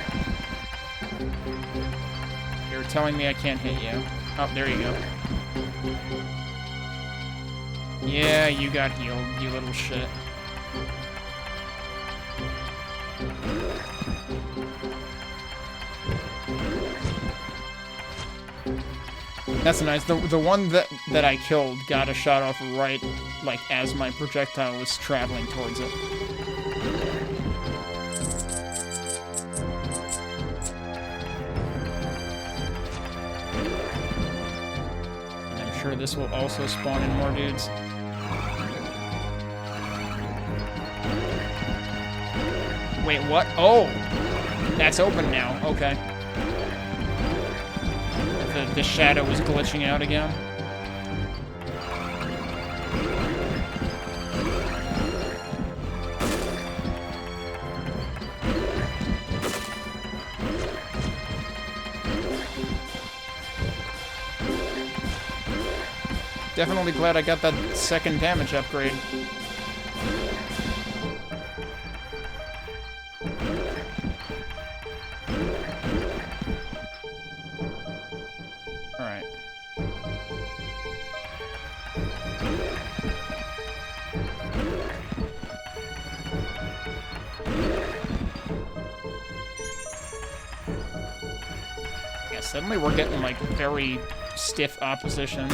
You're telling me I can't hit you. Oh, there you go. Yeah, you got healed, you little shit. That's nice. The one that I killed got a shot off right, like, as my projectile was traveling towards it. And I'm sure this will also spawn in more dudes. Wait, what? Oh! That's open now. Okay. The shadow was glitching out again. Definitely glad I got that second damage upgrade. Suddenly we're getting, like, very stiff opposition.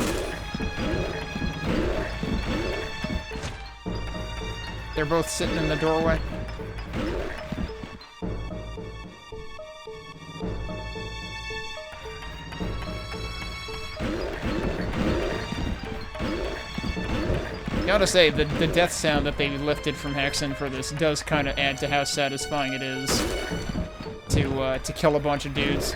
They're both sitting in the doorway. Gotta say, the death sound that they lifted from Hexen for this does kind of add to how satisfying it is to kill a bunch of dudes.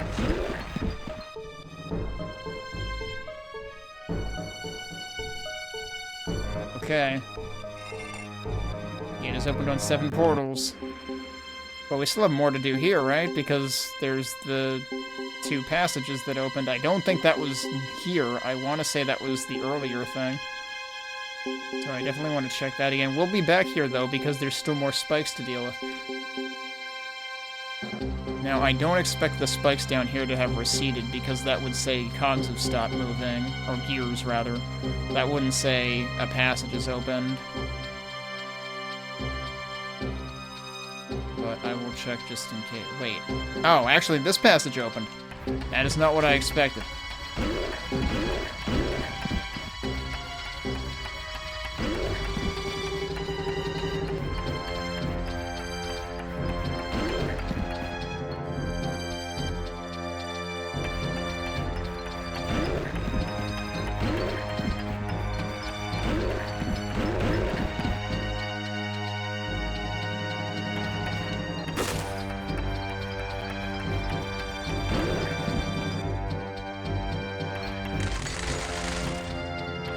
Okay. Gate is opened on 7 portals. But we still have more to do here, right? Because there's the 2 passages that opened. I don't think that was here. I want to say that was the earlier thing. So I definitely want to check that again. We'll be back here, though, because there's still more spikes to deal with. Now, I don't expect the spikes down here to have receded, because that would say cogs have stopped moving, or gears, rather. That wouldn't say a passage is opened. But I will check just in case. Wait. Oh, actually, this passage opened. That is not what I expected.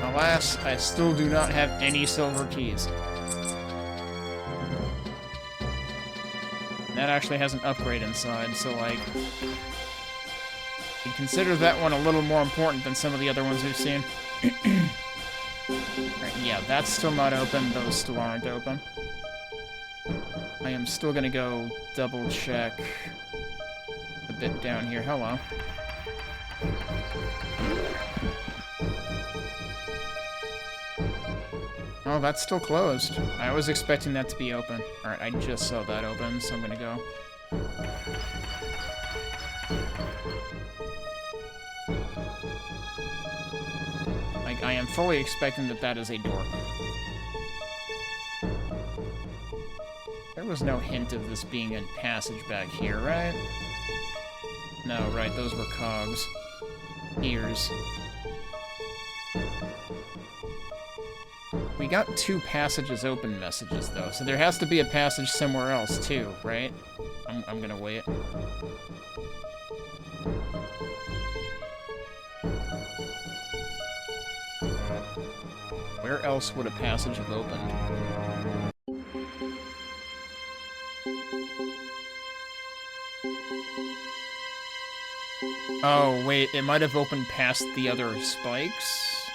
Alas, I still do not have any silver keys. That actually has an upgrade inside, so, like, you consider that one a little more important than some of the other ones we've seen. Right, yeah, that's still not open, those still aren't open. I am still gonna go double check a bit down here. Hello. Oh, that's still closed. I was expecting that to be open. Alright, I just saw that open, so I'm gonna go. Like, I am fully expecting that that is a door. There was no hint of this being a passage back here, right? No, right, those were cogs. Ears. We got 2 passages open messages, though, so there has to be a passage somewhere else, too, right? I'm gonna wait. Where else would a passage have opened? Oh, wait, it might have opened past the other spikes?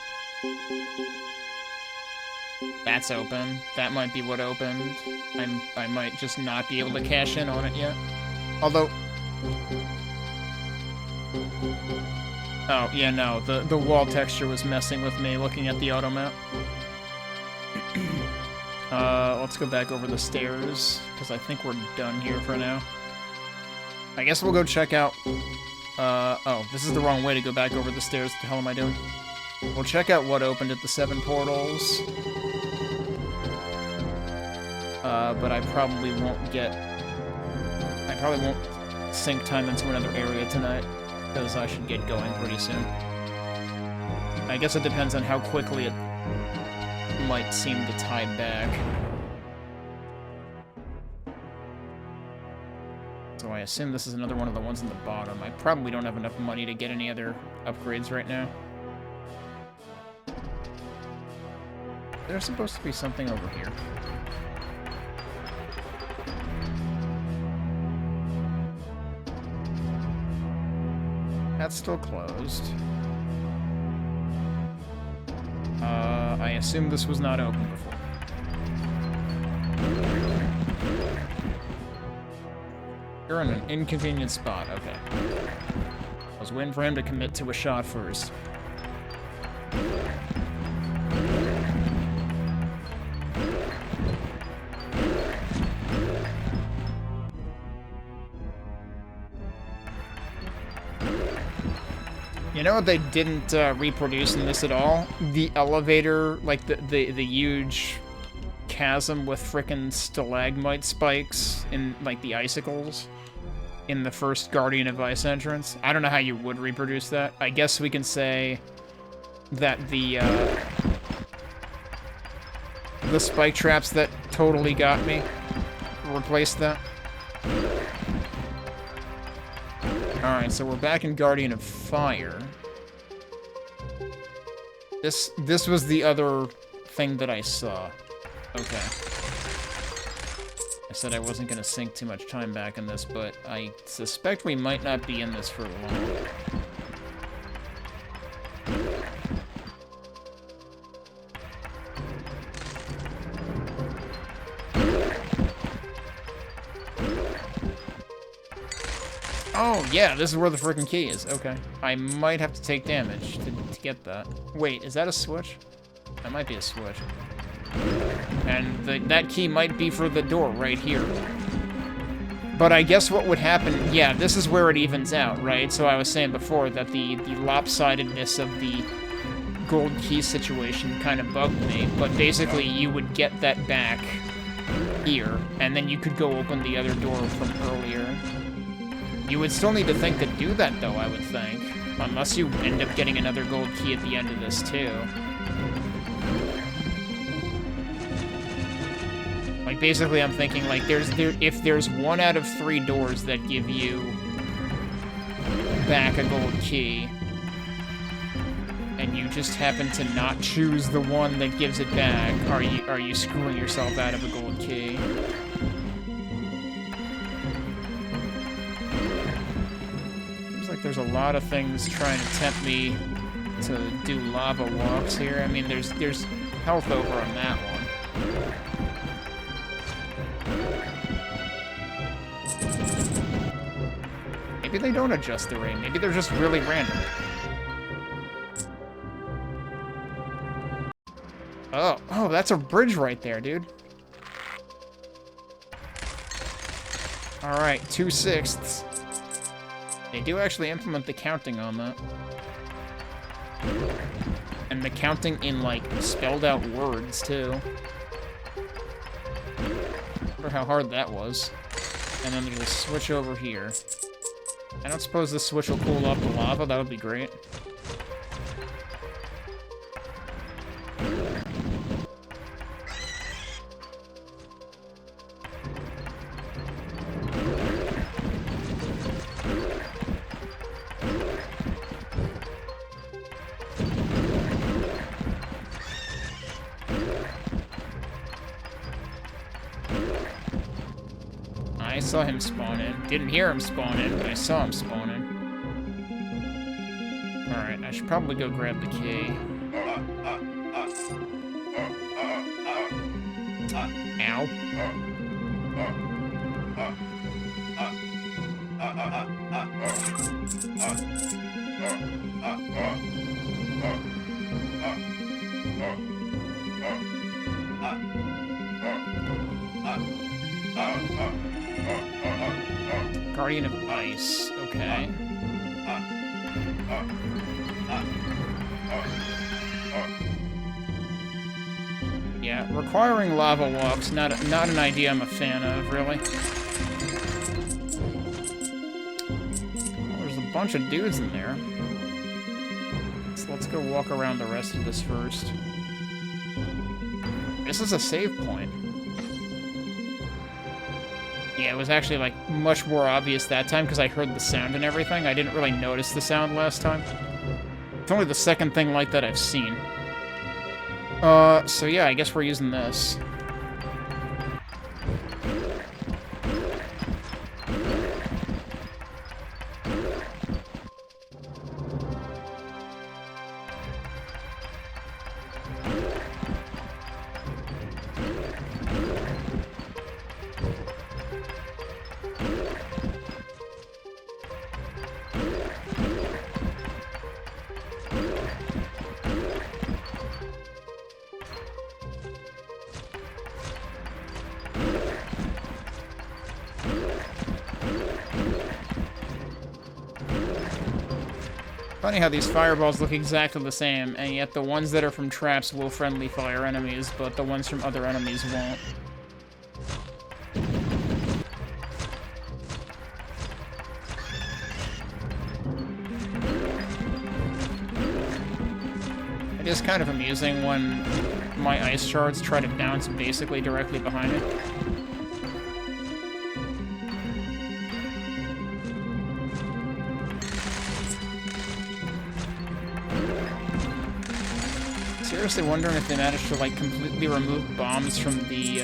That's open. That might be what opened. I might just not be able to cash in on it yet. Although... Oh, yeah, no, the wall texture was messing with me looking at the auto map. Let's go back over the stairs, because I think we're done here for now. I guess we'll go check out... oh, this is the wrong way to go back over the stairs. What the hell am I doing? We'll check out what opened at the 7 portals. But I probably won't get... I probably won't sink time into another area tonight, because I should get going pretty soon. I guess it depends on how quickly it might seem to tie back. So I assume this is another one of the ones in the bottom. I probably don't have enough money to get any other upgrades right now. There's supposed to be something over here. That's still closed. I assume this was not open before. You're in an inconvenient spot, okay. I was waiting for him to commit to a shot first. You know what they didn't reproduce in this at all? The elevator, like the huge chasm with frickin' stalagmite spikes in, like, the icicles in the first Guardian of Ice entrance. I don't know how you would reproduce that. I guess we can say that the spike traps that totally got me replaced that. Alright, so we're back in Guardian of Fire. This was the other thing that I saw. Okay. I said I wasn't going to sink too much time back in this, but I suspect we might not be in this for long. Oh, yeah, this is where the freaking key is. Okay. I might have to take damage to get that. Wait, is that a switch? That might be a switch. And that key might be for the door right here. But I guess what would happen... Yeah, this is where it evens out, right? So I was saying before that the lopsidedness of the gold key situation kind of bugged me. But basically, you would get that back here, and then you could go open the other door from earlier. You would still need to think to do that, though, I would think. Unless you end up getting another gold key at the end of this, too. Like, basically, I'm thinking, like, if there's 1 out of 3 doors that give you back a gold key, and you just happen to not choose the one that gives it back, are you screwing yourself out of a gold key? Seems like there's a lot of things trying to tempt me to do lava walks here. I mean, there's health over on that one. Maybe they don't adjust the rain. Maybe they're just really random. Oh, that's a bridge right there, dude. Alright, 2/6. They do actually implement the counting on that. And the counting in, like, spelled out words, too. Wonder how hard that was. And then there's a switch over here. I don't suppose this switch will cool off the lava. That would be great. I saw him spawn in. Didn't hear him spawn in, but I saw him spawn in. Alright, I should probably go grab the key. Ow. Guardian of Ice, okay. Yeah, requiring lava walks, not an idea I'm a fan of, really. Well, there's a bunch of dudes in there. So let's go walk around the rest of this first. This is a save point. Yeah, it was actually, like, much more obvious that time because I heard the sound and everything. I didn't really notice the sound last time. It's only the second thing like that I've seen. So yeah, I guess we're using this. Funny how these fireballs look exactly the same, and yet the ones that are from traps will friendly fire enemies, but the ones from other enemies won't. It is kind of amusing when my ice shards try to bounce basically directly behind it. Seriously wondering if they managed to, like, completely remove bombs from the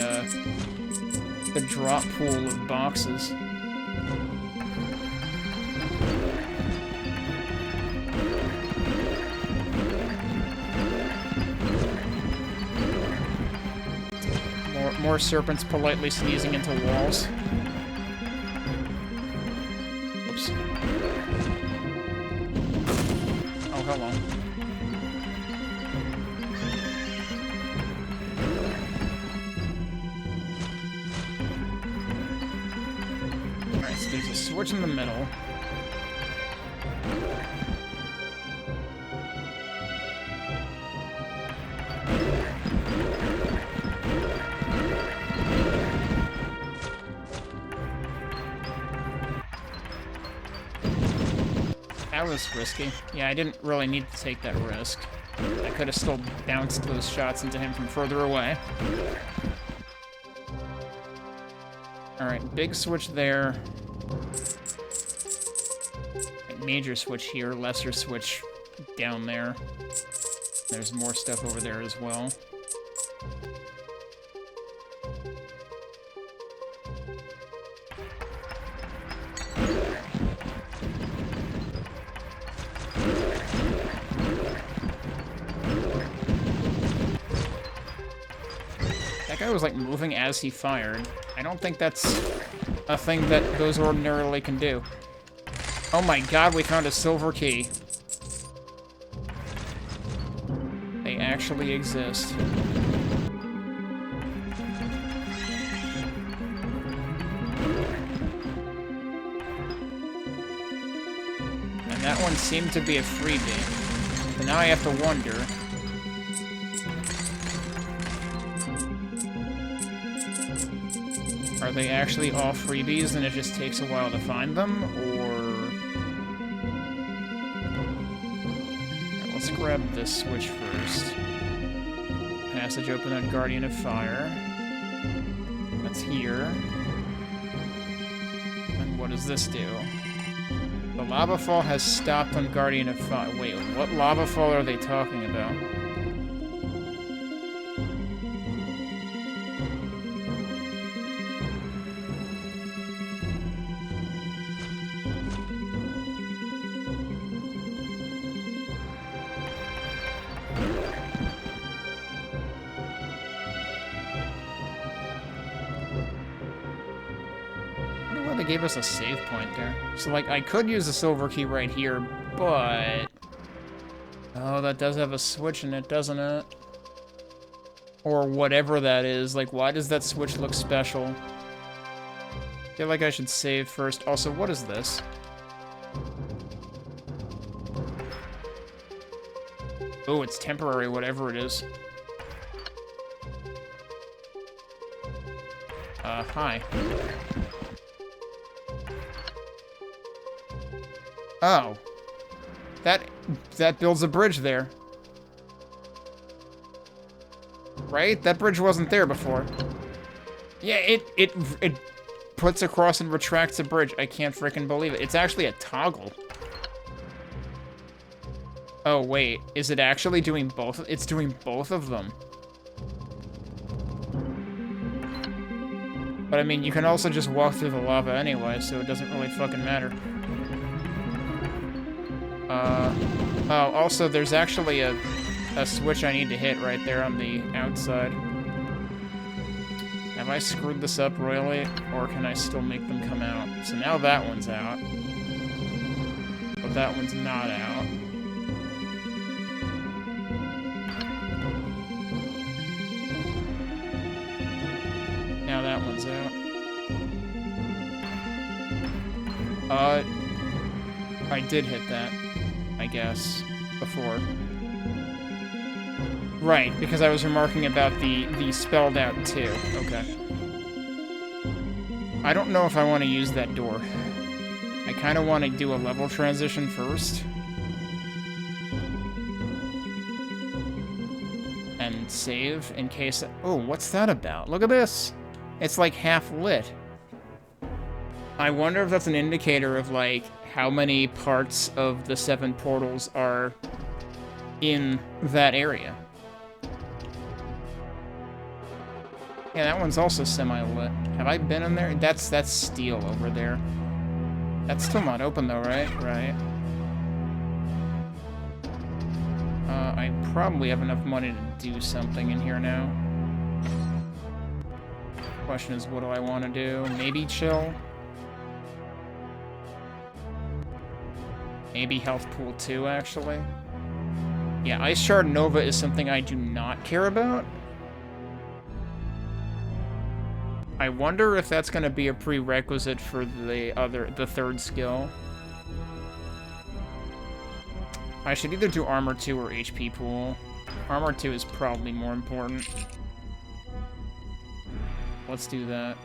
drop pool of boxes. More serpents politely sneezing into walls. Oops. Oh, hello. Alright, so there's a switch in the middle. That was risky. Yeah, I didn't really need to take that risk. I could have still bounced those shots into him from further away. Alright, big switch there. Major switch here, lesser switch down there. There's more stuff over there as well. That guy was, like, moving as he fired. I don't think that's a thing that those ordinarily can do. Oh my god, we found a silver key. They actually exist. And that one seemed to be a freebie. So now I have to wonder... Are they actually all freebies and it just takes a while to find them, or... Right, let's grab this switch first. Passage open on Guardian of Fire. That's here. And what does this do? The lava fall has stopped on Guardian of Fire. Wait, what lava fall are they talking about? only gave us a save point there. So, like, I could use the silver key right here, but... Oh, that does have a switch in it, doesn't it? Or whatever that is. Like, why does that switch look special? I feel like I should save first. Also, what is this? Oh, it's temporary, whatever it is. Hi. Oh. That builds a bridge there. Right? That bridge wasn't there before. Yeah, it puts across and retracts a bridge. I can't freaking believe it. It's actually a toggle. Oh, wait. Is it actually doing both? It's doing both of them. But, I mean, you can also just walk through the lava anyway, so it doesn't really fucking matter. Oh, also, there's actually a switch I need to hit right there on the outside. Have I screwed this up royally, or can I still make them come out? So now that one's out. But that one's not out. Now that one's out. I did hit that, I guess, before. Right, because I was remarking about the spelled out too. Okay. I don't know if I want to use that door. I kind of want to do a level transition first. And save in case... Oh, what's that about? Look at this! It's like half lit. I wonder if that's an indicator of, like, how many parts of the 7 portals are in that area. Yeah, that one's also semi-lit. Have I been in there? That's steel over there. That's still not open though, right? Right. I probably have enough money to do something in here now. Question is, what do I want to do? Maybe chill? Maybe health pool 2, actually? Yeah, Ice Shard Nova is something I do not care about. I wonder if that's going to be a prerequisite for the third skill. I should either do Armor 2 or HP Pool. Armor 2 is probably more important. Let's do that.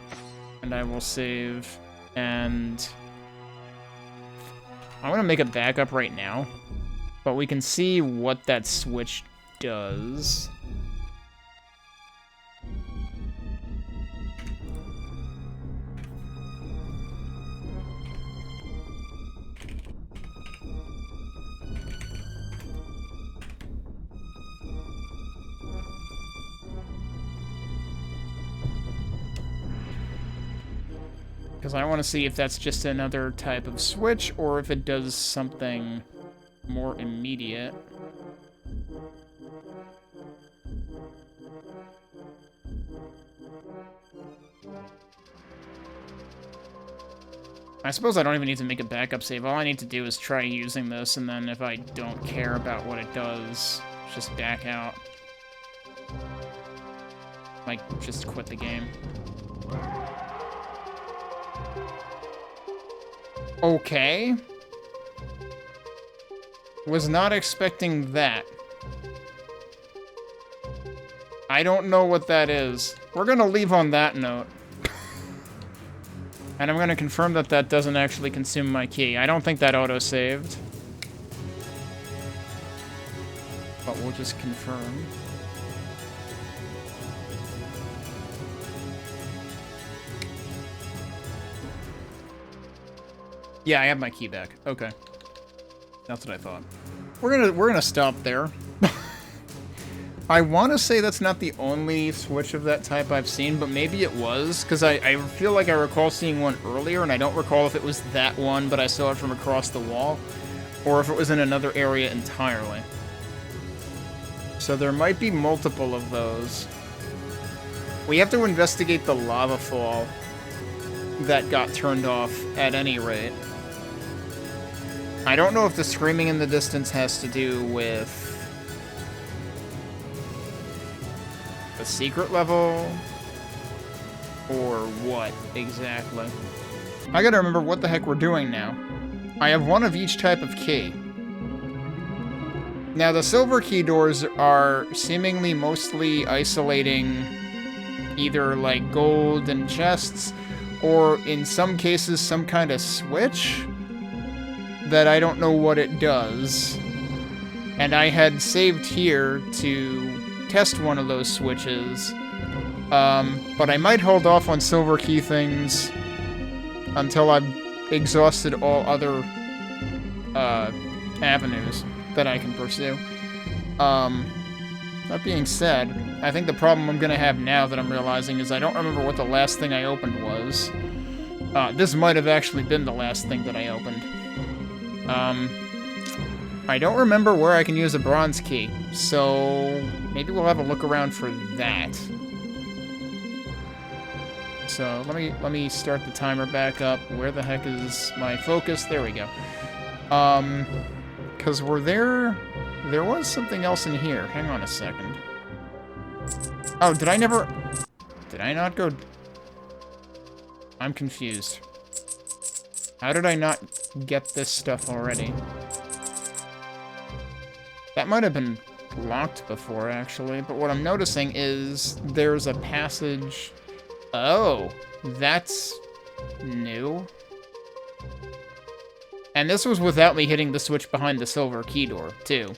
And I will save. And I'm going to make a backup right now. But we can see what that switch does. Because I want to see if that's just another type of switch, or if it does something more immediate. I suppose I don't even need to make a backup save. All I need to do is try using this, and then if I don't care about what it does, just back out. Like, just quit the game. Okay. Was not expecting that. I don't know what that is. We're gonna leave on that note. And I'm gonna confirm that that doesn't actually consume my key. I don't think that auto-saved. But we'll just confirm. Yeah, I have my key back. Okay. That's what I thought. We're gonna stop there. I want to say that's not the only switch of that type I've seen, but maybe it was, because I feel like I recall seeing one earlier, and I don't recall if it was that one, but I saw it from across the wall, or if it was in another area entirely. So there might be multiple of those. We have to investigate the lava fall that got turned off at any rate. I don't know if the screaming in the distance has to do with the secret level or what exactly. I gotta remember what the heck we're doing now. I have one of each type of key. Now, the silver key doors are seemingly mostly isolating either, like, gold and chests, or in some cases, some kind of switch that I don't know what it does. And I had saved here to test one of those switches, but I might hold off on silver key things until I've exhausted all other avenues that I can pursue. That being said, I think the problem I'm gonna have now that I'm realizing is I don't remember what the last thing I opened was. This might have actually been the last thing that I opened. I don't remember where I can use a bronze key, so maybe we'll have a look around for that. So let me start the timer back up. Where the heck is my focus? There we go. Because there was something else in here. Hang on a second. Oh, did I not go? I'm confused. How did I not get this stuff already? That might have been locked before, actually, but what I'm noticing is there's a passage. Oh, that's new. And this was without me hitting the switch behind the silver key door, too.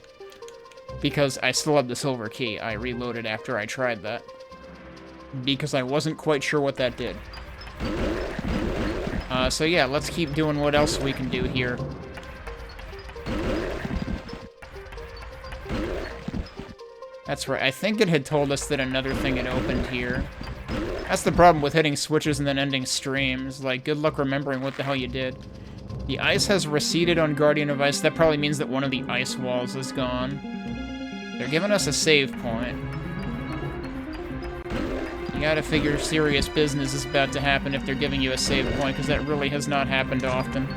Because I still have the silver key. I reloaded after I tried that. Because I wasn't quite sure what that did. So yeah, let's keep doing what else we can do here. That's right, I think it had told us that another thing had opened here. That's the problem with hitting switches and then ending streams. Like, good luck remembering what the hell you did. The ice has receded on Guardian of Ice. That probably means that one of the ice walls is gone. They're giving us a save point. You gotta figure serious business is about to happen if they're giving you a save point, because that really has not happened often.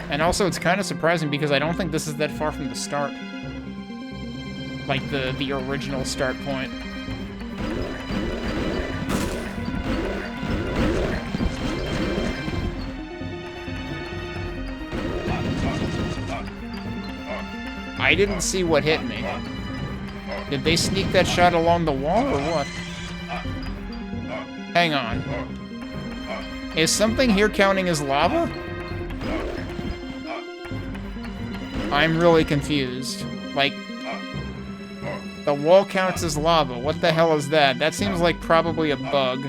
And also, it's kind of surprising because I don't think this is that far from the start. Like, the original start point. I didn't see what hit me. Did they sneak that shot along the wall, or what? Hang on. Is something here counting as lava? I'm really confused. Like, the wall counts as lava. What the hell is that? That seems like probably a bug.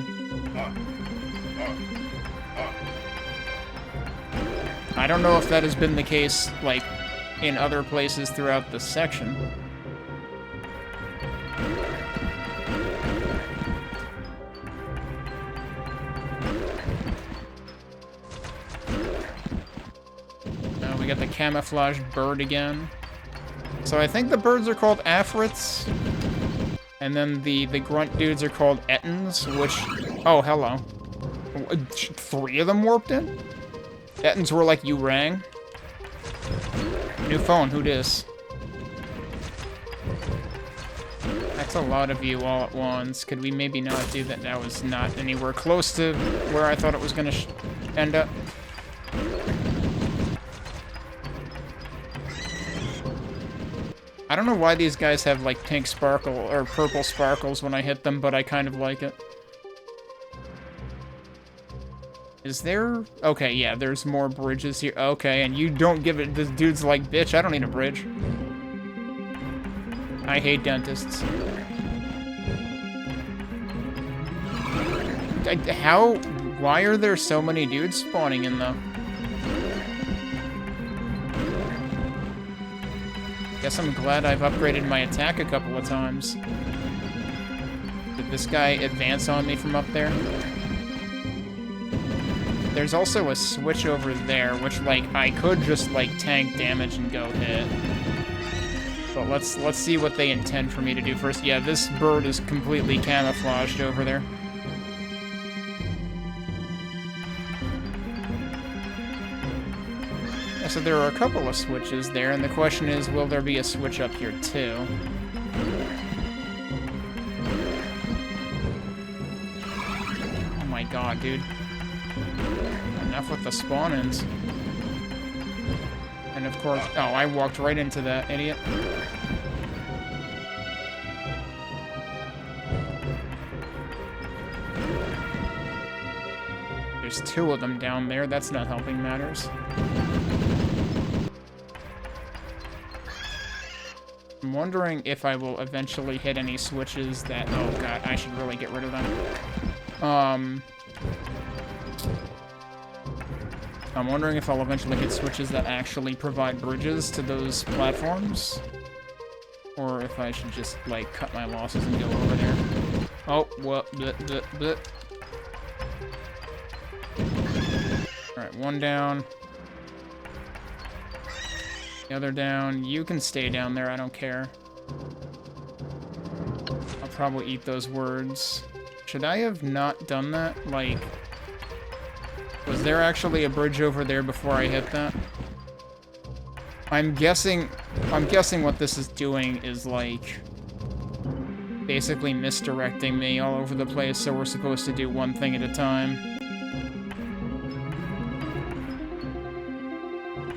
I don't know if that has been the case, like, in other places throughout the section. Now we got the camouflage bird again. So I think the birds are called afrits, and then the grunt dudes are called ettins, which... Oh, hello. 3 of them warped in? Ettins were like, you rang? New phone, who dis? That's a lot of you all at once. Could we maybe not do that? That was not anywhere close to where I thought it was gonna end up. I don't know why these guys have, like, pink sparkle or purple sparkles when I hit them, but I kind of like it. Is there... Okay, yeah, there's more bridges here. Okay, and you don't give it... This dude's like, bitch, I don't need a bridge. I hate dentists. How... Why are there so many dudes spawning in, though? Guess I'm glad I've upgraded my attack a couple of times. Did this guy advance on me from up there? There's also a switch over there, which, like, I could just, like, tank damage and go hit. But let's see what they intend for me to do first. Yeah, this bird is completely camouflaged over there. So there are a couple of switches there, and the question is, will there be a switch up here too? Oh my god, dude. Enough with the spawn-ins. And of course... Oh, I walked right into that, idiot. There's two of them down there. That's not helping matters. I'm wondering if I will eventually hit any switches that... Oh god, I should really get rid of them. I'm wondering if I'll eventually hit switches that actually provide bridges to those platforms. Or if I should just, like, cut my losses and go over there. Oh, well, bleh. Alright, one down. The other down. You can stay down there, I don't care. I'll probably eat those words. Should I have not done that? Like, was there actually a bridge over there before I hit that? I'm guessing what this is doing is, like, basically misdirecting me all over the place, so we're supposed to do one thing at a time.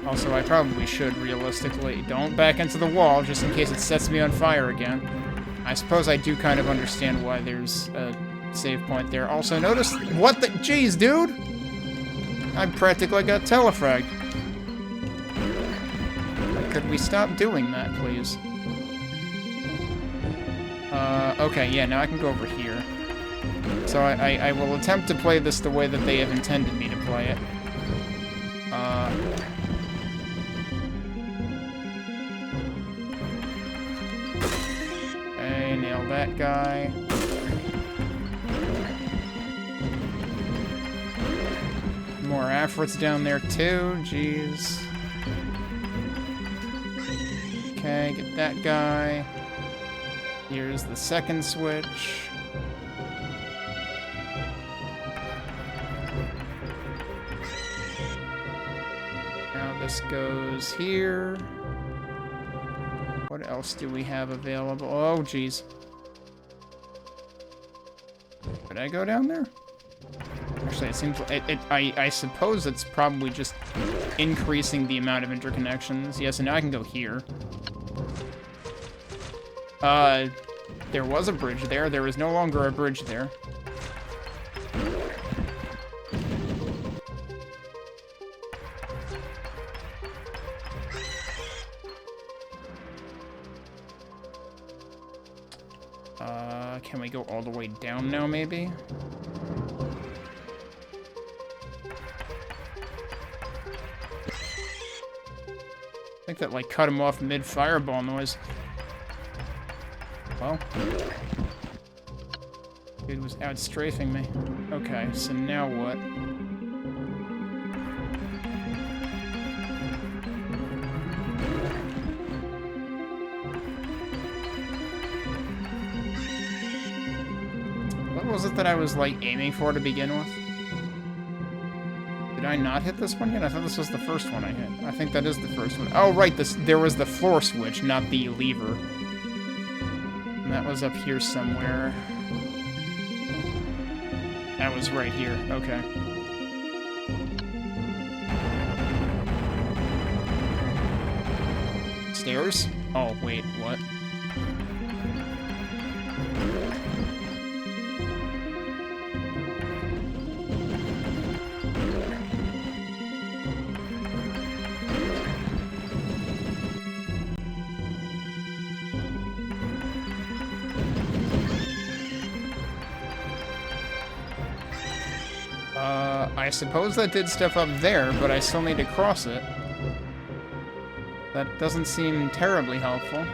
Also, I probably should, realistically. Don't back into the wall, just in case it sets me on fire again. I suppose I do kind of understand why there's a save point there. Also, notice... What the... Jeez, dude! I practically got telefragged. Could we stop doing that, please? Okay, yeah, now I can go over here. So I will attempt to play this the way that they have intended me to play it. Okay, nail that guy. More Afrits down there too, jeez. Okay, get that guy. Here's the second switch. Now this goes here. What else do we have available? Oh, jeez. Did I go down there? Actually, it seems like I suppose it's probably just increasing the amount of interconnections. Yeah, so now I can go here. There was a bridge there. There is no longer a bridge there. Can we go all the way down now, maybe? I think that, like, cut him off mid-fireball noise. Well, dude was out strafing me. Okay, so now what? What was it that I was, like, aiming for to begin with? Did I not hit this one yet? I thought this was the first one I hit. I think that is the first one. Oh, right, there was the floor switch, not the lever. That was up here somewhere. That was right here. Okay. Stairs? Oh, wait, what? I suppose that did stuff up there, but I still need to cross it. That doesn't seem terribly helpful.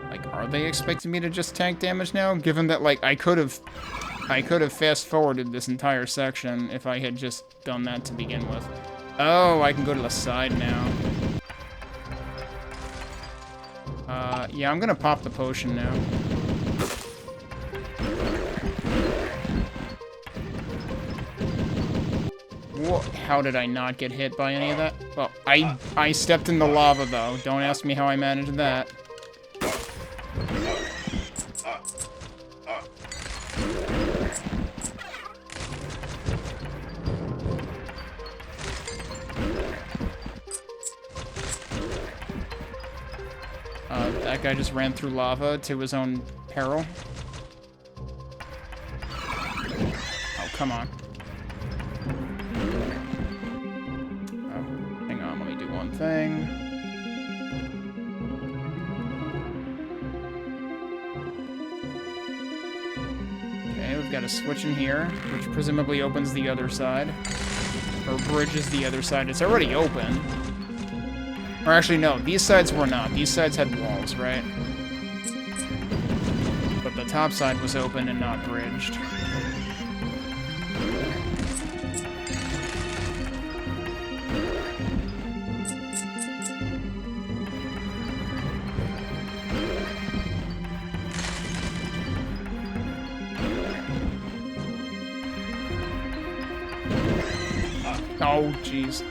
Like, are they expecting me to just tank damage now? Given that, like, I could have fast-forwarded this entire section if I had just done that to begin with. Oh, I can go to the side now. Yeah, I'm gonna pop the potion now. What? how did I not get hit by any of that? Well, I stepped in the lava, though. Don't ask me how I managed that. That guy just ran through lava to his own peril. Oh, come on. Oh, hang on, let me do one thing. Okay, we've got a switch in here, which presumably opens the other side. Or bridges the other side. It's already open. Or actually, no, these sides were not. These sides had walls, right? But the top side was open and not bridged. Oh, jeez.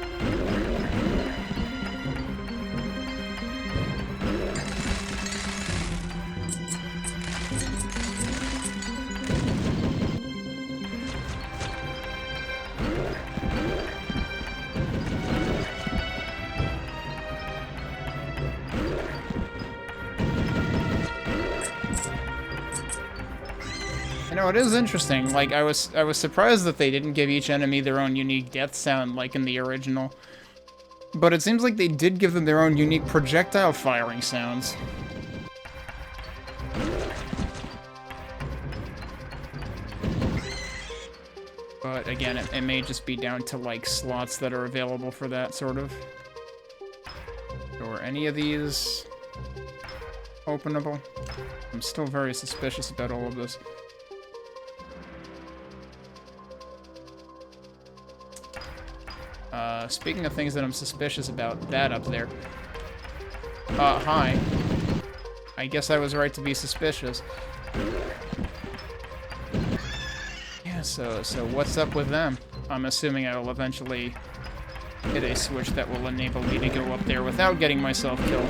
You know, it is interesting. Like, I was surprised that they didn't give each enemy their own unique death sound like in the original. But it seems like they did give them their own unique projectile firing sounds. But again, it may just be down to, like, slots that are available for that, sort of. Or any of these openable? I'm still very suspicious about all of this. Speaking of things that I'm suspicious about, that up there. Hi. I guess I was right to be suspicious. Yeah, so what's up with them? I'm assuming I will eventually hit a switch that will enable me to go up there without getting myself killed.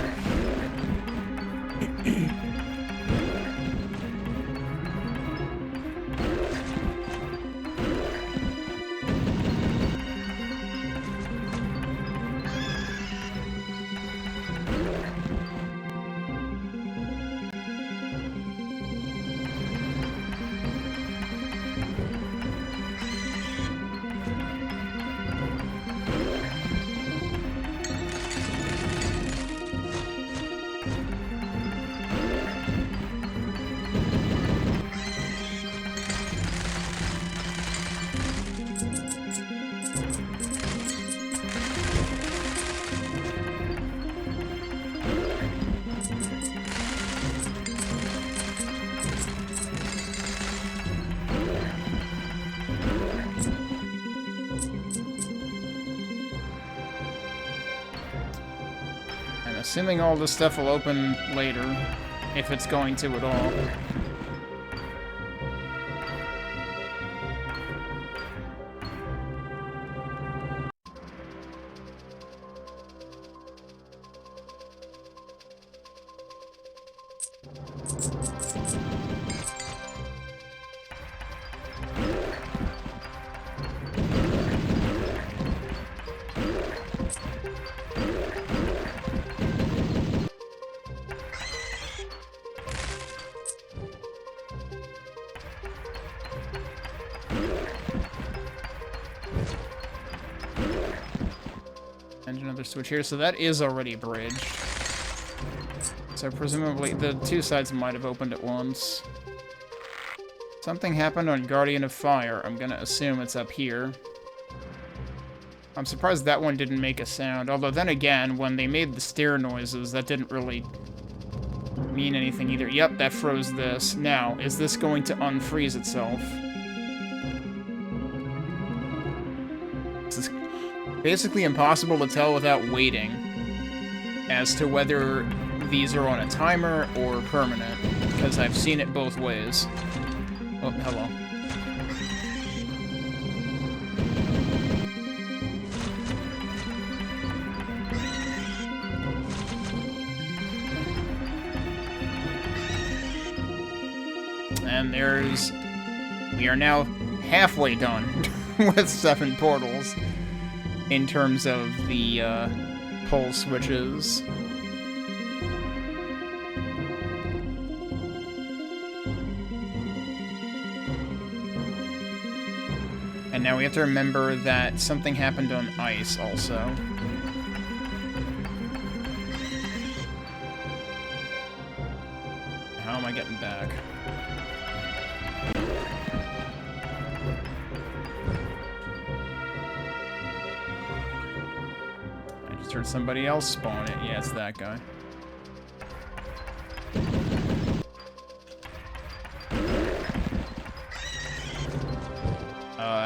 Assuming all this stuff will open later, if it's going to at all. And another switch here, so that is already bridged. So presumably the two sides might have opened at once. Something happened on Guardian of Fire. I'm gonna assume it's up here. I'm surprised that one didn't make a sound, although then again, when they made the stair noises, that didn't really mean anything either. Yep, that froze this. Now, is this going to unfreeze itself? This is basically impossible to tell without waiting as to whether these are on a timer or permanent, because I've seen it both ways. Oh, hello. and we are now halfway done with 7 portals in terms of the pull switches. And now we have to remember that something happened on ice also. How am I getting back? I just heard somebody else spawn it. Yeah, it's that guy.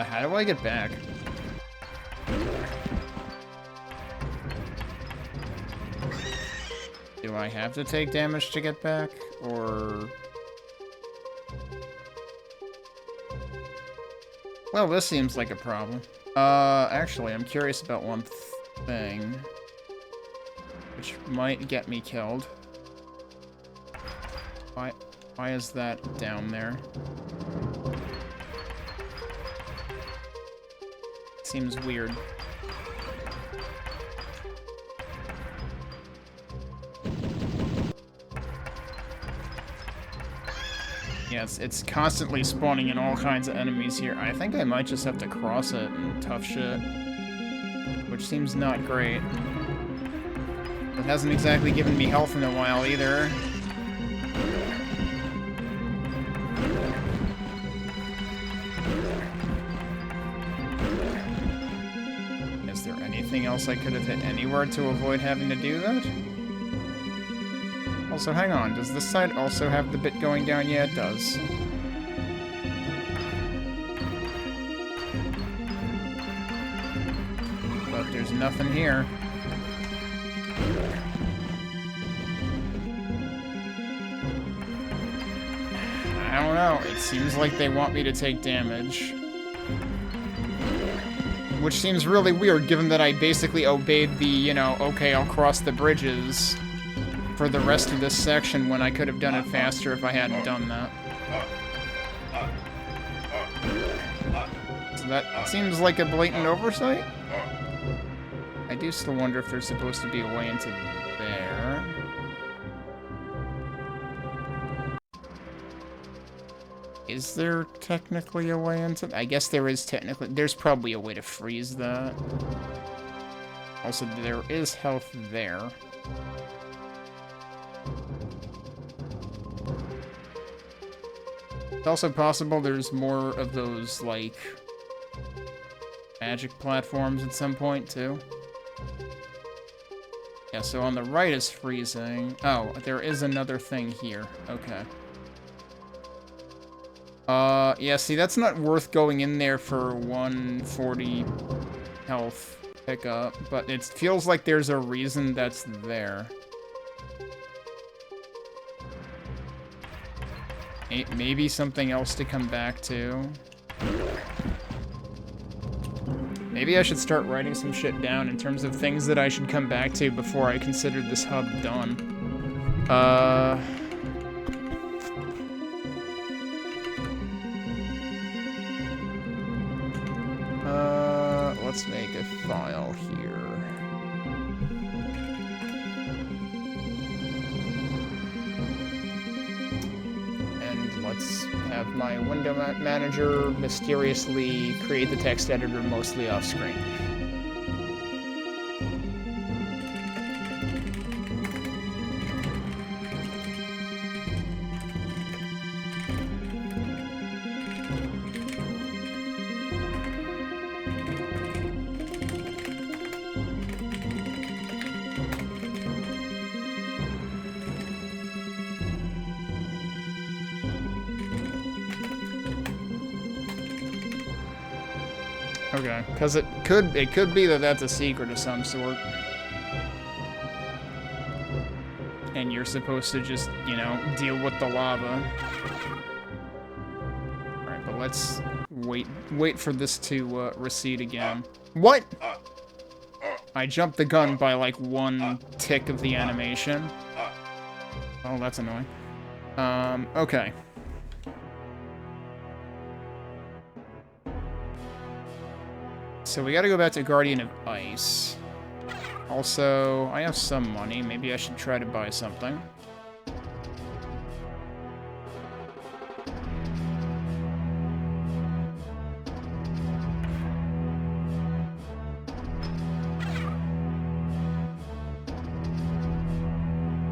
How do I get back? Do I have to take damage to get back? Or... Well, this seems like a problem. Actually, I'm curious about one thing. Which might get me killed. Why is that down there? Seems weird. Yeah, it's constantly spawning in all kinds of enemies here. I think I might just have to cross it and tough shit. Which seems not great. It hasn't exactly given me health in a while either. Is there anything else I could have hit anywhere to avoid having to do that? Also, hang on, does this side also have the bit going down? Yeah, it does. But there's nothing here. I don't know, it seems like they want me to take damage. Which seems really weird, given that I basically obeyed the, you know, okay, I'll cross the bridges for the rest of this section when I could have done it faster if I hadn't done that. So that seems like a blatant oversight. I do still wonder if there's supposed to be a way into there. Is there technically a way into... I guess there is technically... There's probably a way to freeze that. Also, there is health there. It's also possible there's more of those, like, magic platforms at some point, too. Yeah, so on the right is freezing. Oh, there is another thing here. Okay. Yeah, see, that's not worth going in there for 140 health pickup, but it feels like there's a reason that's there. Maybe something else to come back to. Maybe I should start writing some shit down in terms of things that I should come back to before I consider this hub done. Let's make a file here. And let's have my window manager mysteriously create the text editor mostly off screen. Okay, because it could be that that's a secret of some sort. And you're supposed to just, you know, deal with the lava. Alright, but let's wait for this to recede again. What? I jumped the gun by like 1 tick of the animation. Oh, that's annoying. Okay. so we gotta go back to Guardian of Ice. Also, I have some money. Maybe I should try to buy something.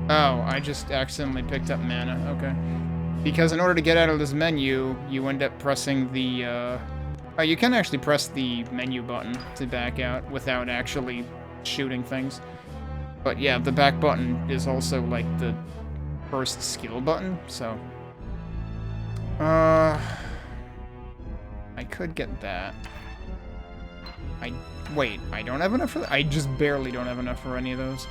Oh, I just accidentally picked up mana. Okay. Because in order to get out of this menu, you end up pressing the, Oh, you can actually press the menu button to back out without actually shooting things. But yeah, the back button is also, like, the first skill button, so... I could get that. Wait, I don't have enough for that? I just barely don't have enough for any of those.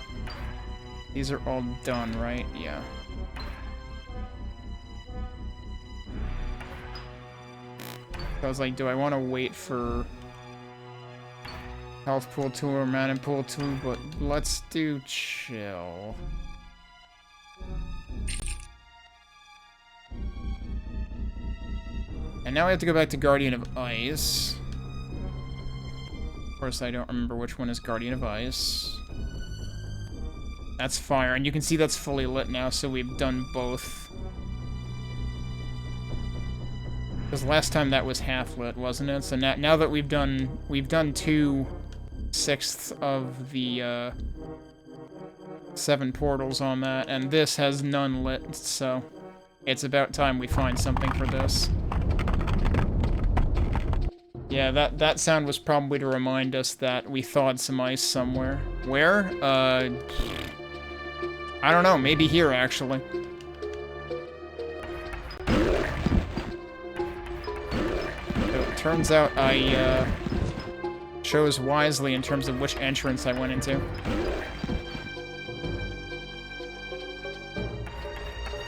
These are all done, right? Yeah. I was like, do I want to wait for health pool 2 or mana pool 2? But let's do chill. And now we have to go back to Guardian of Ice. Of course, I don't remember which one is Guardian of Ice. That's fire, and you can see that's fully lit now, so we've done both. Because last time that was half lit, wasn't it? So now that we've done 2/6 of the 7 portals on that, and this has none lit, so it's about time we find something for this. Yeah, that sound was probably to remind us that we thawed some ice somewhere. Where? I don't know, maybe here, actually. So it turns out I chose wisely in terms of which entrance I went into.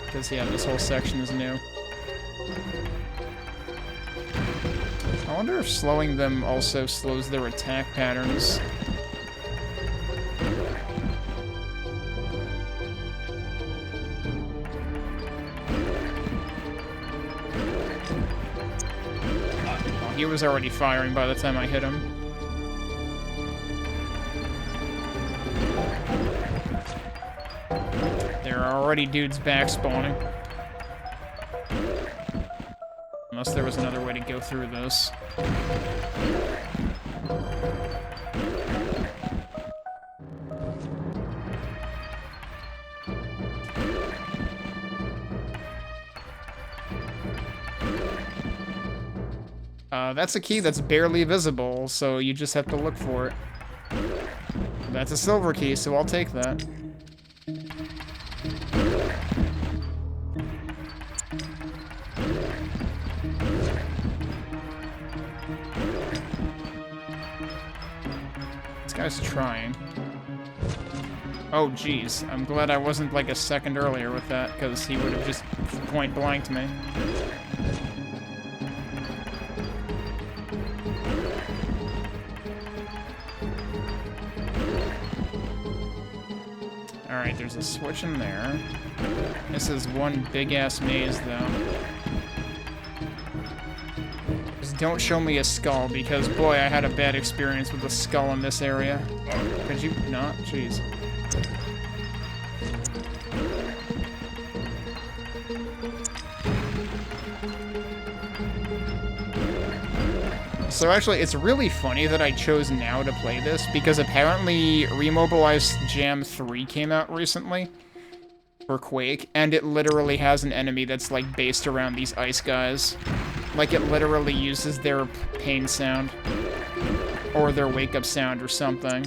Because, yeah, this whole section is new. I wonder if slowing them also slows their attack patterns. Oh, he was already firing by the time I hit him. There are already dudes back spawning. Unless there was another way to go through this. That's a key that's barely visible, so you just have to look for it. That's a silver key, so I'll take that. This guy's trying. Oh, jeez. I'm glad I wasn't like a second earlier with that, because he would have just point-blanked me. Alright, there's a switch in there. This is one big-ass maze, though. Just don't show me a skull, because, boy, I had a bad experience with a skull in this area. Could you not? Jeez. So actually, it's really funny that I chose now to play this, because apparently Remobilized Jam 3 came out recently for Quake, and it literally has an enemy that's, like, based around these ice guys. Like, it literally uses their pain sound, or their wake-up sound, or something.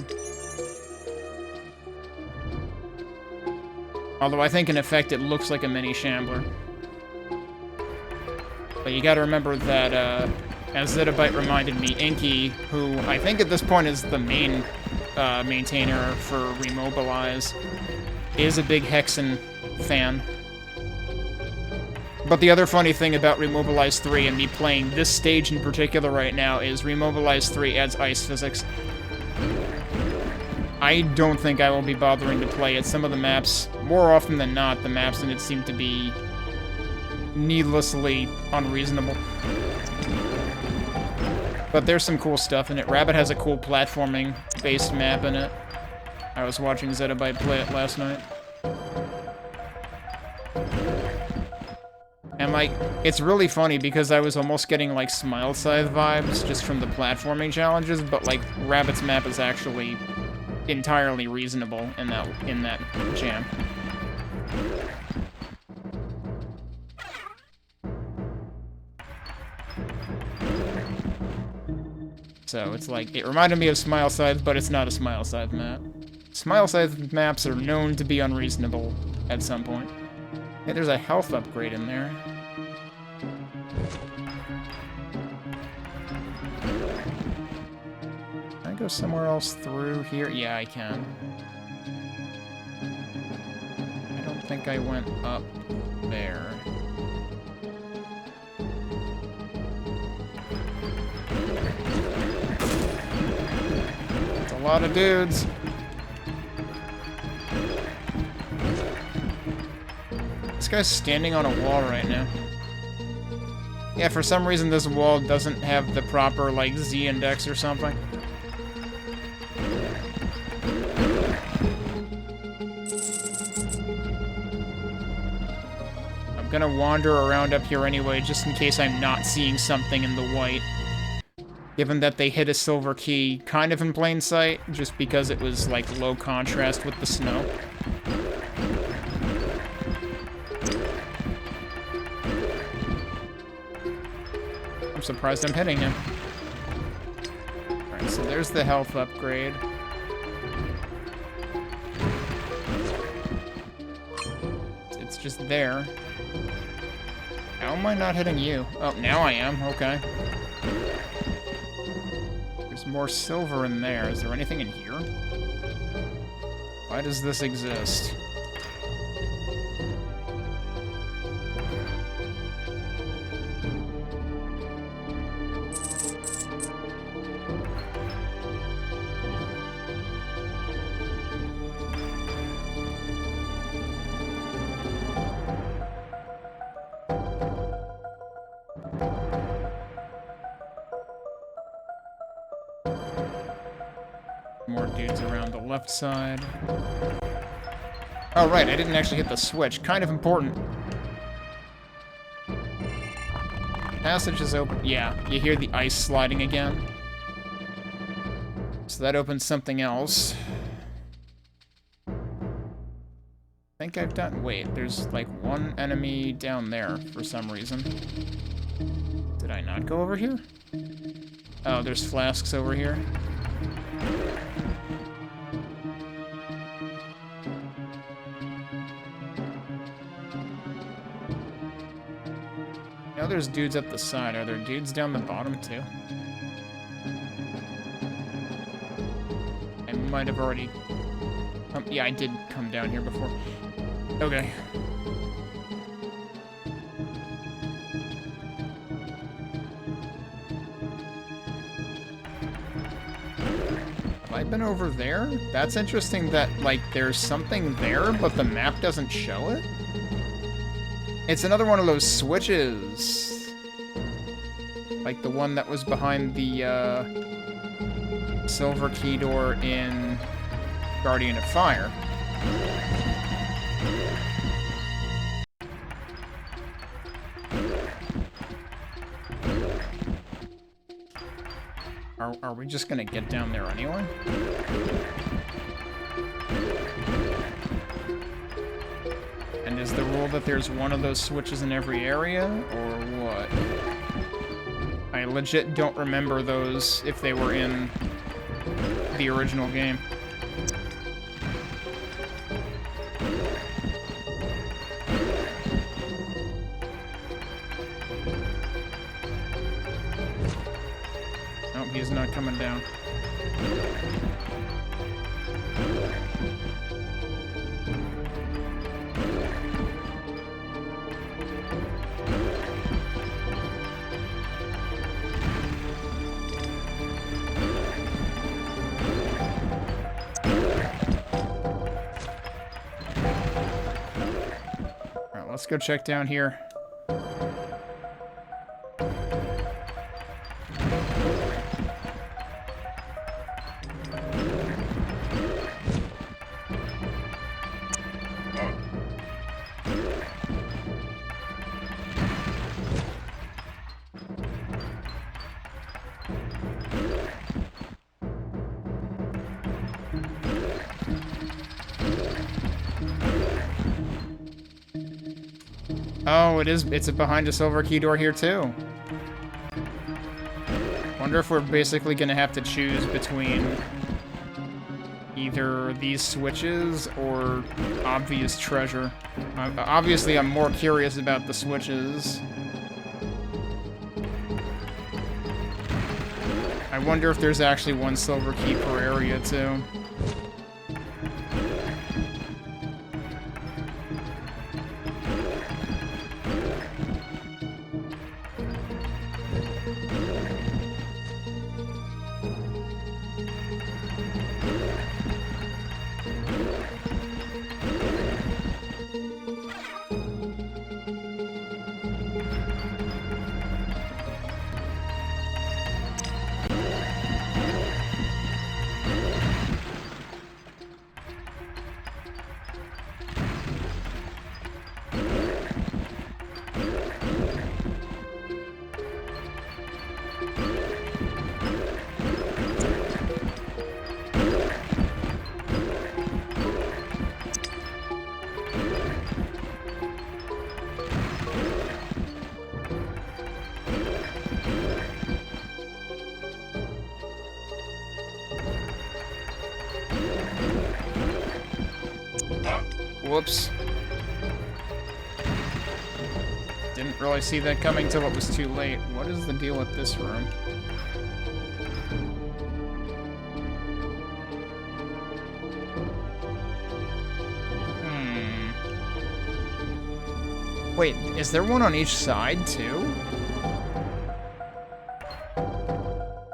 Although I think, in effect, it looks like a mini Shambler. But you gotta remember that, as Zettabyte reminded me, Inky, who I think at this point is the main maintainer for Remobilize, is a big Hexen fan. But the other funny thing about Remobilize 3 and me playing this stage in particular right now is Remobilize 3 adds ice physics. I don't think I will be bothering to play it. Some of the maps, more often than not, the maps in it seem to be needlessly unreasonable. But there's some cool stuff in it. Rabbit has a cool platforming-based map in it. I was watching Zettabyte play it last night. And, like, it's really funny because I was almost getting, like, Smile Scythe vibes just from the platforming challenges, but, like, Rabbit's map is actually entirely reasonable in that jam. So it's like, it reminded me of Smile Scythe, but it's not a Smile Scythe map. Smile Scythe maps are known to be unreasonable at some point. Hey, there's a health upgrade in there. Can I go somewhere else through here? Yeah, I can. I don't think I went up there. It's a lot of dudes. This guy's standing on a wall right now. Yeah, for some reason this wall doesn't have the proper, like, Z index or something. I'm gonna wander around up here anyway, just in case I'm not seeing something in the white. Given that they hid a silver key kind of in plain sight, just because it was, like, low contrast with the snow. I'm surprised I'm hitting him. Alright, so there's the health upgrade. It's just there. How am I not hitting you? Oh, now I am. Okay. There's more silver in there. Is there anything in here? Why does this exist? More dudes around the left side. Oh, right, I didn't actually hit the switch. Kind of important. Passage is open. Yeah, you hear the ice sliding again. So that opens something else. I think I've done... Wait, there's like one enemy down there for some reason. Did I not go over here? Oh, there's flasks over here. Now there's dudes up the side. Are there dudes down the bottom too? I might have already... yeah, I did come down here before. Okay. Have I been over there? That's interesting that, like, there's something there, but the map doesn't show it? It's another one of those switches. Like the one that was behind the, silver key door in Guardian of Fire. Are we just gonna get down there anyway? And is the rule that there's one of those switches in every area, or what? I legit don't remember those if they were in the original game. Nope, he's not coming down. Let's go check down here. Oh, it is. It's behind a silver key door here, too. Wonder if we're basically gonna have to choose between either these switches or obvious treasure. Obviously, I'm more curious about the switches. I wonder if there's actually one silver key per area, too. Whoops. Didn't really see that coming till it was too late. What is the deal with this room? Wait, is there one on each side, too?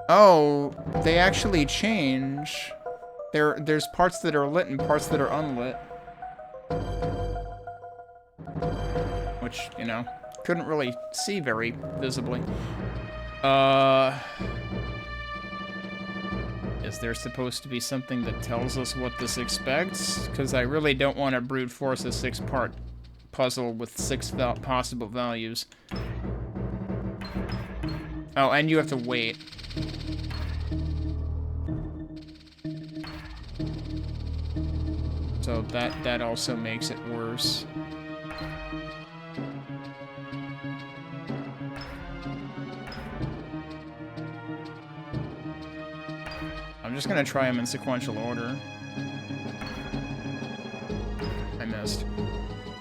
Oh, they actually change. There's parts that are lit and parts that are unlit. Which, you know, couldn't really see very visibly. Is there supposed to be something that tells us what this expects? Because I really don't want to brute force a 6-part puzzle with 6 possible values. Oh, and you have to wait. So that also makes it worse. I'm just gonna try them in sequential order. I missed.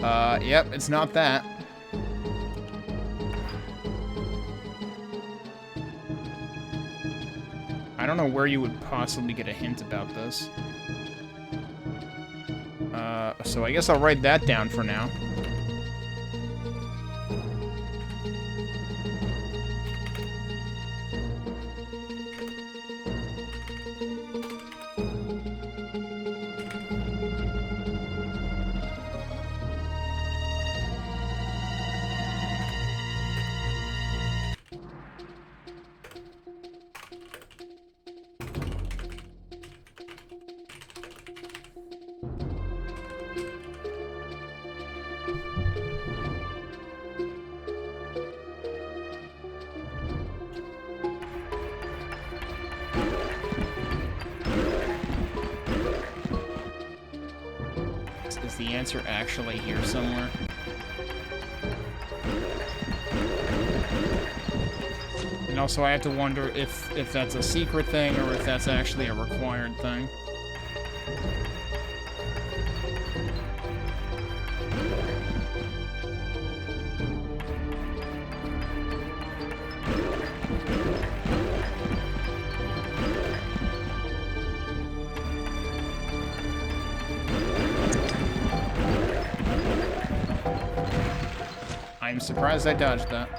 Yep, it's not that. I don't know where you would possibly get a hint about this. So I guess I'll write that down for now. Is the answer actually here somewhere? And also I have to wonder if that's a secret thing or if that's actually a required thing. I'm surprised I dodged that.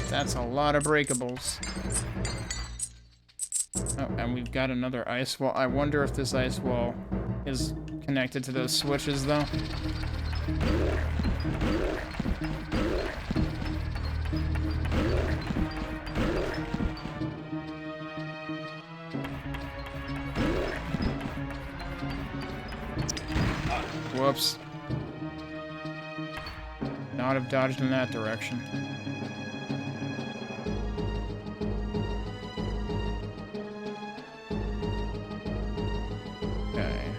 That's a lot of breakables. Oh, and we've got another ice wall. I wonder if this ice wall is connected to those switches, though. Whoops. not have dodged in that direction. Okay.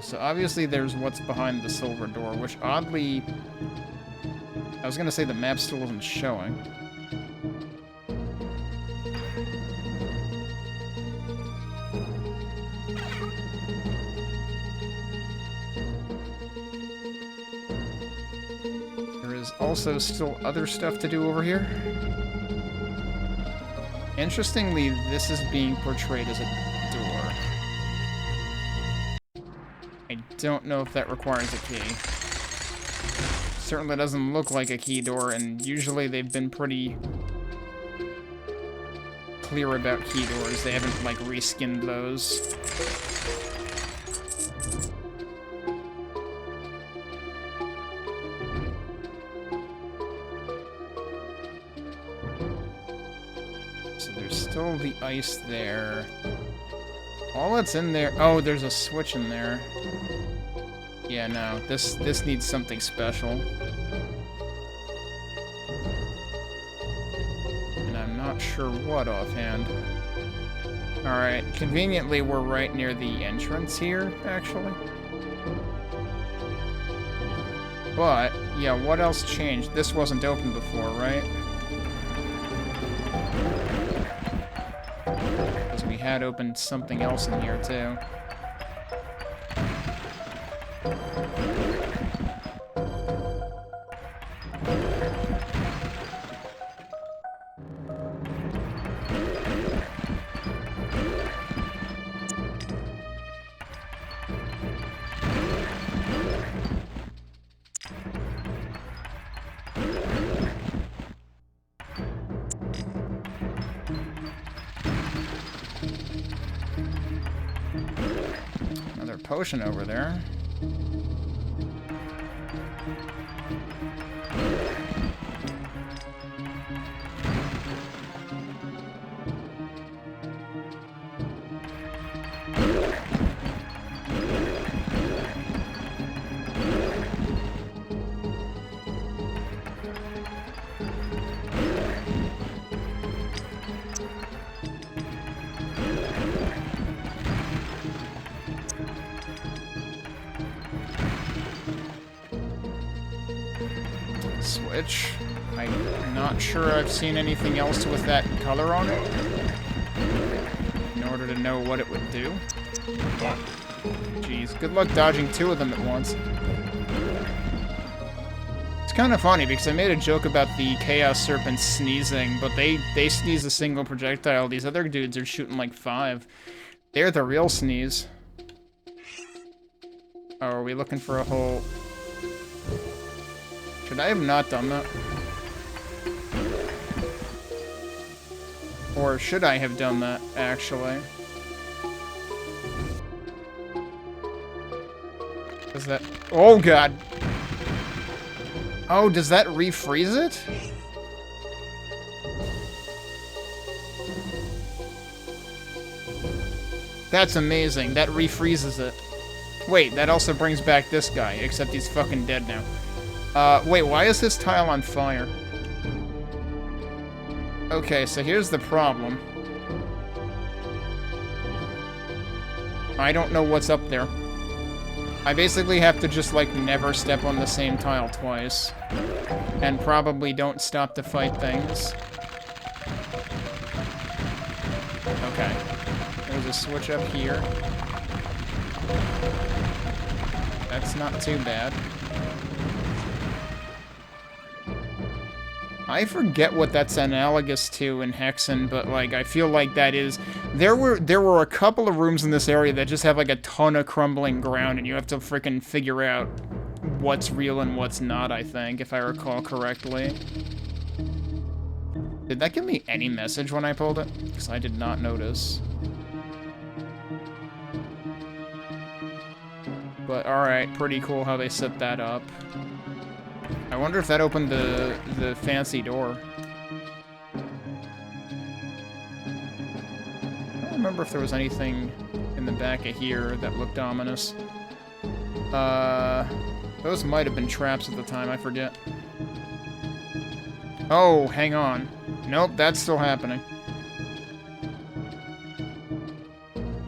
So obviously there's what's behind the silver door, which oddly... I was gonna say the map still isn't showing. Also still other stuff to do over here. Interestingly, this is being portrayed as a door. I don't know if that requires a key. Certainly doesn't look like a key door, and usually they've been pretty clear about key doors. They haven't, like, reskinned those. Still the ice there. All that's in there... Oh, there's a switch in there. Yeah, no. This needs something special. And I'm not sure what offhand. Alright, conveniently we're right near the entrance here, actually. But, yeah, what else changed? This wasn't open before, right? We had opened something else in here, too. Potion over there. Switch. I'm not sure I've seen anything else with that color on it in order to know what it would do. Jeez, good luck dodging two of them at once. It's kind of funny because I made a joke about the Chaos Serpents sneezing, but they sneeze a single projectile. These other dudes are shooting like 5. They're the real sneeze. Oh, are we looking for a whole... Should I have not done that? Or should I have done that, actually? Does that... Oh, God! Oh, does that refreeze it? That's amazing. That refreezes it. Wait, that also brings back this guy, except he's fucking dead now. Wait, why is this tile on fire? Okay, so here's the problem. I don't know what's up there. I basically have to just, like, never step on the same tile twice. And probably don't stop to fight things. Okay. There's a switch up here. That's not too bad. I forget what that's analogous to in Hexen, but, like, I feel like that is... There were a couple of rooms in this area that just have, like, a ton of crumbling ground, and you have to frickin' figure out what's real and what's not, I think, if I recall correctly. Did that give me any message when I pulled it? Because I did not notice. But, alright, pretty cool how they set that up. I wonder if that opened the fancy door. I don't remember if there was anything in the back of here that looked ominous. Those might have been traps at the time, I forget. Oh, hang on. Nope, that's still happening.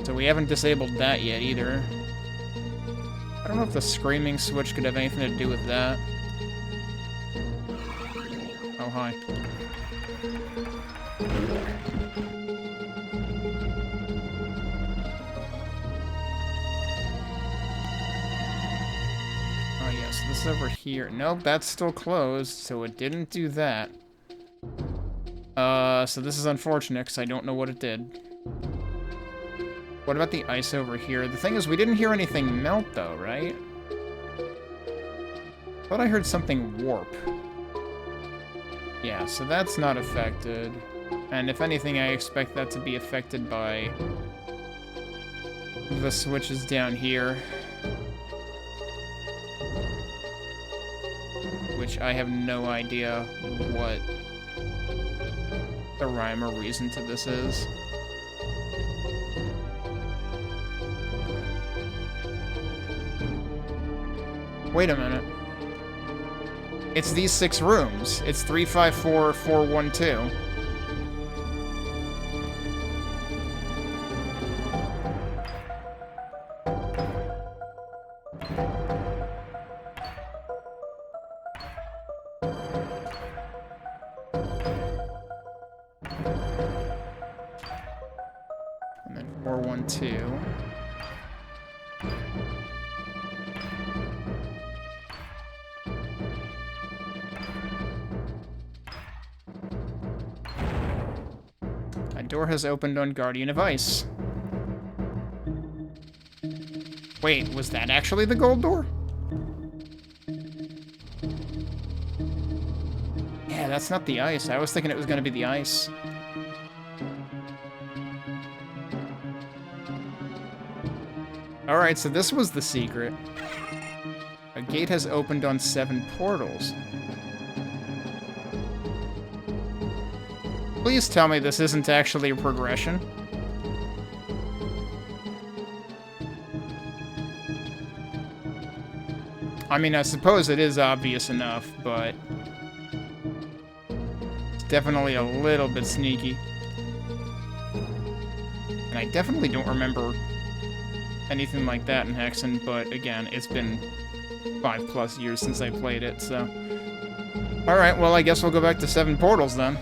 So we haven't disabled that yet either. I don't know if the screaming switch could have anything to do with that. Oh, hi. Oh, yeah, so this is over here. Nope, that's still closed, so it didn't do that. So this is unfortunate, because I don't know what it did. What about the ice over here? The thing is, we didn't hear anything melt, though, right? I thought I heard something warp. Yeah, so that's not affected. And if anything, I expect that to be affected by the switches down here. Which I have no idea what the rhyme or reason to this is. Wait a minute. It's these 6 rooms. It's 354, 412. And then 412. A door has opened on Guardian of Ice. Wait, was that actually the gold door? Yeah, that's not the ice. I was thinking it was going to be the ice. Alright, so this was the secret. A gate has opened on 7 portals. Please tell me this isn't actually a progression. I mean, I suppose it is obvious enough, but it's definitely a little bit sneaky. And I definitely don't remember anything like that in Hexen, but again, it's been 5+ years since I played it, so... Alright, well, I guess we'll go back to 7 portals then.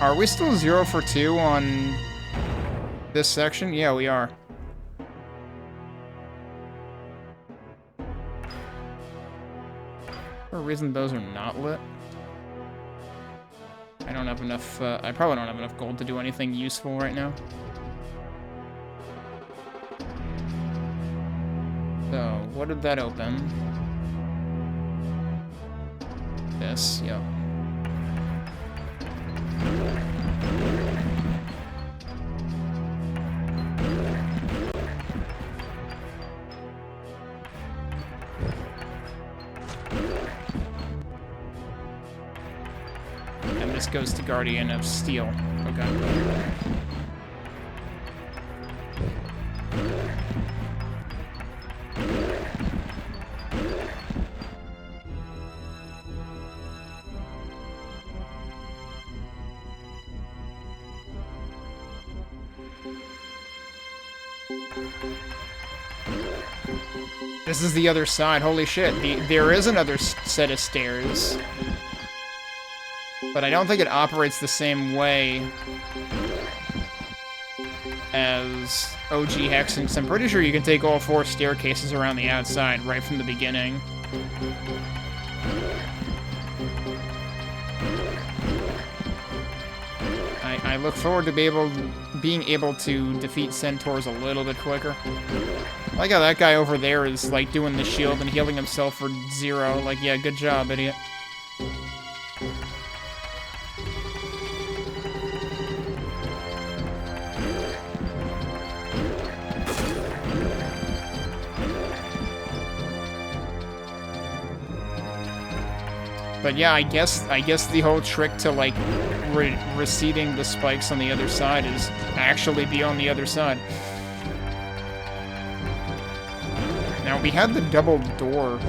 Are we still 0 for 2 on this section? Yeah, we are. For a reason those are not lit. I don't have enough, I probably don't have enough gold to do anything useful right now. So, what did that open? This, yep. And this goes to Guardian of Steel. Okay. This is the other side. Holy shit. There is another set of stairs. But I don't think it operates the same way as OG Hexen, 'cause I'm pretty sure you can take all 4 staircases around the outside right from the beginning. I look forward to being able to defeat centaurs a little bit quicker. I like how that guy over there is like doing the shield and healing himself for 0. Like, yeah, good job, idiot. But yeah, I guess the whole trick to like receding the spikes on the other side is actually be on the other side. Now we had the double door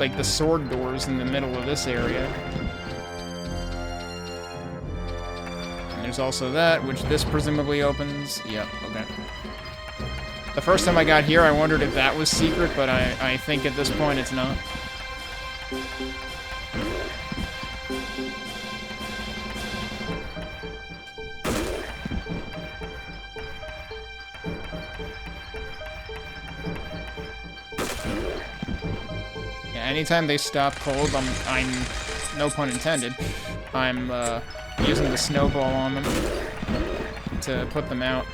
like, the sword doors in the middle of this area. And there's also that, which this presumably opens. Yep, okay. The first time I got here, I wondered if that was secret, but I think at this point it's not. Yeah, anytime they stop cold, I'm no pun intended, I'm using the snowball on them to put them out.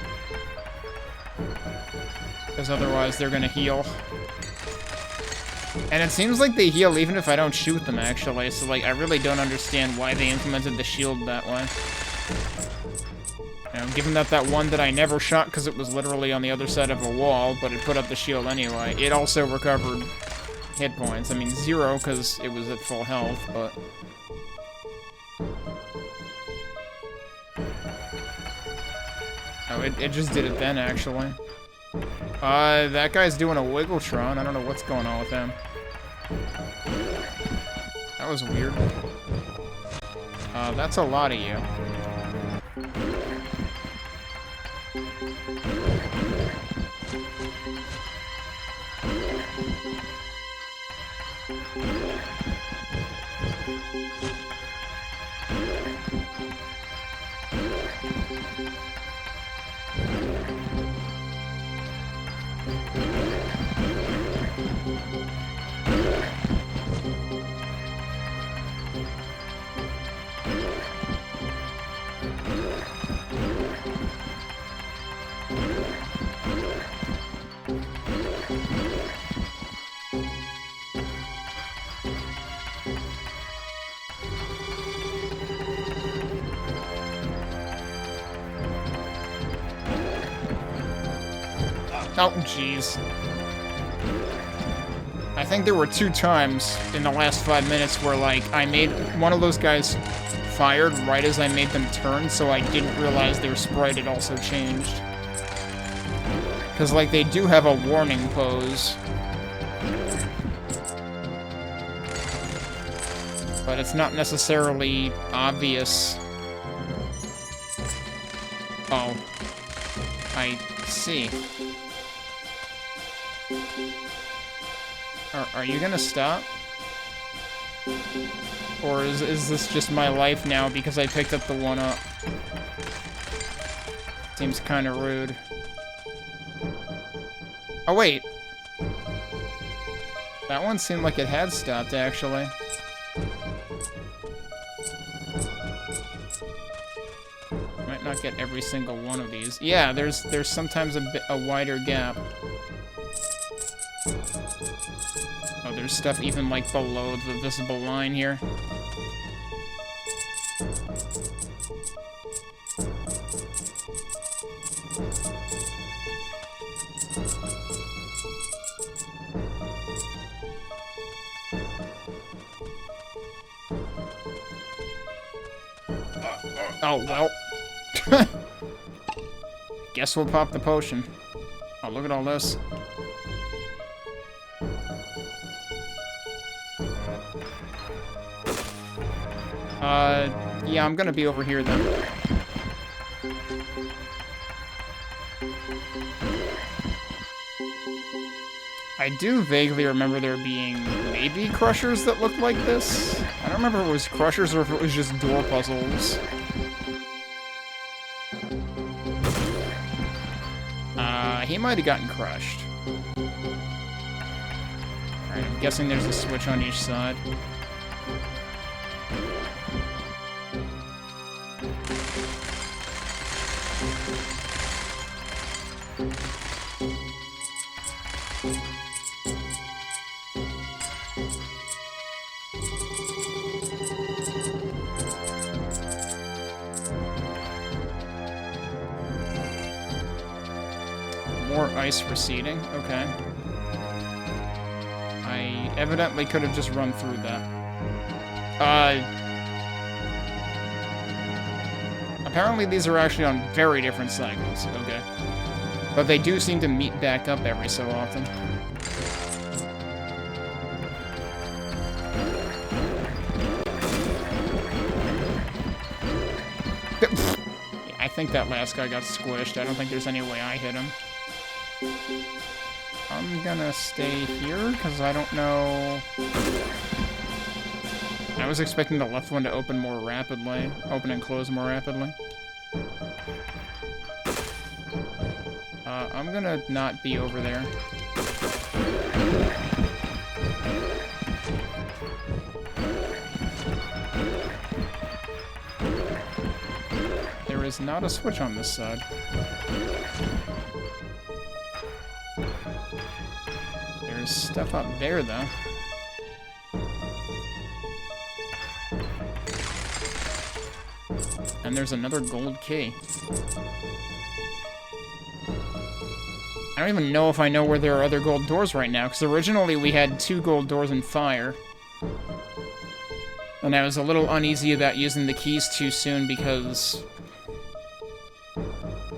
Because otherwise they're gonna heal. And it seems like they heal even if I don't shoot them, actually. So, like, I really don't understand why they implemented the shield that way. You know, given that that one that I never shot because it was literally on the other side of a wall, but it put up the shield anyway, it also recovered hit points. I mean, 0 because it was at full health, but... Oh, it just did it then, actually. That guy's doing a Wiggletron. I don't know what's going on with him. That was weird. That's a lot of you. Oh, jeez. I think there were 2 times in the last 5 minutes where, like, I made one of those guys fired right as I made them turn, so I didn't realize their sprite had also changed. Because, like, they do have a warning pose. But it's not necessarily obvious. Oh. I see. Are you gonna stop? Or is this just my life now because I picked up the 1-up? Seems kinda rude. Oh, wait. That one seemed like it had stopped, actually. Might not get every single one of these. Yeah, there's sometimes a wider gap. Oh, there's stuff even, like, below the visible line here. Oh, well. Guess we'll pop the potion. Oh, look at all this. Yeah, I'm gonna be over here then. I do vaguely remember there being maybe crushers that looked like this. I don't remember if it was crushers or if it was just door puzzles. He might have gotten crushed. Alright, I'm guessing there's a switch on each side. More ice receding, okay. I evidently could have just run through that. Apparently these are actually on very different cycles, okay. But they do seem to meet back up every so often. I think that last guy got squished. I don't think there's any way I hit him. I'm gonna stay here, because I don't know... I was expecting the left one to open more rapidly. Open and close more rapidly. I'm gonna not be over there. There is not a switch on this side. There's stuff up there, though. And there's another gold key. I don't even know if I know where there are other gold doors right now, because originally we had 2 gold doors in fire. And I was a little uneasy about using the keys too soon, because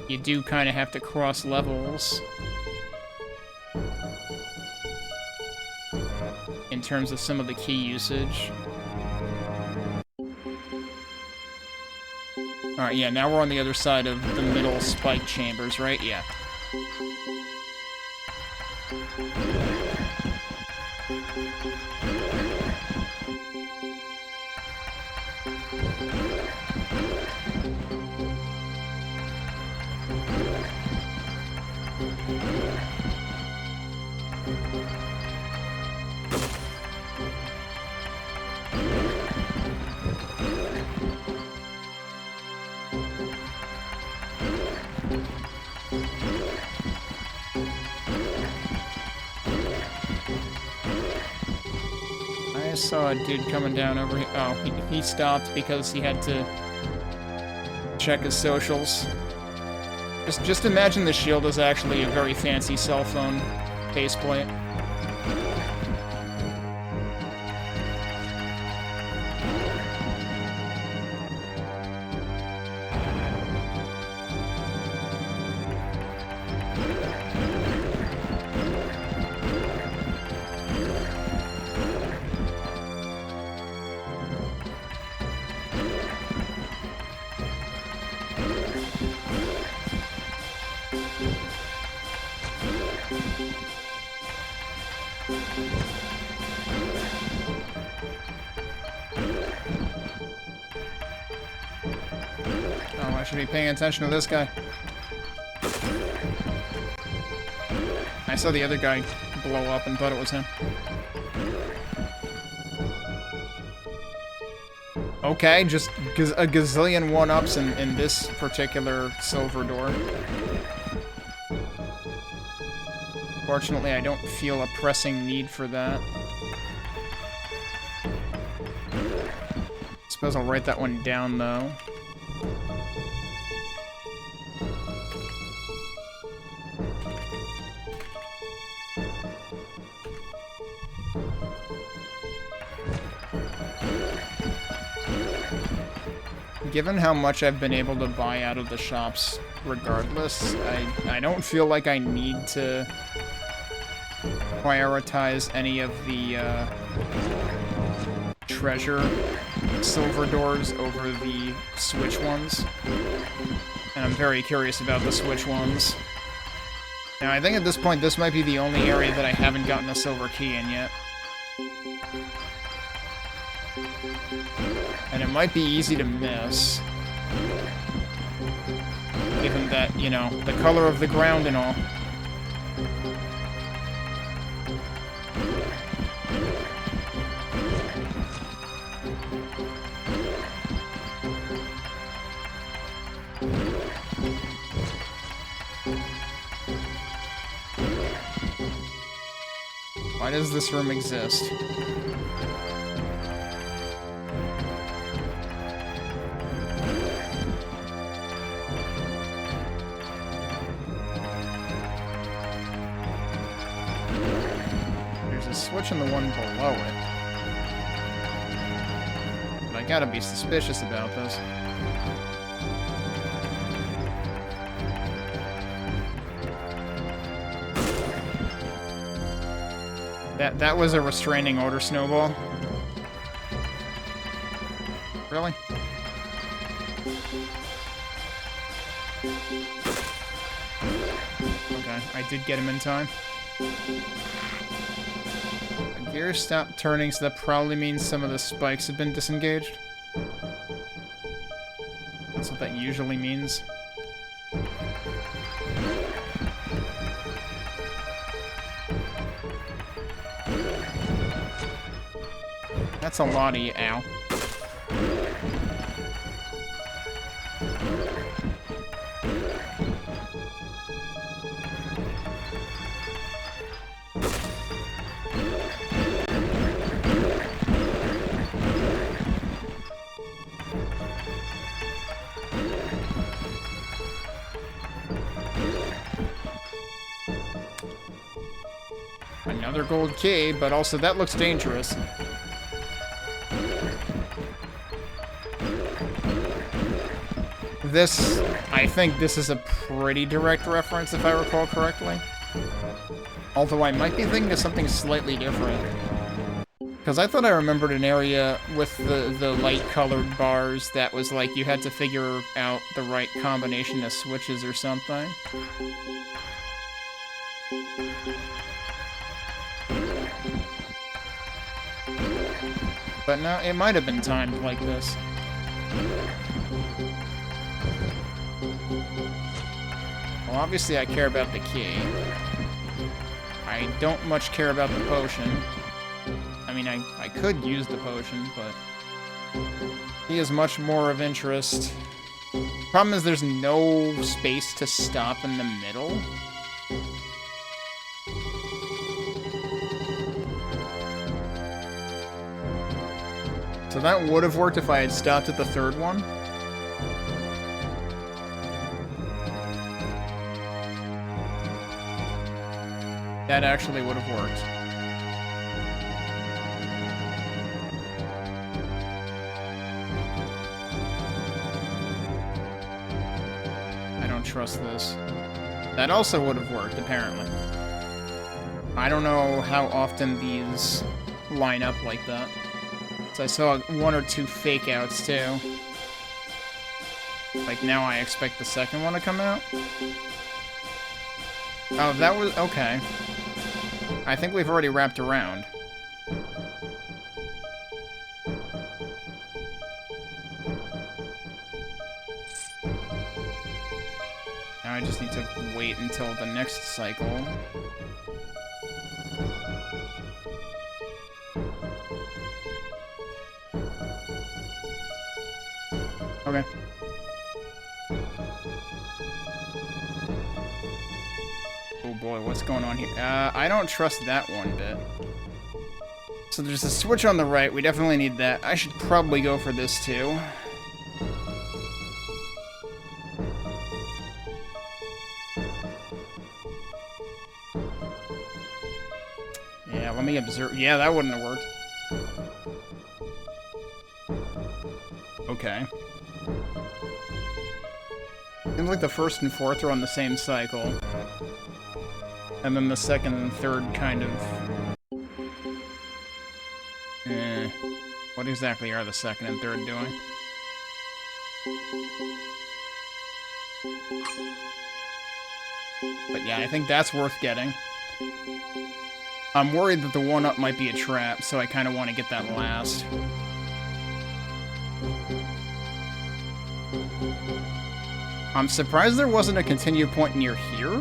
you do kind of have to cross levels in terms of some of the key usage. Alright, yeah, now we're on the other side of the middle spike chambers, right? Yeah. I saw a dude coming down over here. Oh, he stopped because he had to check his socials. Just imagine the shield is actually a very fancy cell phone faceplate. I should be paying attention to this guy. I saw the other guy blow up and thought it was him. Okay, just a gazillion one-ups in this particular silver door. Fortunately, I don't feel a pressing need for that. Suppose I'll write that one down, though. Given how much I've been able to buy out of the shops regardless, I don't feel like I need to prioritize any of the treasure silver doors over the switch ones. And I'm very curious about the switch ones. Now, I think at this point, this might be the only area that I haven't gotten a silver key in yet. And it might be easy to miss. Given that, you know, the color of the ground and all. Why does this room exist? Switch on the one below it. But I gotta be suspicious about this. That was a restraining order, Snowball. Really? Okay, I did get him in time. The gear stopped turning, so that probably means some of the spikes have been disengaged. That's what that usually means. That's a lot of you, ow. Another gold key, but also that looks dangerous. This, I think this is a pretty direct reference, if I recall correctly. Although I might be thinking of something slightly different. Because I thought I remembered an area with the light-colored bars that was like you had to figure out the right combination of switches or something. But no, it might have been timed like this. Well, obviously I care about the key. I don't much care about the potion. I mean, I could use the potion, but he is much more of interest. Problem is there's no space to stop in the middle. So that would have worked if I had stopped at the third one. That actually would have worked. I don't trust this. That also would have worked, apparently. I don't know how often these line up like that. So I saw one or two fake outs too. Like now I expect the second one to come out. Oh, that was okay. I think we've already wrapped around. Now I just need to wait until the next cycle. Okay. Oh boy, what's going on here? I don't trust that one bit. So there's a switch on the right. We definitely need that. I should probably go for this too. Yeah, let me observe. Yeah, that wouldn't have worked. Okay. Seems like the first and fourth are on the same cycle. And then the second and third kind of... What exactly are the second and third doing? But yeah, I think that's worth getting. I'm worried that the one-up might be a trap, so I kind of want to get that last. I'm surprised there wasn't a continue point near here.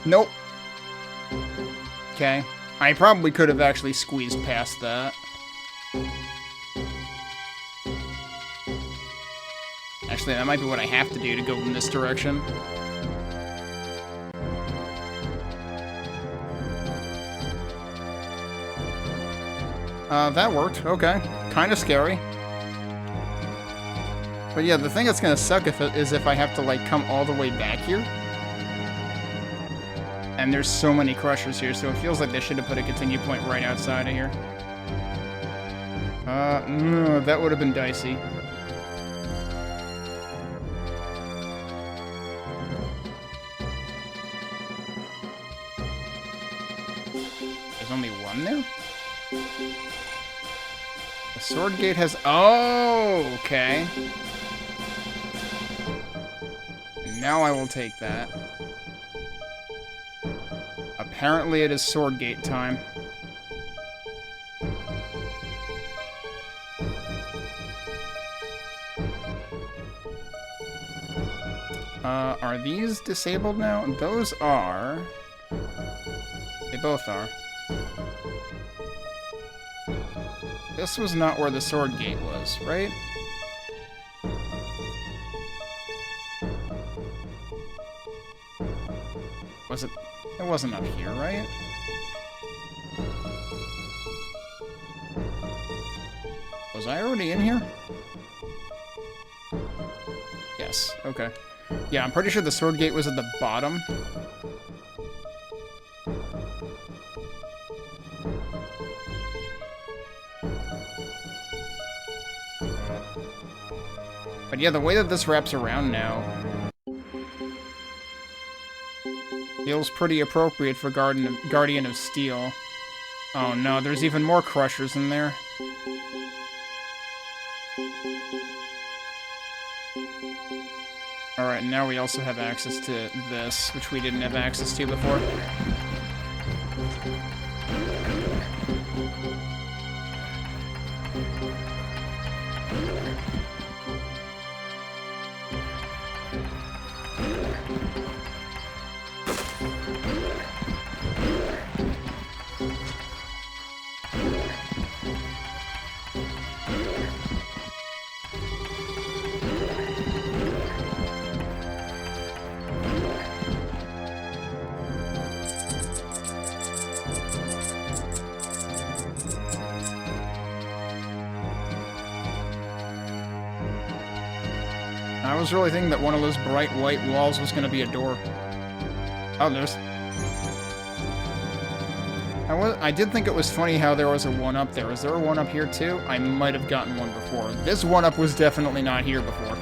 Nope. Okay. I probably could have actually squeezed past that. Actually, that might be what I have to do to go in this direction. That worked. Okay. Kind of scary. But yeah, the thing that's gonna suck is if I have to, like, come all the way back here. And there's so many crushers here, so it feels like they should have put a continue point right outside of here. No, that would have been dicey. There's only one there? The Sword gate has... Oh, okay. Now I will take that. Apparently it is sword gate time. Are these disabled now? Those are... They both are. This was not where the sword gate was, right? Was it? It wasn't up here, right? Was I already in here? Yes, okay. Yeah, I'm pretty sure the sword gate was at the bottom. But yeah, the way that this wraps around now feels pretty appropriate for Guardian of Steel. Oh no, there's even more crushers in there. Alright, now we also have access to this, which we didn't have access to before. I was really thinking that one of those bright white walls was going to be a door. Oh, there's... I did think it was funny how there was a one up there. Is there a one up here too? I might have gotten one before. This one up was definitely not here before.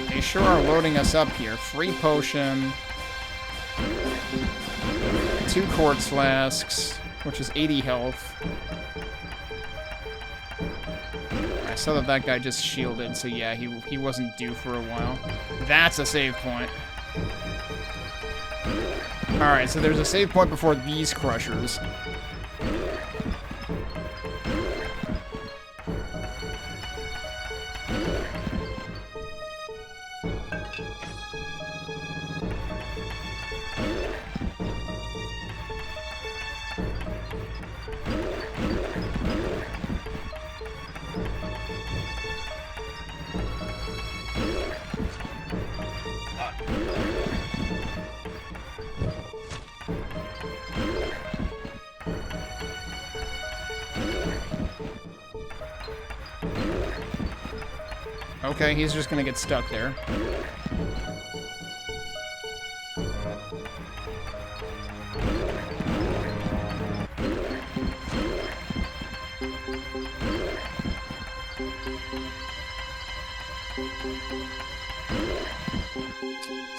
They sure are loading us up here. Free potion. 2 quartz flasks, which is 80 health. I saw that that guy just shielded, so yeah, he wasn't due for a while. That's a save point. Alright, so there's a save point before these crushers. Okay, he's just gonna get stuck there.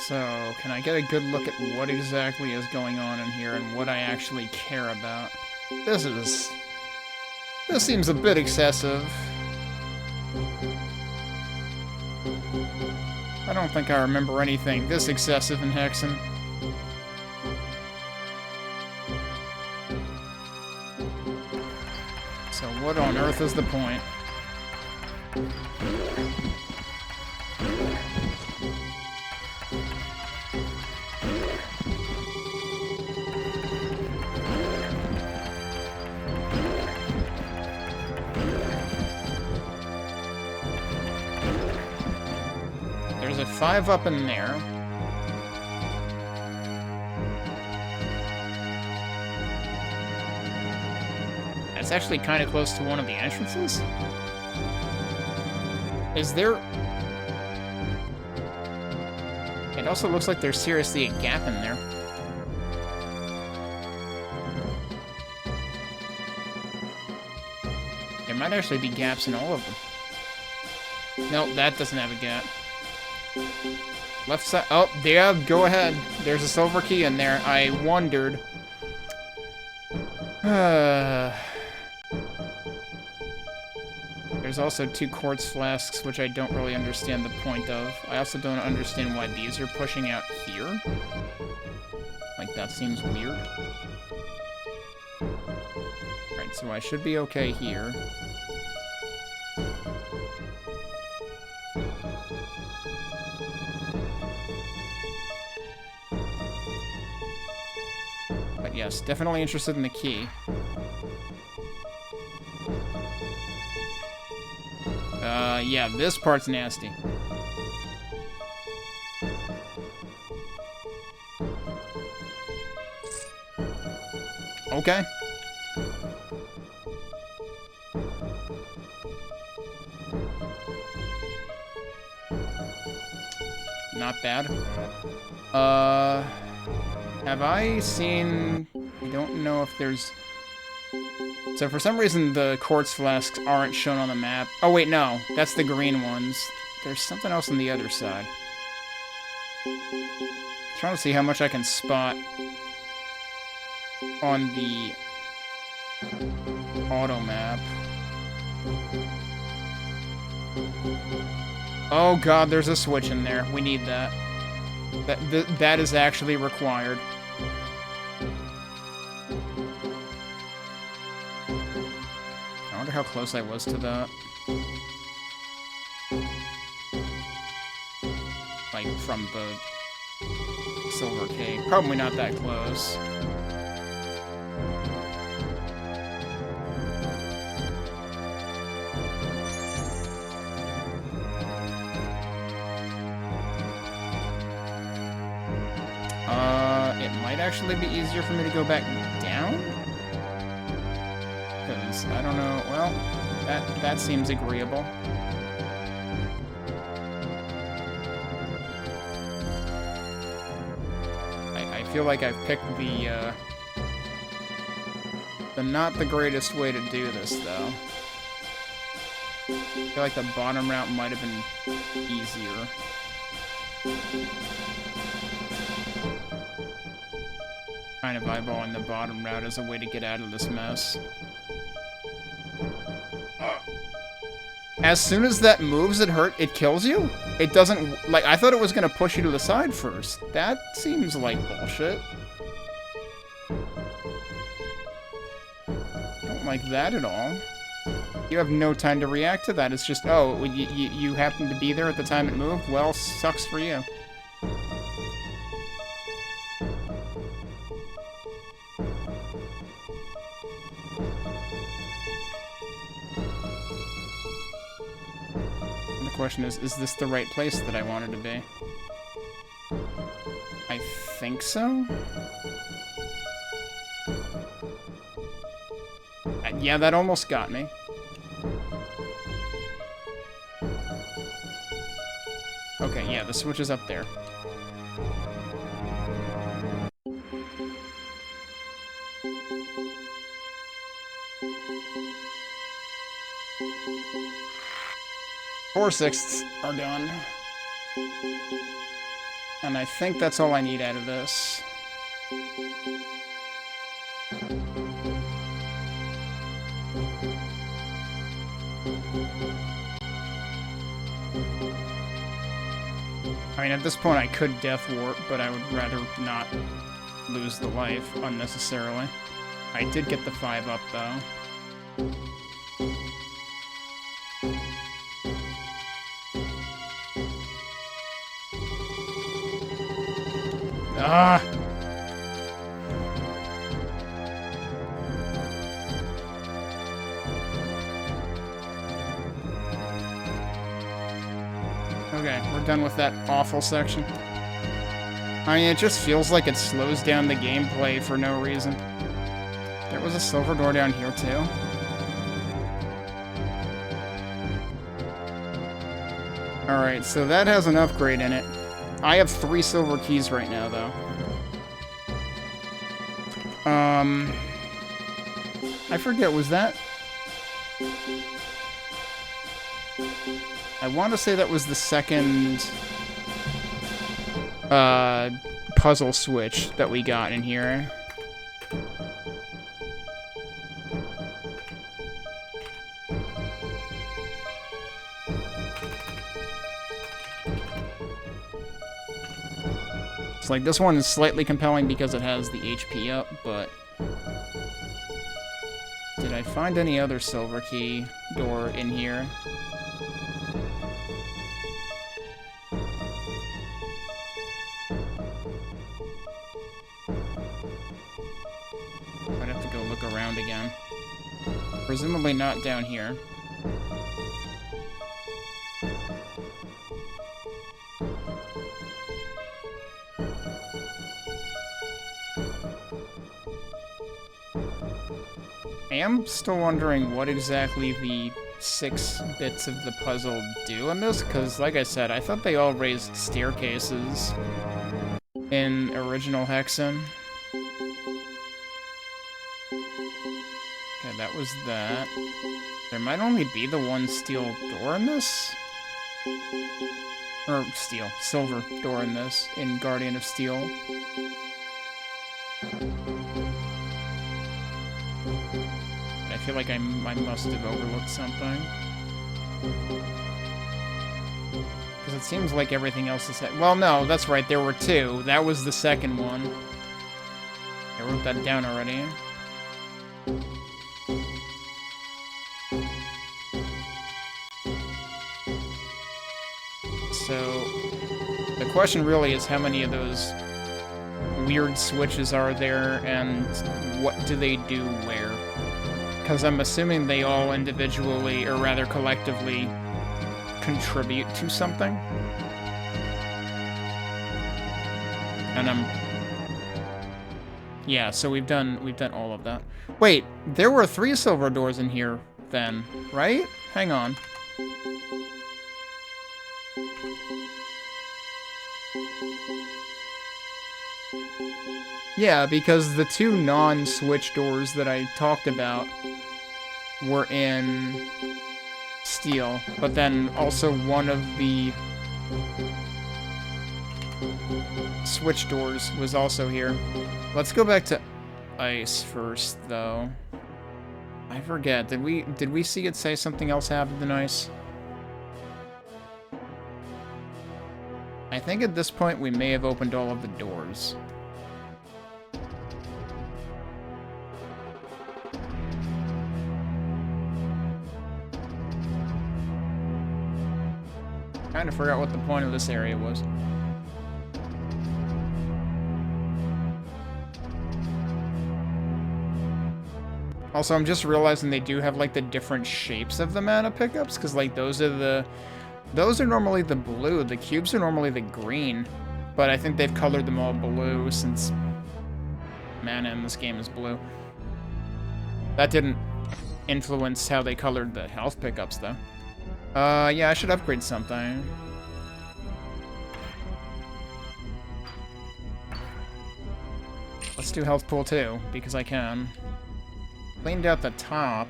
So, can I get a good look at what exactly is going on in here and what I actually care about? This seems a bit excessive. I don't think I remember anything this excessive in Hexen. So what on earth is the point? There's a 5 up in there. That's actually kind of close to one of the entrances. Is there... It also looks like there's seriously a gap in there. There might actually be gaps in all of them. Nope, that doesn't have a gap. Left side. Oh, yeah, go ahead. There's a silver key in there. I wondered. There's also 2 quartz flasks, which I don't really understand the point of. I also don't understand why these are pushing out here. Like, that seems weird. Alright, so I should be okay here. But yes, definitely interested in the key. Yeah, this part's nasty. Okay. Not bad. Have I seen... I don't know if there's... So for some reason the quartz flasks aren't shown on the map. Oh wait, no. That's the green ones. There's something else on the other side. Trying to see how much I can spot on the auto map. Oh god, there's a switch in there. We need that. That is actually required. I wonder how close I was to that. Like, from the silver cake. Probably not that close. It might actually be easier for me to go back down? Because, I don't know, well, that seems agreeable. I feel like I've picked the not the greatest way to do this, though. I feel like the bottom route might have been easier. Kind of eyeballing the bottom route as a way to get out of this mess. As soon as that moves, it kills you? It doesn't, like, I thought it was gonna push you to the side first. That seems like bullshit. Don't like that at all. You have no time to react to that. It's just, oh, you happened to be there at the time it moved? Well, sucks for you. The question is this the right place that I wanted to be? I think so? Yeah, that almost got me. Okay, yeah, the switch is up there. Four-sixths are done. And I think that's all I need out of this. I mean, at this point I could death warp, but I would rather not lose the life unnecessarily. I did get the 5 up, though. Ah! Okay, we're done with that awful section. I mean, it just feels like it slows down the gameplay for no reason. There was a silver door down here, too. Alright, so that has an upgrade in it. I have 3 silver keys right now, though. I forget, was that... I want to say that was the second puzzle switch that we got in here. It's like this one is slightly compelling because it has the HP up, but did I find any other silver key door in here? I'd have to go look around again. Presumably not down here. I am still wondering what exactly the 6 bits of the puzzle do in this, because, like I said, I thought they all raised staircases in original Hexen. Okay, that was that. There might only be the one steel door in this? Or silver door in this, in Guardian of Steel. I feel like I must have overlooked something. Because it seems like everything else is... Well, no, that's right, there were 2. That was the second one. I wrote that down already. So, the question really is how many of those weird switches are there, and what do they do where? Because I'm assuming they all individually, or rather collectively, contribute to something. And yeah, so we've done all of that. Wait, there were 3 silver doors in here then, right? Hang on. Yeah, because the 2 non-switch doors that I talked about were in steel, but then also one of the switch doors was also here. Let's go back to ice first, though. I forget. Did we see it say something else happened in ice? I think at this point we may have opened all of the doors. Kind of forgot what the point of this area was. Also, I'm just realizing they do have, like, the different shapes of the mana pickups, because, like, those are normally the blue, the cubes are normally the green, but I think they've colored them all blue, since mana in this game is blue. That didn't influence how they colored the health pickups, though. Yeah, I should upgrade something. Let's do health pool too, because I can. Cleaned out the top.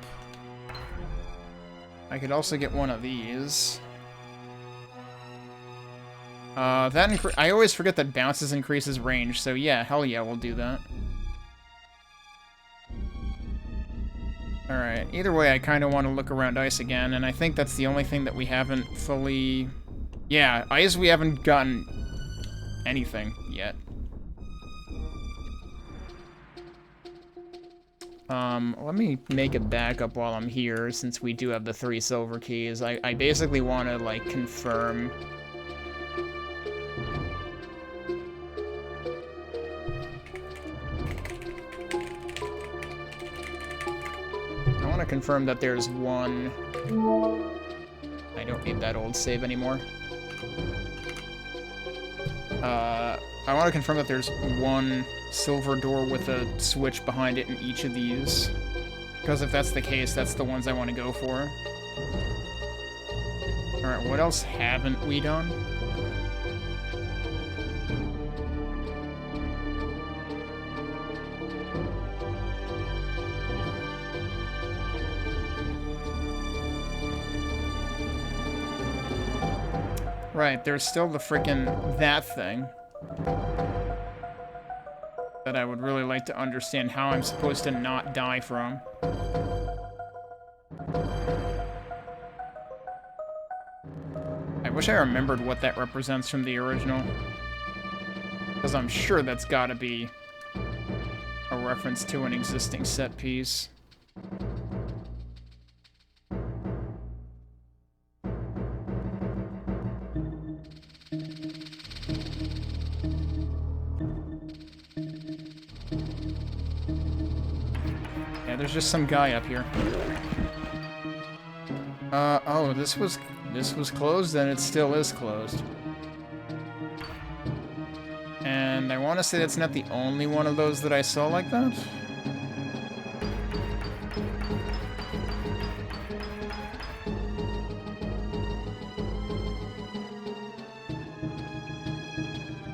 I could also get one of these. I always forget that bounces increases range, so yeah, hell yeah, we'll do that. Alright, either way, I kind of want to look around ice again, and I think that's the only thing that we haven't fully... Yeah, ice we haven't gotten anything yet. Let me make a backup while I'm here, since we do have the 3 silver keys. I basically want to, like, confirm... I want to confirm that there's one... I don't need that old save anymore. I want to confirm that there's one silver door with a switch behind it in each of these. Because if that's the case, that's the ones I want to go for. Alright, what else haven't we done? Right, there's still the frickin' that thing. that I would really like to understand how I'm supposed to not die from. I wish I remembered what that represents from the original. Because I'm sure that's gotta be a reference to an existing set piece. Yeah, there's just some guy up here. Oh, this was closed, and it still is closed. And I want to say that's not the only one of those that I saw like that.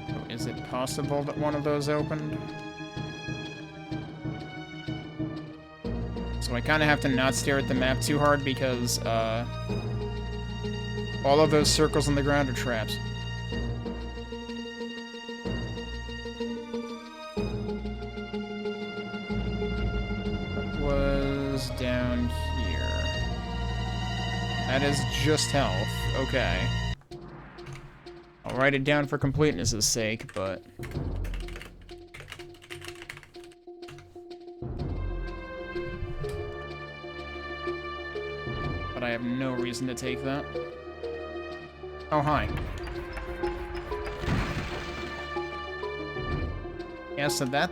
So is it possible that one of those opened? So I kind of have to not stare at the map too hard because, all of those circles on the ground are traps. What was down here? That is just health. Okay. I'll write it down for completeness' sake, but... I have no reason to take that. Oh, hi. Yeah, so that...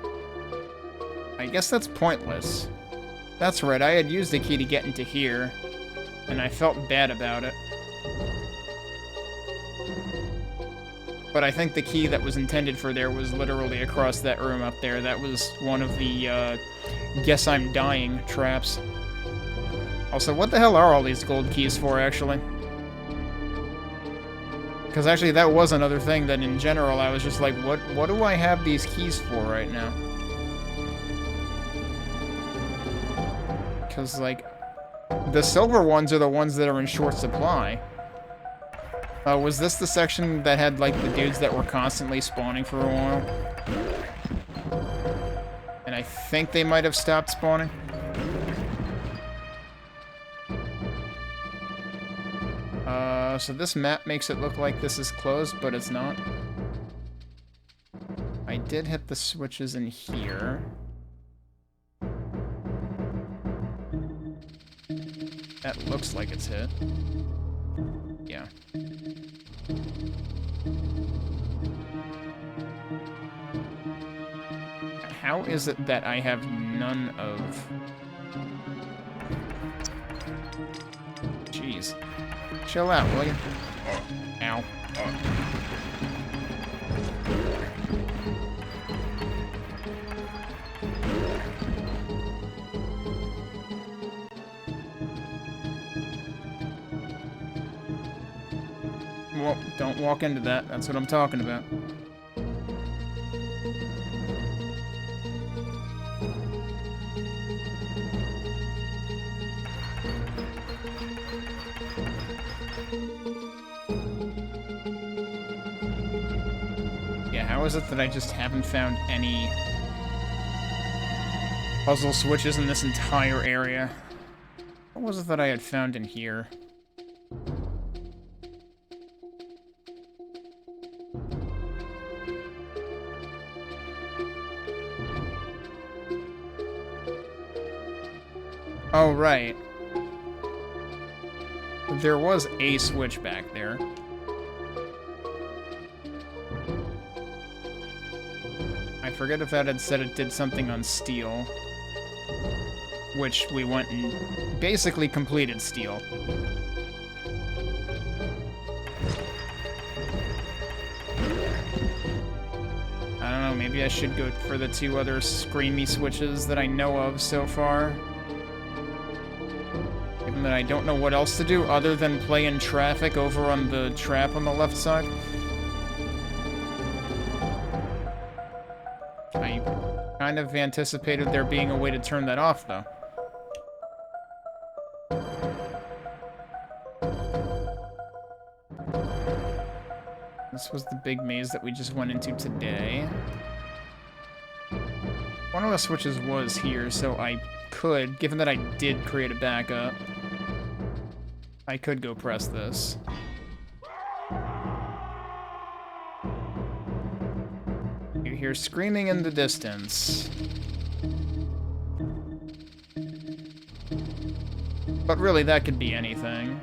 I guess that's pointless. That's right, I had used the key to get into here, and I felt bad about it. But I think the key that was intended for there was literally across that room up there. That was one of the, guess I'm dying traps. Also, what the hell are all these gold keys for, actually? Because actually, that was another thing that in general, I was just like, what do I have these keys for right now? Because, like, the silver ones are the ones that are in short supply. Was this the section that had, like, the dudes that were constantly spawning for a while? And I think they might have stopped spawning. So this map makes it look like this is closed, but it's not. I did hit the switches in here. That looks like it's hit. Yeah. How is it that I have none of... Jeez. Chill out, will you? Ow. Well, don't walk into that. That's what I'm talking about. How is it that I just haven't found any puzzle switches in this entire area? What was it that I had found in here? Oh, right. There was a switch back there. I forget if that had said it did something on steel. Which we went and basically completed steel. I don't know, maybe I should go for the two other screamy switches that I know of so far. Given that I don't know what else to do other than play in traffic over on the trap on the left side. I kind of anticipated there being a way to turn that off, though. This was the big maze that we just went into today. One of the switches was here, so I could, given that I did create a backup, I could go press this. You hear screaming in the distance. But really, that could be anything.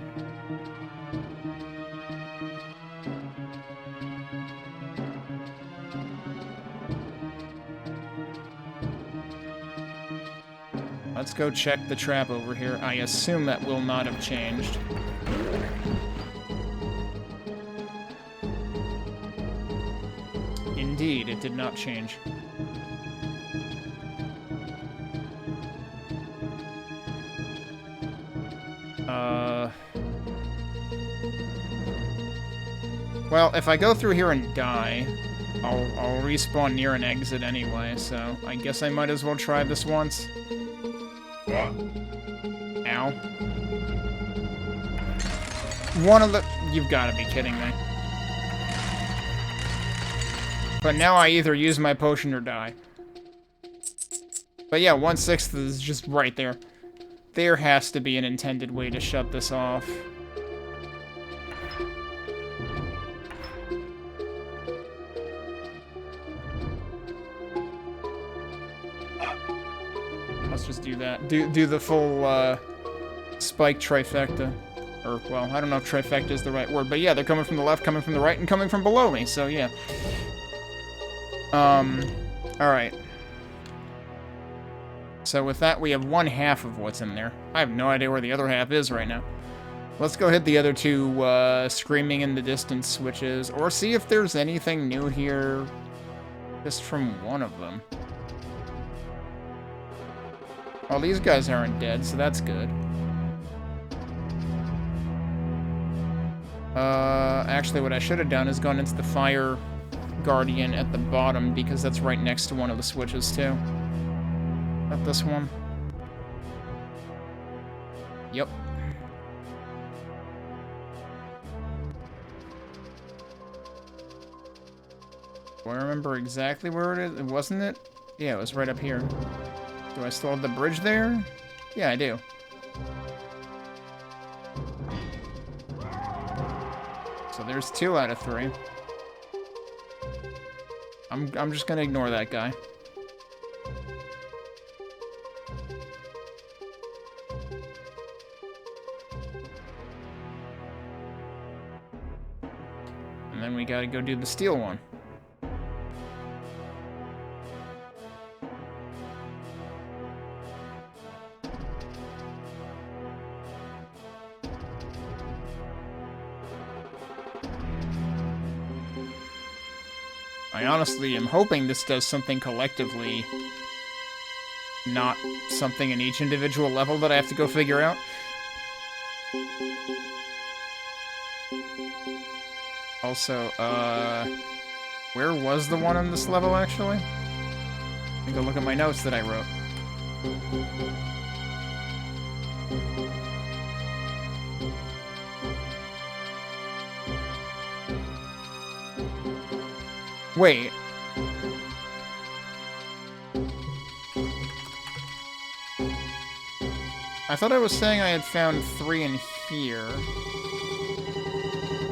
Let's go check the trap over here. I assume that will not have changed. Indeed, it did not change. Well, if I go through here and die, I'll respawn near an exit anyway, so I guess I might as well try this once. Ow. One of the... You've got to be kidding me. But now I either use my potion or die. But yeah, 1/6 is just right there. There has to be an intended way to shut this off. Let's just do that. Do the full spike trifecta. Or, well, I don't know if trifecta is the right word, but yeah, they're coming from the left, coming from the right, and coming from below me, so yeah. Alright. So with that, we have 1/2 of what's in there. I have no idea where the other half is right now. Let's go hit the other two screaming in the distance switches, or see if there's anything new here just from one of them. Well, these guys aren't dead, so that's good. Actually, what I should have done is gone into the fire guardian at the bottom, because that's right next to one of the switches, too. Not this one. Yep. Do I remember exactly where it is? Wasn't it? Yeah, it was right up here. Do I still have the bridge there? Yeah, I do. So there's 2 out of 3. I'm just gonna ignore that guy. And then we gotta go do the steel one. I honestly am hoping this does something collectively, not something in each individual level that I have to go figure out. Also, where was the one on this level, actually? Let me go look at my notes that I wrote. Wait. I thought I was saying I had found 3 in here.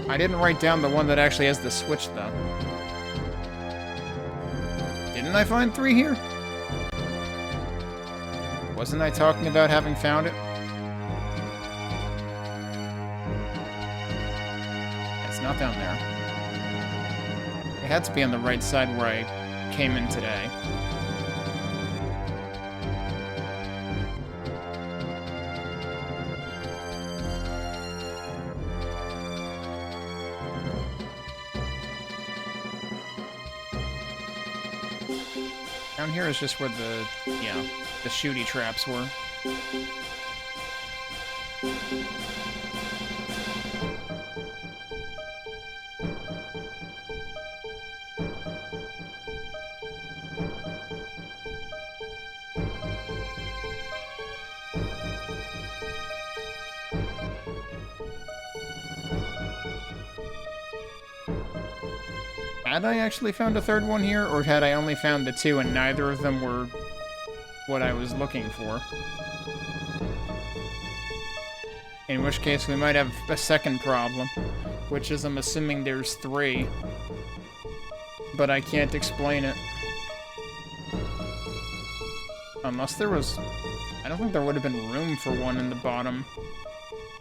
I didn't write down the one that actually has the switch, though. Didn't I find 3 here? Wasn't I talking about having found it? It's not down there. It had to be on the right side where I came in today. Down here is just where the shooty traps were. had I actually found a third one here, or had I only found the two and neither of them were what I was looking for? In which case, we might have a second problem, which is I'm assuming there's 3, but I can't explain it. Unless there was... I don't think there would have been room for one in the bottom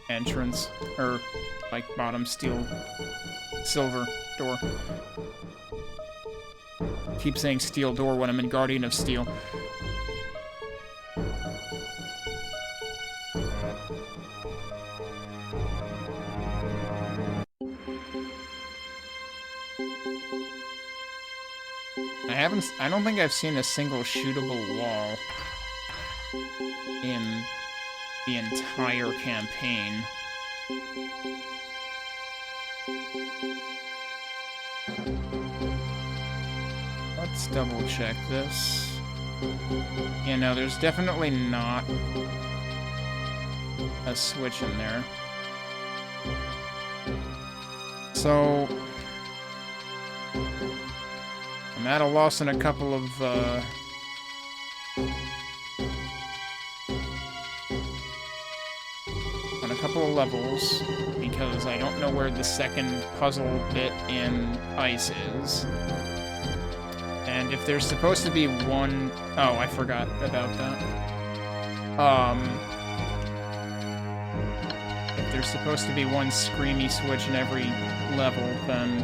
entrance, or, like, bottom silver door. Keep saying steel door when I'm in Guardian of Steel. I don't think I've seen a single shootable wall in the entire campaign. Let's double check this. Yeah, no, there's definitely not a switch in there. So... I'm at a loss in a couple of, on a couple of levels, because I don't know where the second puzzle bit in ice is. And if there's supposed to be one... Oh, I forgot about that. If there's supposed to be one screamy switch in every level, then...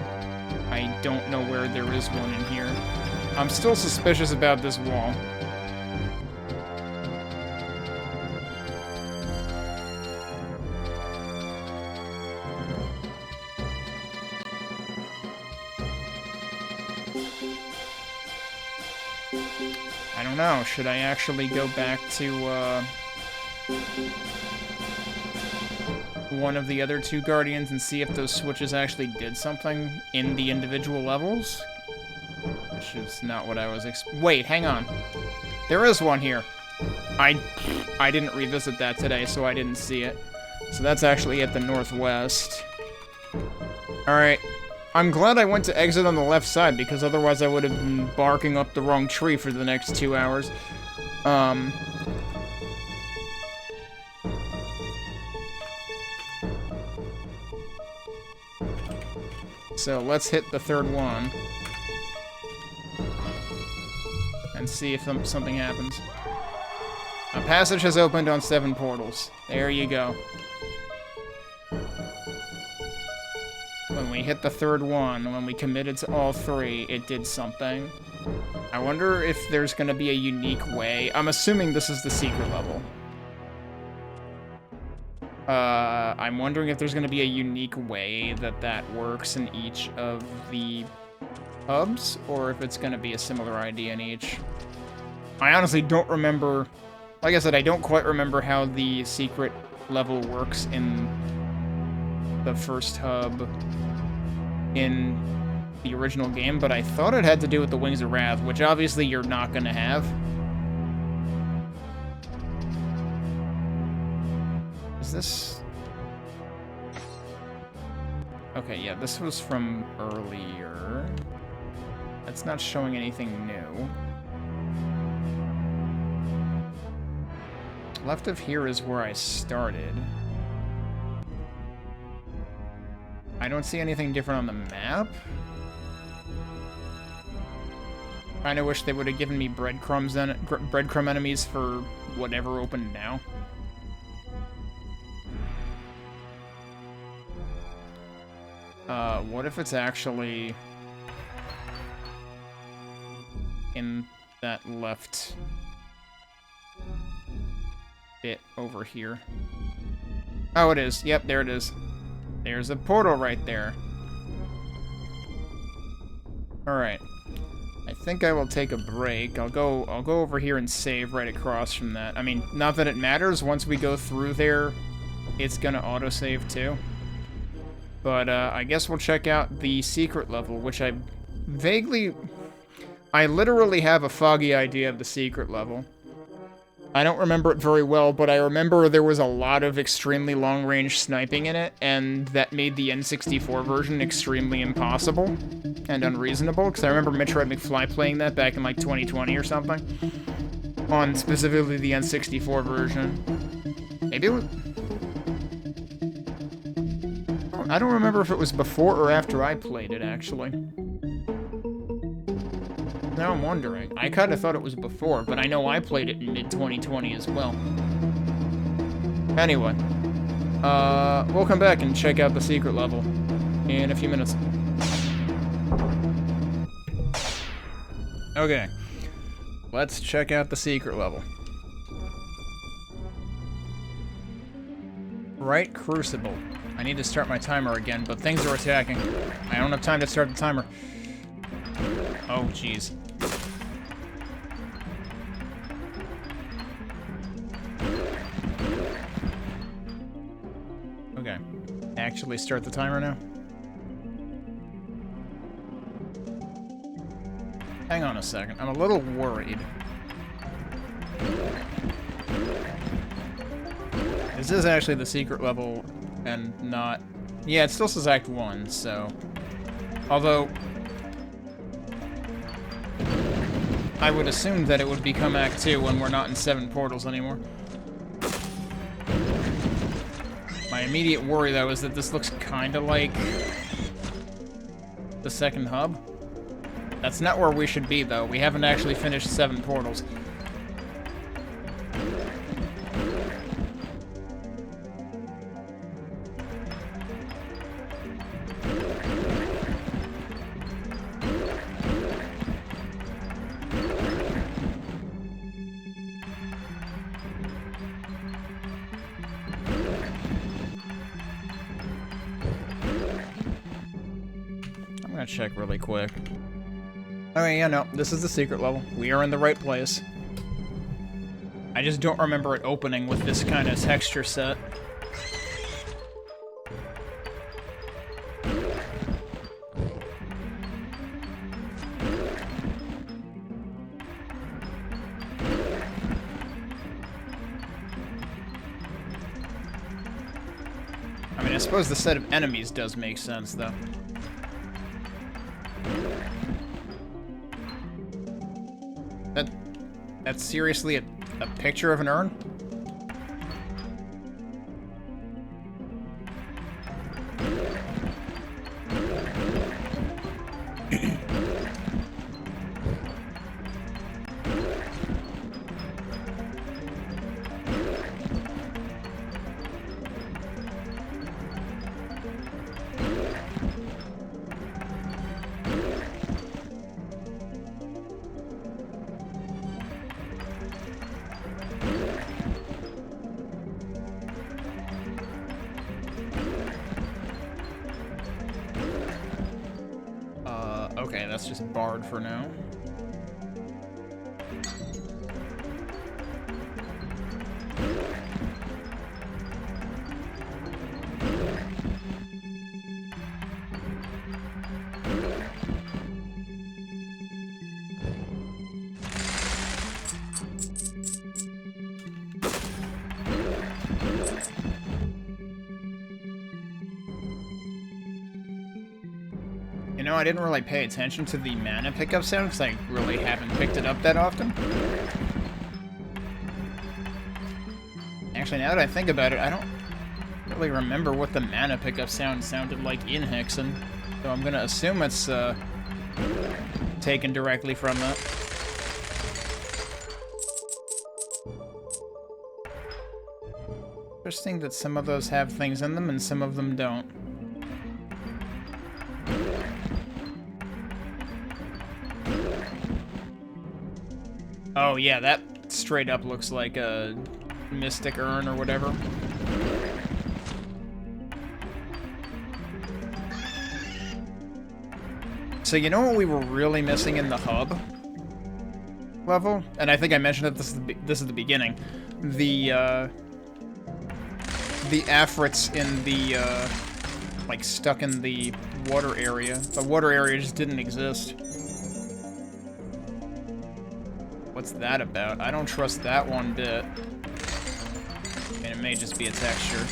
I don't know where there is one in here. I'm still suspicious about this wall. I don't know. Should I actually go back to, one of the other 2 Guardians and see if those switches actually did something in the individual levels? Which is not what I was wait, hang on. There is one here. I didn't revisit that today, so I didn't see it. So that's actually at the northwest. Alright. I'm glad I went to exit on the left side, because otherwise I would have been barking up the wrong tree for the next 2 hours. So let's hit the third one. And see if something happens. A passage has opened on 7 portals. There you go. When we hit the third one, when we committed to all 3, it did something. I wonder if there's gonna be a unique way. I'm assuming this is the secret level. I'm wondering if there's going to be a unique way that works in each of the hubs, or if it's going to be a similar idea in each. I honestly don't remember... Like I said, I don't quite remember how the secret level works in the first hub in the original game, but I thought it had to do with the Wings of Wrath, which obviously you're not going to have. Is this... Okay, yeah, this was from earlier. That's not showing anything new. Left of here is where I started. I don't see anything different on the map. Kinda wish they would have given me breadcrumb enemies for whatever opened now. What if it's actually in that left bit over here? Oh, it is. Yep, there it is. There's a portal right there. Alright. I think I will take a break. I'll go over here and save right across from that. I mean, not that it matters. Once we go through there, it's gonna autosave too. But I guess we'll check out the secret level, which I literally have a foggy idea of the secret level. I don't remember it very well, but I remember there was a lot of extremely long-range sniping in it, and that made the N64 version extremely impossible and unreasonable, because I remember Metroid McFly playing that back in, like, 2020 or something, on specifically the N64 version. Maybe it was... I don't remember if it was before or after I played it, actually. Now I'm wondering. I kind of thought it was before, but I know I played it in mid-2020 as well. Anyway. We'll come back and check out the secret level in a few minutes. Okay. Let's check out the secret level. Right Crucible. I need to start my timer again, but things are attacking. I don't have time to start the timer. Oh, jeez. Okay. Actually start the timer now. Hang on a second. I'm a little worried. This is actually the secret level and not... Yeah, it still says Act 1, so... Although... I would assume that it would become Act 2 when we're not in 7 portals anymore. My immediate worry, though, is that this looks kinda like... the second hub. That's not where we should be, though. We haven't actually finished 7 portals. Check really quick. Okay, yeah, no, this is the secret level. We are in the right place. I just don't remember it opening with this kind of texture set. I mean, I suppose the set of enemies does make sense, though. That's seriously a picture of an urn? Okay, that's just barred for now. You know, I didn't really pay attention to the mana pickup sound because I really haven't picked it up that often. Actually, now that I think about it, I don't really remember what the mana pickup sound sounded like in Hexen. So I'm gonna assume it's taken directly from that. Interesting that some of those have things in them and some of them don't. Oh yeah, that straight up looks like a mystic urn or whatever. So you know what we were really missing in the hub level? And I think I mentioned that this is the beginning. The afrits in the, like, stuck in the water area. The water area just didn't exist. What's that about? I don't trust that one bit. And it may just be a texture.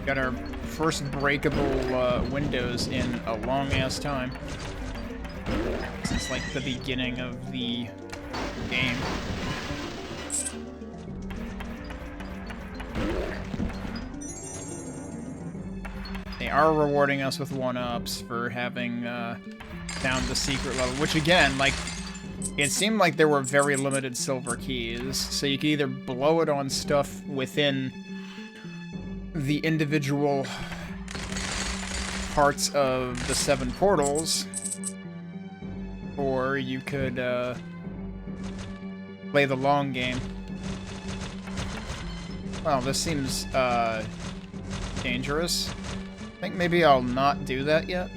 Got our first breakable windows in a long-ass time. Since, like, the beginning of the game. They are rewarding us with 1-ups for having found the secret level, which again, like, it seemed like there were very limited silver keys, so you could either blow it on stuff within the individual parts of the 7 portals, or you could play the long game. Well, this seems dangerous. I think maybe I'll not do that yet.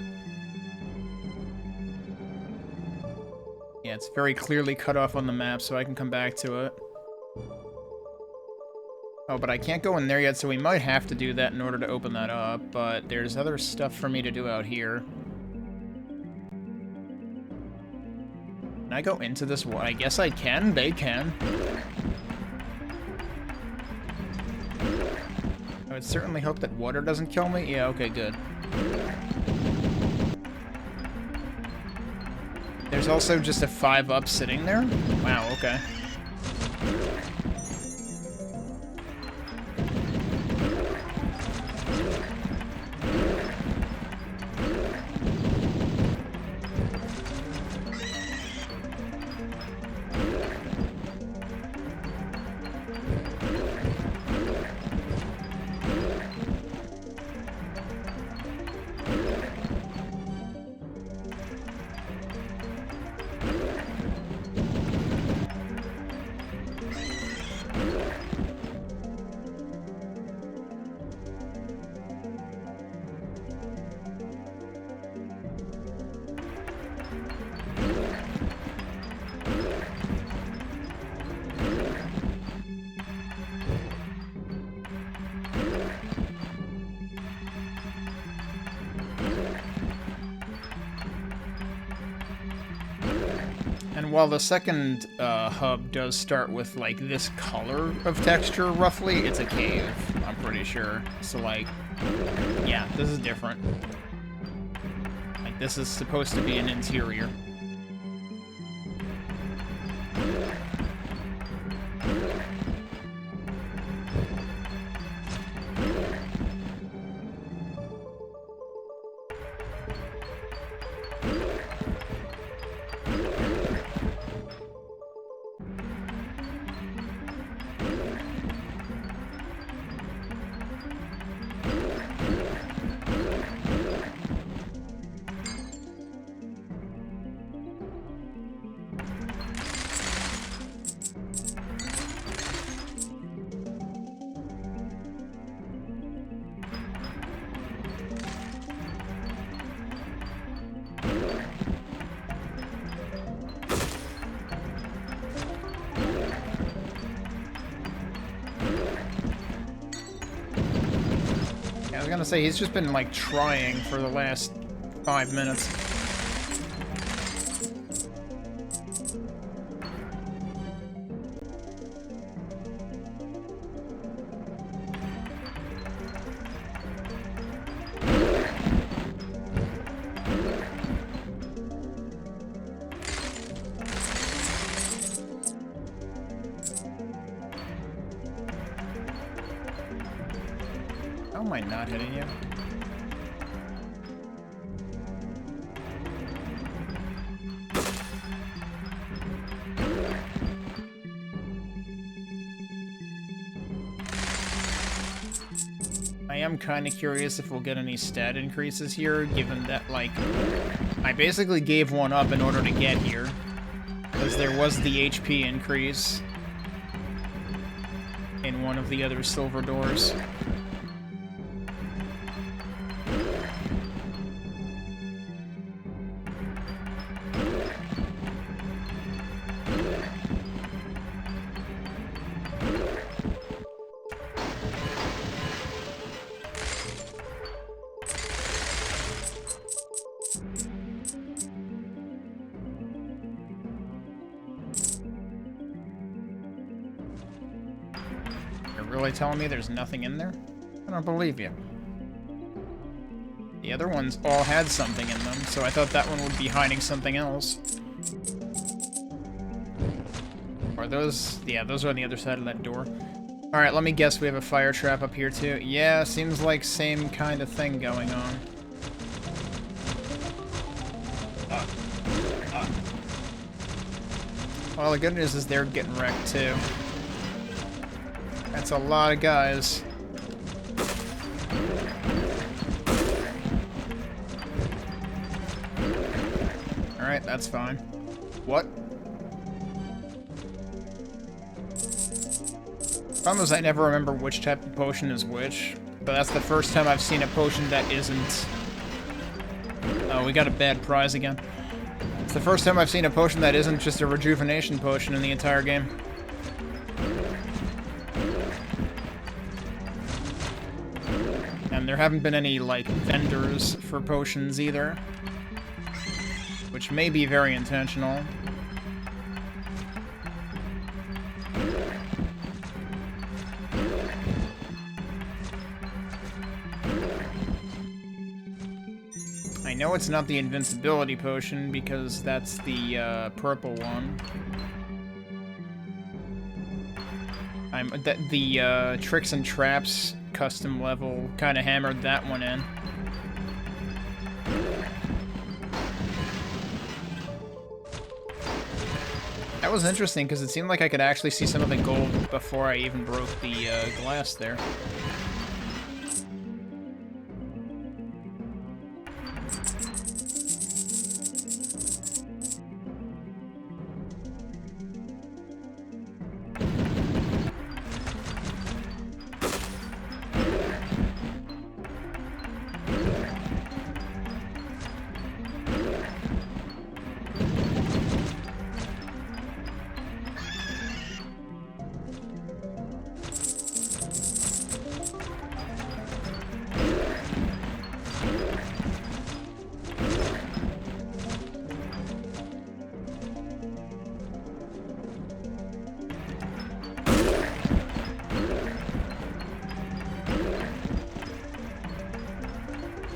Yeah, it's very clearly cut off on the map, so I can come back to it. Oh, but I can't go in there yet, so we might have to do that in order to open that up, but there's other stuff for me to do out here. Can I go into this one? I guess I can. They can. I would certainly hope that water doesn't kill me. Yeah, okay, good. There's also just a 5-up sitting there? Wow, okay. And while the second hub does start with, like, this color of texture, roughly, it's a cave, I'm pretty sure. So, like, yeah, this is different. Like, this is supposed to be an interior. I was gonna say, he's just been, like, trying for the last 5 minutes. How am I not hitting you? I am kind of curious if we'll get any stat increases here, given that, like, I basically gave one up in order to get here, because there was the HP increase in one of the other silver doors. really telling me there's nothing in there? I don't believe you. The other ones all had something in them, so I thought that one would be hiding something else. Are those... Yeah, those are on the other side of that door. Alright, let me guess we have a fire trap up here too. Yeah, seems like same kind of thing going on. Well, the good news is they're getting wrecked too. That's a lot of guys. Alright, that's fine. What? Problem is I never remember which type of potion is which, but that's the first time I've seen a potion that isn't... Oh, we got a bad prize again. It's the first time I've seen a potion that isn't just a rejuvenation potion in the entire game. And there haven't been any, like, vendors for potions either. Which may be very intentional. I know it's not the invincibility potion because that's the purple one. The tricks and traps custom level kind of hammered that one in. That was interesting because it seemed like I could actually see some of the gold before I even broke the glass there.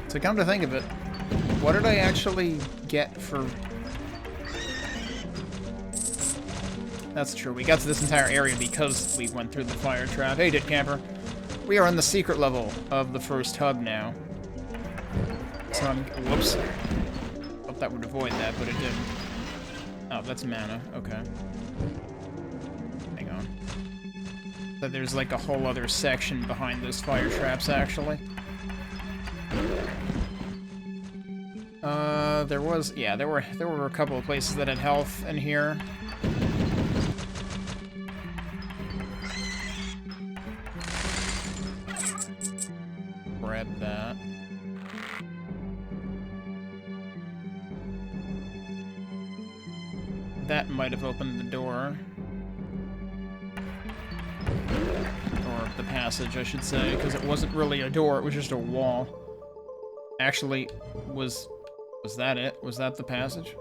So come to think of it, what did I actually get for... That's true, we got to this entire area because we went through the fire trap. Hey, Dit Camper. We are in the secret level of the first hub now. So I'm... Whoops. Thought that would avoid that, but it didn't. Oh, that's mana. Okay. Hang on. But there's like a whole other section behind those fire traps, actually. There was... Yeah, there were a couple of places that had health in here. Grab that. That might have opened the door. Or the passage, I should say, because it wasn't really a door, it was just a wall. Actually, was that it? Was that the passage?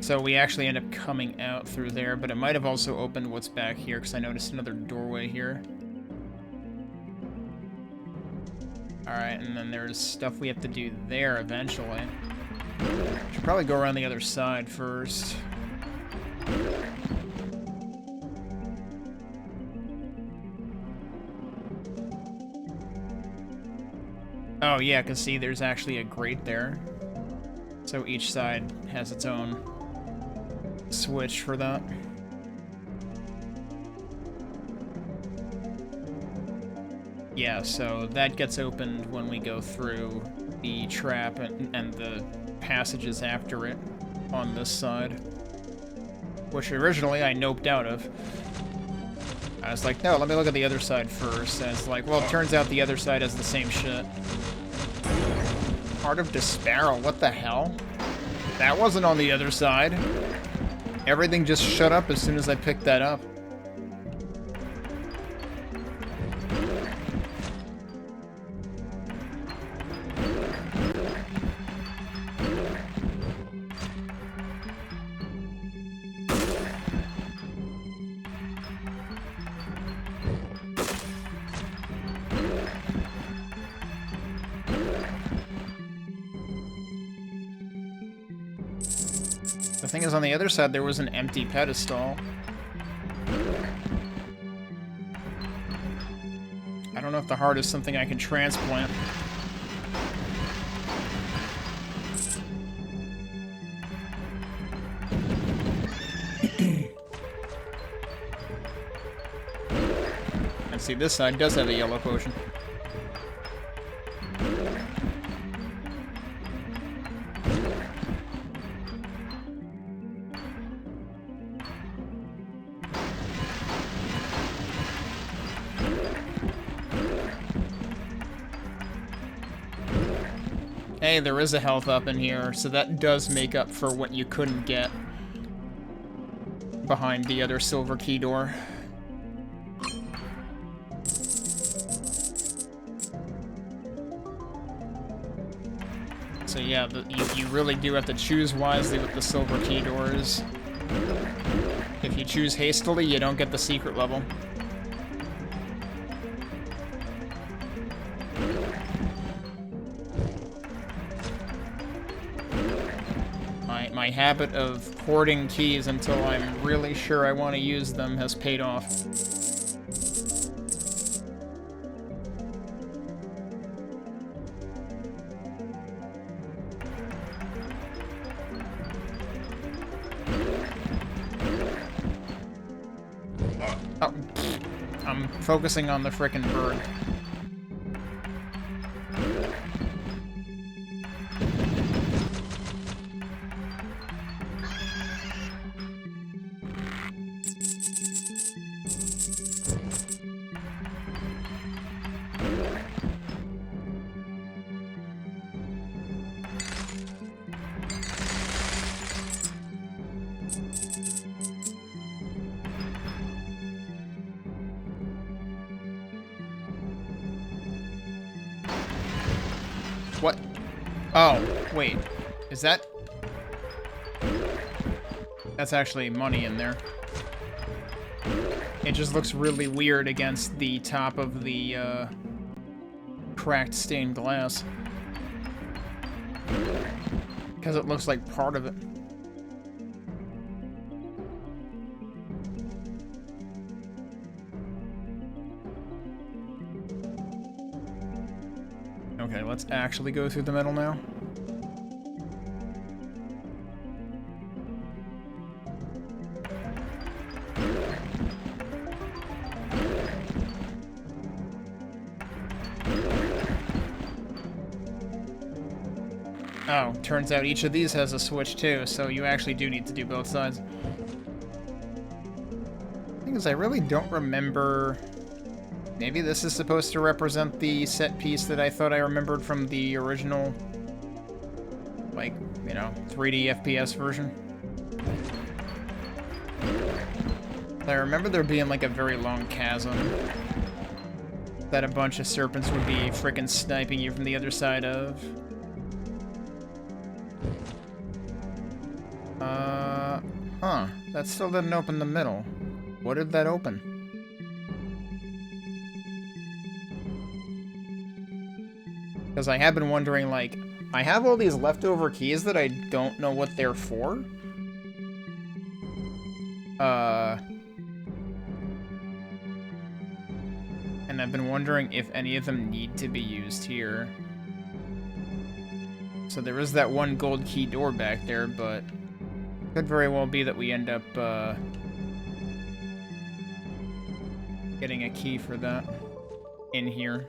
So we actually end up coming out through there, but it might have also opened what's back here, because I noticed another doorway here. Alright, and then there's stuff we have to do there eventually. Should probably go around the other side first. Oh yeah, because see, there's actually a grate there. So each side has its own switch for that. Yeah, so that gets opened when we go through the trap and the passages after it on this side. Which originally I noped out of. I was like, no, let me look at the other side first. And it's like, well, it turns out the other side has the same shit. Heart of Despair, what the hell? That wasn't on the other side. Everything just shut up as soon as I picked that up. The thing is, on the other side, there was an empty pedestal. I don't know if the heart is something I can transplant. And see, this side does have a yellow potion. Hey, there is a health up in here, so that does make up for what you couldn't get behind the other silver key door. So yeah, you really do have to choose wisely with the silver key doors. If you choose hastily, you don't get the secret level. My habit of hoarding keys until I'm really sure I want to use them has paid off. Oh, I'm focusing on the frickin' bird. What? Oh, wait. Is that... That's actually money in there. It just looks really weird against the top of the, cracked stained glass. Because it looks like part of it. Okay, let's actually go through the middle now. Oh, turns out each of these has a switch too, so you actually do need to do both sides. The thing is, I really don't remember... Maybe this is supposed to represent the set piece that I thought I remembered from the original, like, you know, 3D FPS version. I remember there being, like, a very long chasm that a bunch of serpents would be frickin' sniping you from the other side of. Huh. That still didn't open the middle. What did that open? Because I have been wondering, like, I have all these leftover keys that I don't know what they're for. And I've been wondering if any of them need to be used here. So there is that one gold key door back there, but could very well be that we end up, getting a key for that in here.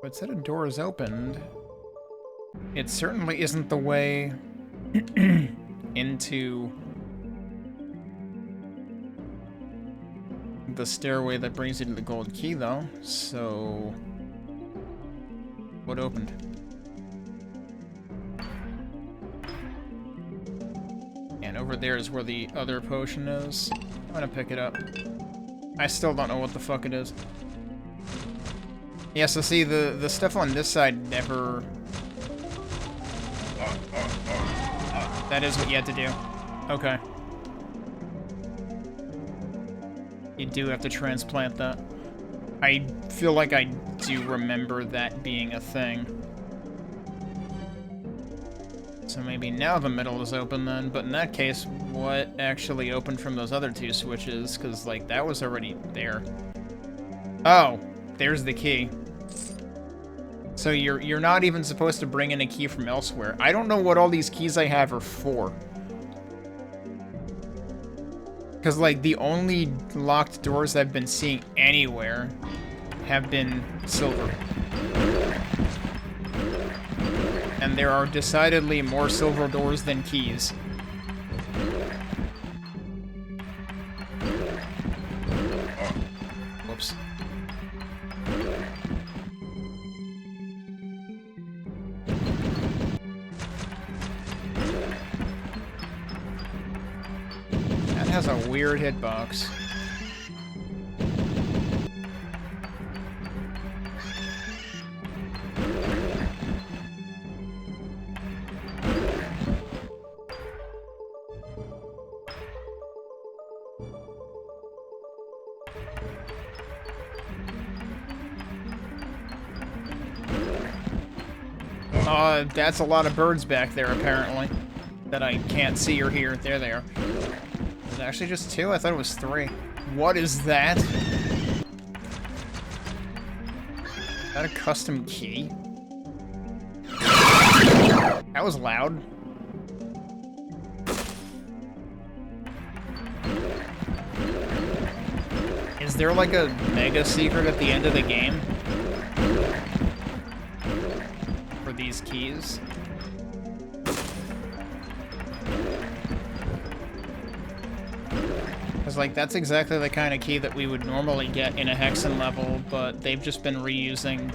But said a door is opened. It certainly isn't the way into the stairway that brings you to the gold key, though. So, what opened? And over there is where the other potion is. I'm gonna pick it up. I still don't know what the fuck it is. Yeah, so see, the stuff on this side never... That is what you had to do. Okay. You do have to transplant that. I feel like I do remember that being a thing. So maybe now the middle is open then, but in that case, what actually opened from those other two switches? Because, like, that was already there. Oh, there's the key. So you're not even supposed to bring in a key from elsewhere. I don't know what all these keys I have are for. Because, like, the only locked doors I've been seeing anywhere have been silver. And there are decidedly more silver doors than keys. Whoops. That has a weird hitbox. That's a lot of birds back there, apparently, that I can't see or hear. There they are. Is it actually just 2? I thought it was 3. What is that? Is that a custom key? That was loud. Is there like a mega secret at the end of the game? For these keys? Because, like, that's exactly the kind of key that we would normally get in a Hexen level, but they've just been reusing,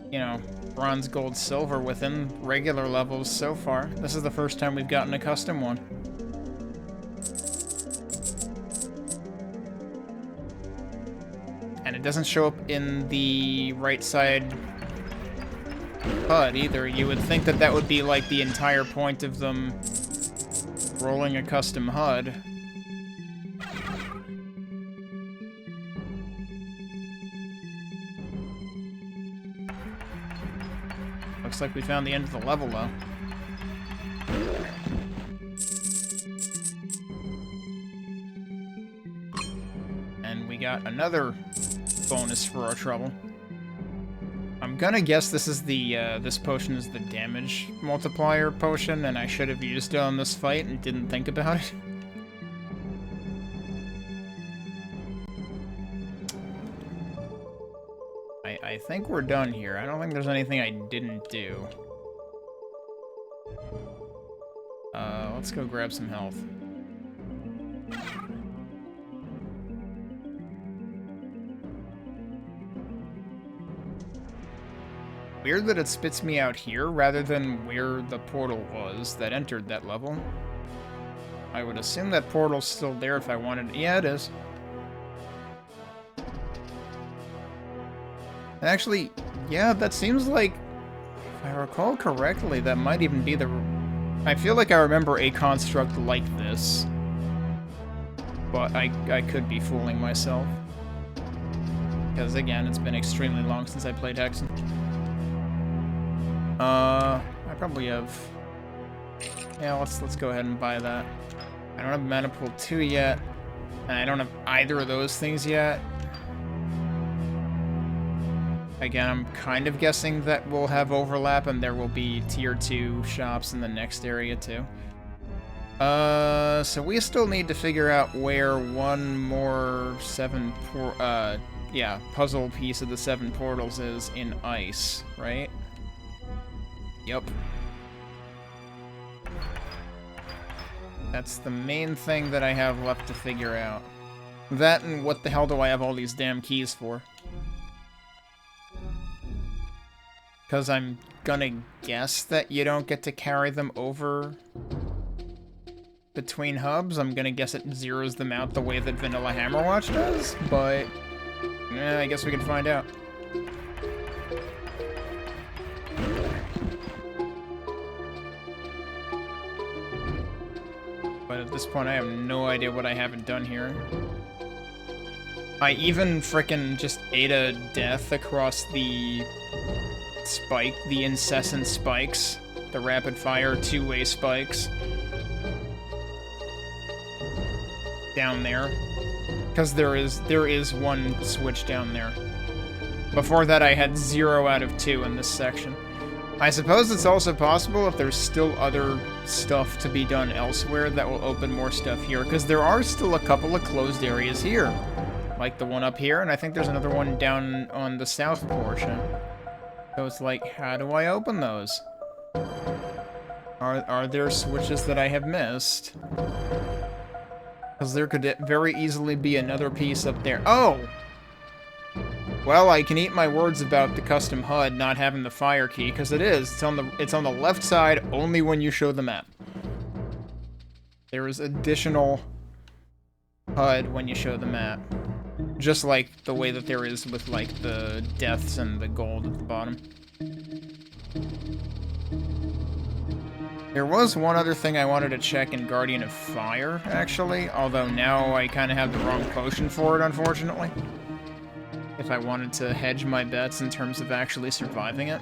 you know, bronze, gold, silver within regular levels so far. This is the first time we've gotten a custom one. And it doesn't show up in the right side HUD either. You would think that that would be like the entire point of them rolling a custom HUD. Looks like we found the end of the level, though. And we got another bonus for our trouble. I'm gonna guess this is the, this potion is the damage multiplier potion, and I should have used it on this fight and didn't think about it. I think we're done here. I don't think there's anything I didn't do. Let's go grab some health. Weird that it spits me out here rather than where the portal was that entered that level. I would assume that portal's still there if I wanted. Yeah, it is. Actually, yeah, that seems like, if I recall correctly, that might even be the... I feel like I remember a construct like this. But I could be fooling myself. Because, again, it's been extremely long since I played Hexen. I probably have... Yeah, let's go ahead and buy that. I don't have Mana Pool 2 yet, and I don't have either of those things yet. Again, I'm kind of guessing that we'll have overlap, and there will be Tier 2 shops in the next area, too. So we still need to figure out where one more puzzle piece of the 7 portals is in ice, right? Yep. That's the main thing that I have left to figure out. That and what the hell do I have all these damn keys for? Because I'm gonna guess that you don't get to carry them over between hubs. I'm gonna guess it zeroes them out the way that vanilla Hammerwatch does, but I guess we can find out. But at this point, I have no idea what I haven't done here. I even frickin' just ate a death across the spike, the incessant spikes, the rapid fire two-way spikes. Down there. Because there is one switch down there. Before that I had 0 out of 2 in this section. I suppose it's also possible if there's still other stuff to be done elsewhere that will open more stuff here, because there are still a couple of closed areas here. Like the one up here, and I think there's another one down on the south portion. So it's like, how do I open those? Are there switches that I have missed? Because there could very easily be another piece up there. Oh! Well, I can eat my words about the custom HUD not having the fire key, because it is. It's on the left side only when you show the map. There is additional HUD when you show the map. Just like the way that there is with, like, the deaths and the gold at the bottom. There was one other thing I wanted to check in Guardian of Fire, actually. Although now I kind of have the wrong potion for it, unfortunately. If I wanted to hedge my bets in terms of actually surviving it.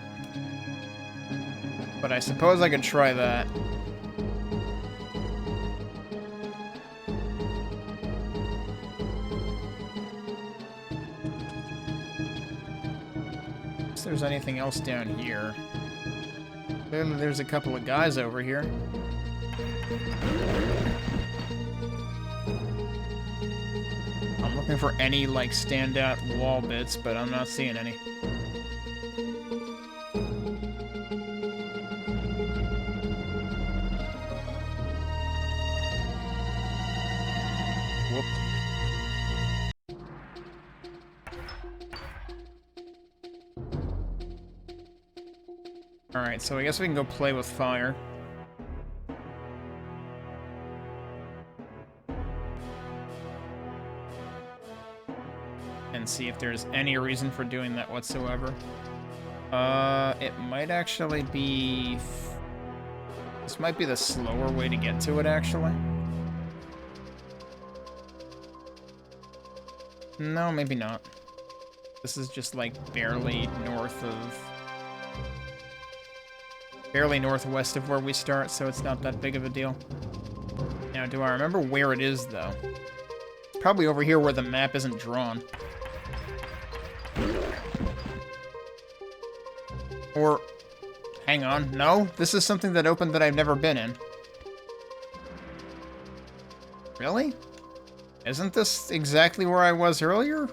But I suppose I could try that. If there's anything else down here. Clearly there's a couple of guys over here. I'm looking for any, like, standout wall bits, but I'm not seeing any. Whoop. Alright, so I guess we can go play with fire. And see if there's any reason for doing that whatsoever. It might actually be... This might be the slower way to get to it, actually. No, maybe not. This is just, like, barely north of... Barely northwest of where we start, so it's not that big of a deal. Now, do I remember where it is, though? It's probably over here where the map isn't drawn. Or, hang on, no? This is something that opened that I've never been in. Really? Isn't this exactly where I was earlier?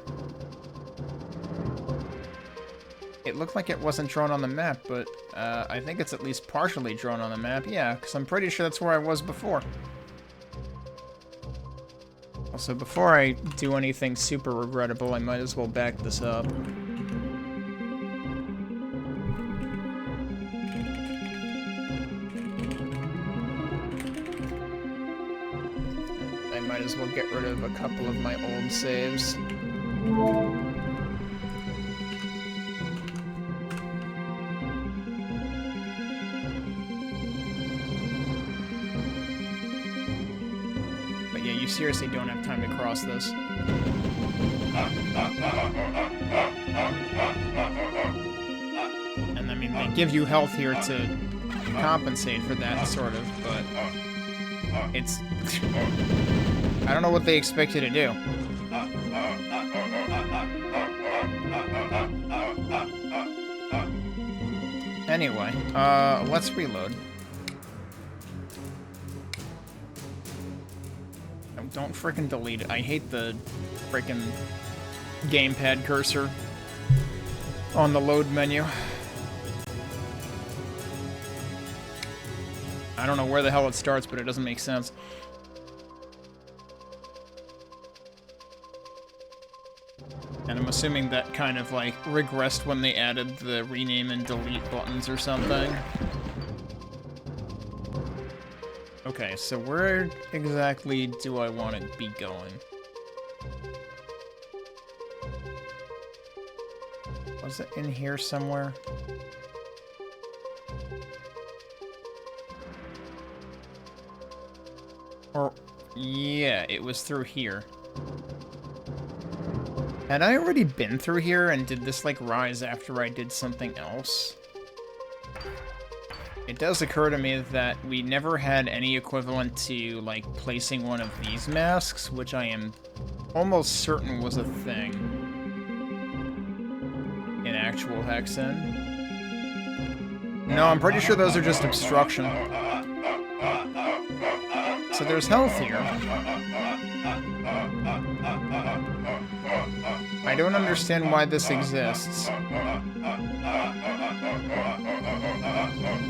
It looked like it wasn't drawn on the map, but I think it's at least partially drawn on the map. Yeah, because I'm pretty sure that's where I was before. Also, before I do anything super regrettable, I might as well back this up. I might as well get rid of a couple of my old saves. But yeah, you seriously don't have time to cross this. And I mean, they give you health here to compensate for that, sort of, but it's... I don't know what they expect you to do. Anyway, let's reload. Oh, don't frickin' delete it. I hate the frickin' gamepad cursor on the load menu. I don't know where the hell it starts, but it doesn't make sense. And I'm assuming that kind of, like, regressed when they added the rename and delete buttons or something. Okay, so where exactly do I want to be going? Was it in here somewhere? Or, yeah, it was through here. Had I already been through here, and did this, like, rise after I did something else? It does occur to me that we never had any equivalent to, like, placing one of these masks, which I am almost certain was a thing in actual Hexen. No, I'm pretty sure those are just obstruction. So there's health here. I don't understand why this exists.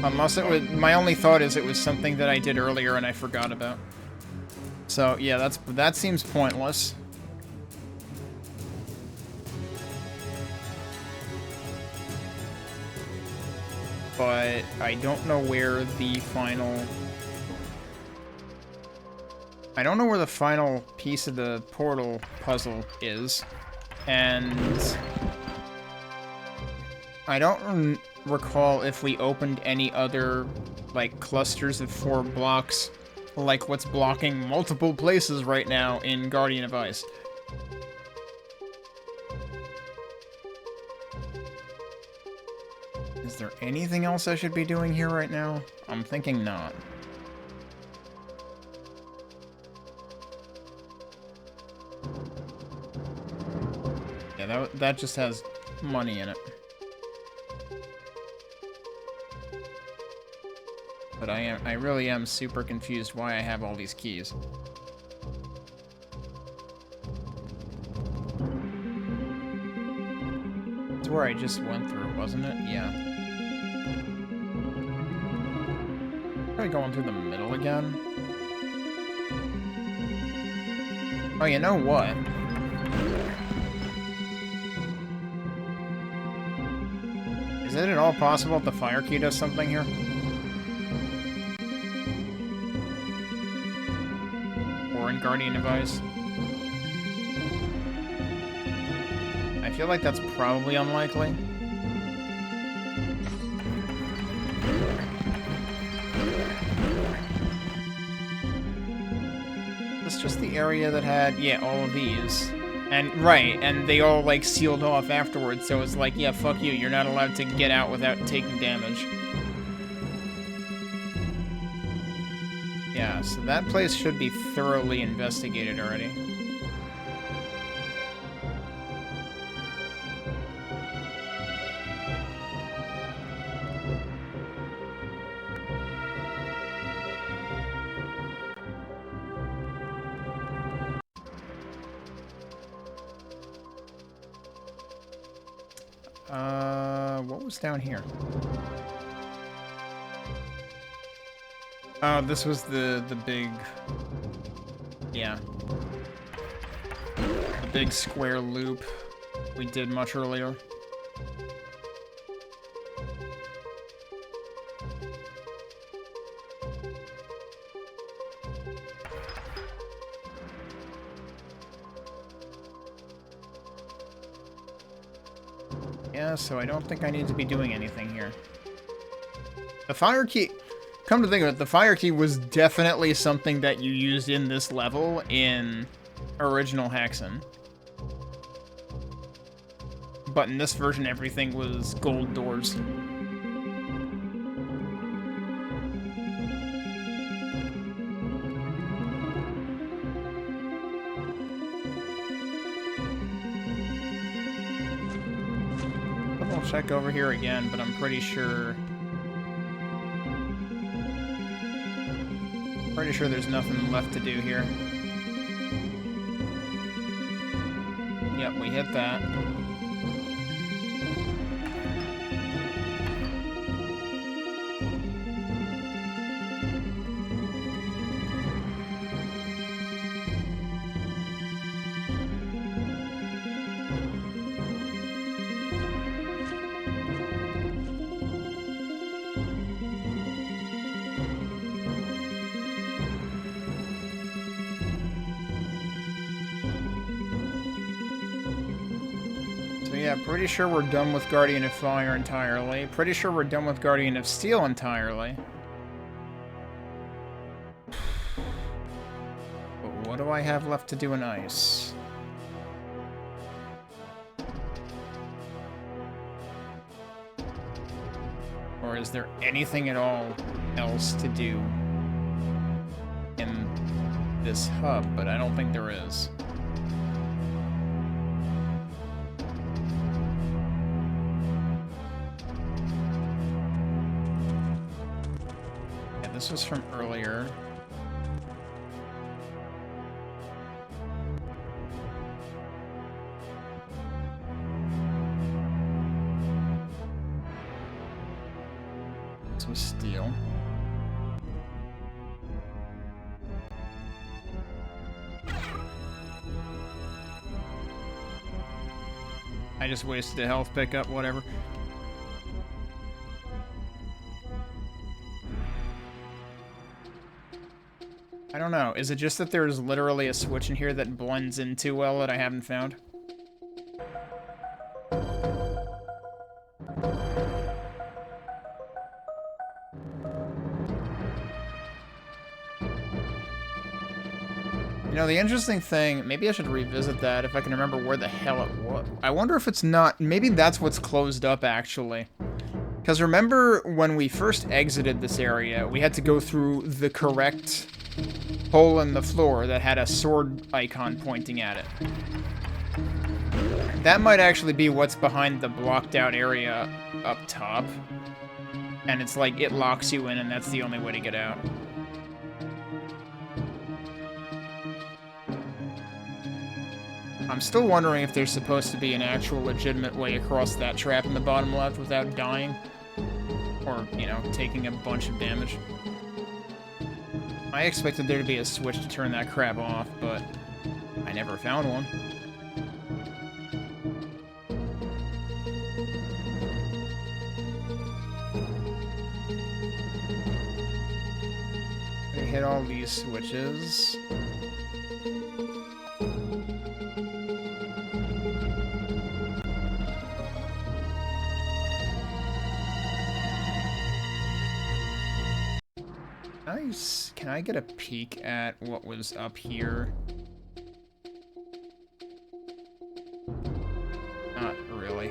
Unless it was... My only thought is it was something that I did earlier and I forgot about. So, yeah, that seems pointless. But I don't know where the final... I don't know where the final piece of the portal puzzle is. And... I don't recall if we opened any other, like, clusters of 4 blocks, like what's blocking multiple places right now in Guardian of Ice. Is there anything else I should be doing here right now? I'm thinking not. Yeah, that just has money in it. But I really am super confused why I have all these keys. It's where I just went through, wasn't it? Yeah. Are we going through the middle again? Oh, you know what? Is it at all possible that the fire key does something here? In Guardian of Ice. I feel like that's probably unlikely. It's just the area that had, yeah, all of these. And, right, and they all, like, sealed off afterwards, so it's like, yeah, fuck you, you're not allowed to get out without taking damage. Yeah, so that place should be thoroughly investigated already. What was down here? Oh, this was the big... Yeah. The big square loop we did much earlier. Yeah, so I don't think I need to be doing anything here. The fire key... Come to think of it, the fire key was definitely something that you used in this level in original Hexen. But in this version, everything was gold doors. I'll check over here again, but I'm pretty sure... Pretty sure there's nothing left to do here. Yep, we hit that. Yeah, pretty sure we're done with Guardian of Fire entirely. Pretty sure we're done with Guardian of Steel entirely. But what do I have left to do in Ice? Or is there anything at all else to do in this hub? But I don't think there is. Yeah, this was from earlier. This was steel. I just wasted a health pickup, whatever. I don't know. Is it just that there's literally a switch in here that blends in too well that I haven't found? You know, the interesting thing, maybe I should revisit that if I can remember where the hell it was. I wonder if it's not, maybe that's what's closed up, actually. Because remember when we first exited this area, we had to go through the correct hole in the floor that had a sword icon pointing at it. That might actually be what's behind the blocked out area up top. And it's like, it locks you in and that's the only way to get out. I'm still wondering if there's supposed to be an actual legitimate way across that trap in the bottom left without dying. Or, you know, taking a bunch of damage. I expected there to be a switch to turn that crap off, but I never found one. I hit all these switches. Nice. Can I get a peek at what was up here? Not really.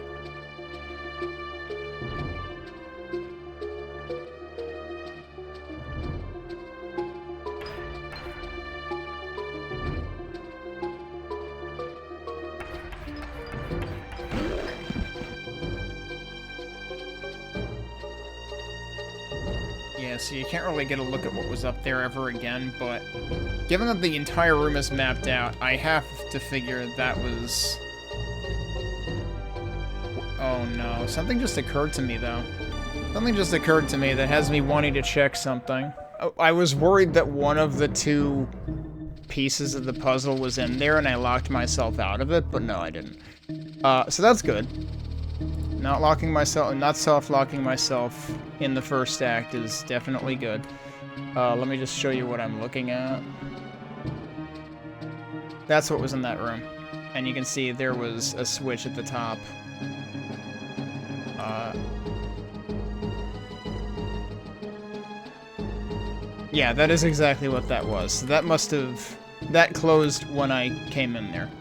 So you can't really get a look at what was up there ever again, but given that the entire room is mapped out, I have to figure that was... Oh no, something just occurred to me though. Something just occurred to me that has me wanting to check something. I was worried that one of the two pieces of the puzzle was in there and I locked myself out of it, but no, I didn't. So that's good. Not locking myself, not soft-locking myself in the first act is definitely good. Let me just show you what I'm looking at. That's what was in that room. And you can see there was a switch at the top. Yeah, that is exactly what that was. So that must have... That closed when I came in there.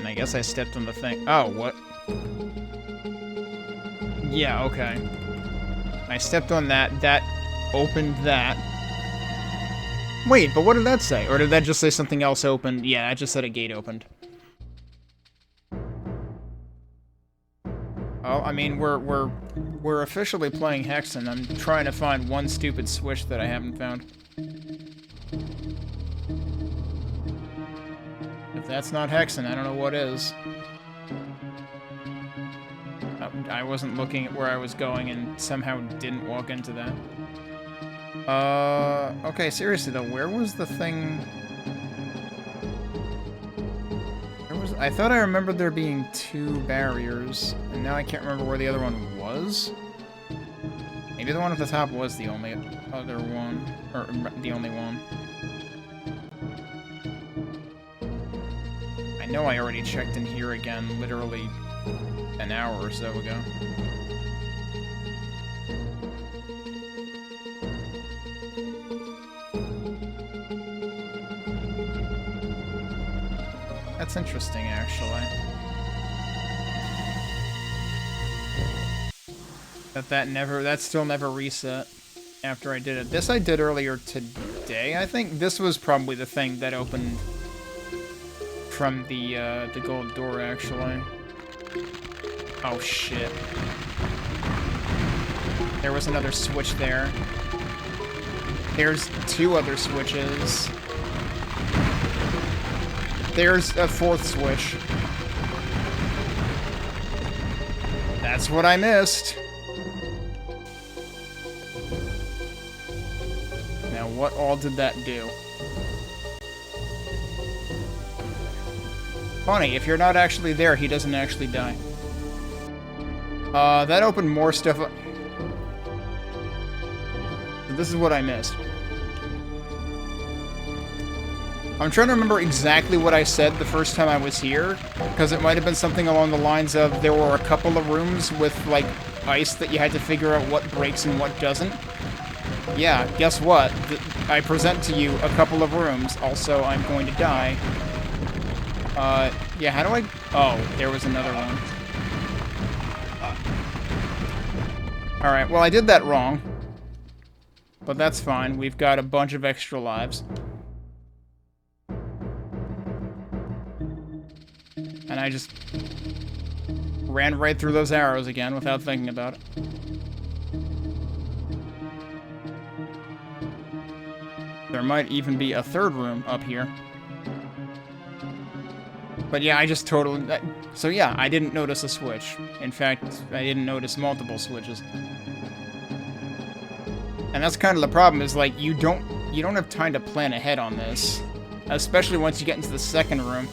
I guess I stepped on the thing. Oh, what? Yeah, okay. I stepped on that. That opened that. Wait, but what did that say? Or did that just say something else opened? Yeah, it just said a gate opened. Oh, I mean, we're officially playing Hexen. I'm trying to find one stupid switch that I haven't found. If that's not Hexen, I don't know what is. I wasn't looking at where I was going and somehow didn't walk into that. Okay, seriously though, where was the thing? I thought I remembered there being two barriers, and now I can't remember where the other one was. Maybe the one at the top was the only other one, or the only one. I know I already checked in here again, literally an hour or so ago. That's interesting, actually. That still never reset after I did it. This I did earlier today, I think. This was probably the thing that opened from the gold door, actually. Oh, shit. There was another switch there. There's 2 other switches. There's a 4th switch. That's what I missed. Now, what all did that do? Funny, if you're not actually there, he doesn't actually die. That opened more stuff up. This is what I missed. I'm trying to remember exactly what I said the first time I was here, because it might have been something along the lines of there were a couple of rooms with, like, ice that you had to figure out what breaks and what doesn't. Yeah, guess what? I present to you a couple of rooms. Also, I'm going to die. Yeah, how do I... Oh, there was another one. Alright, well, I did that wrong. But that's fine. We've got a bunch of extra lives. And I just ran right through those arrows again without thinking about it. There might even be a 3rd room up here. But yeah, I just totally... So yeah, I didn't notice a switch. In fact, I didn't notice multiple switches. And that's kind of the problem, is like, you don't have time to plan ahead on this. Especially once you get into the 2nd room.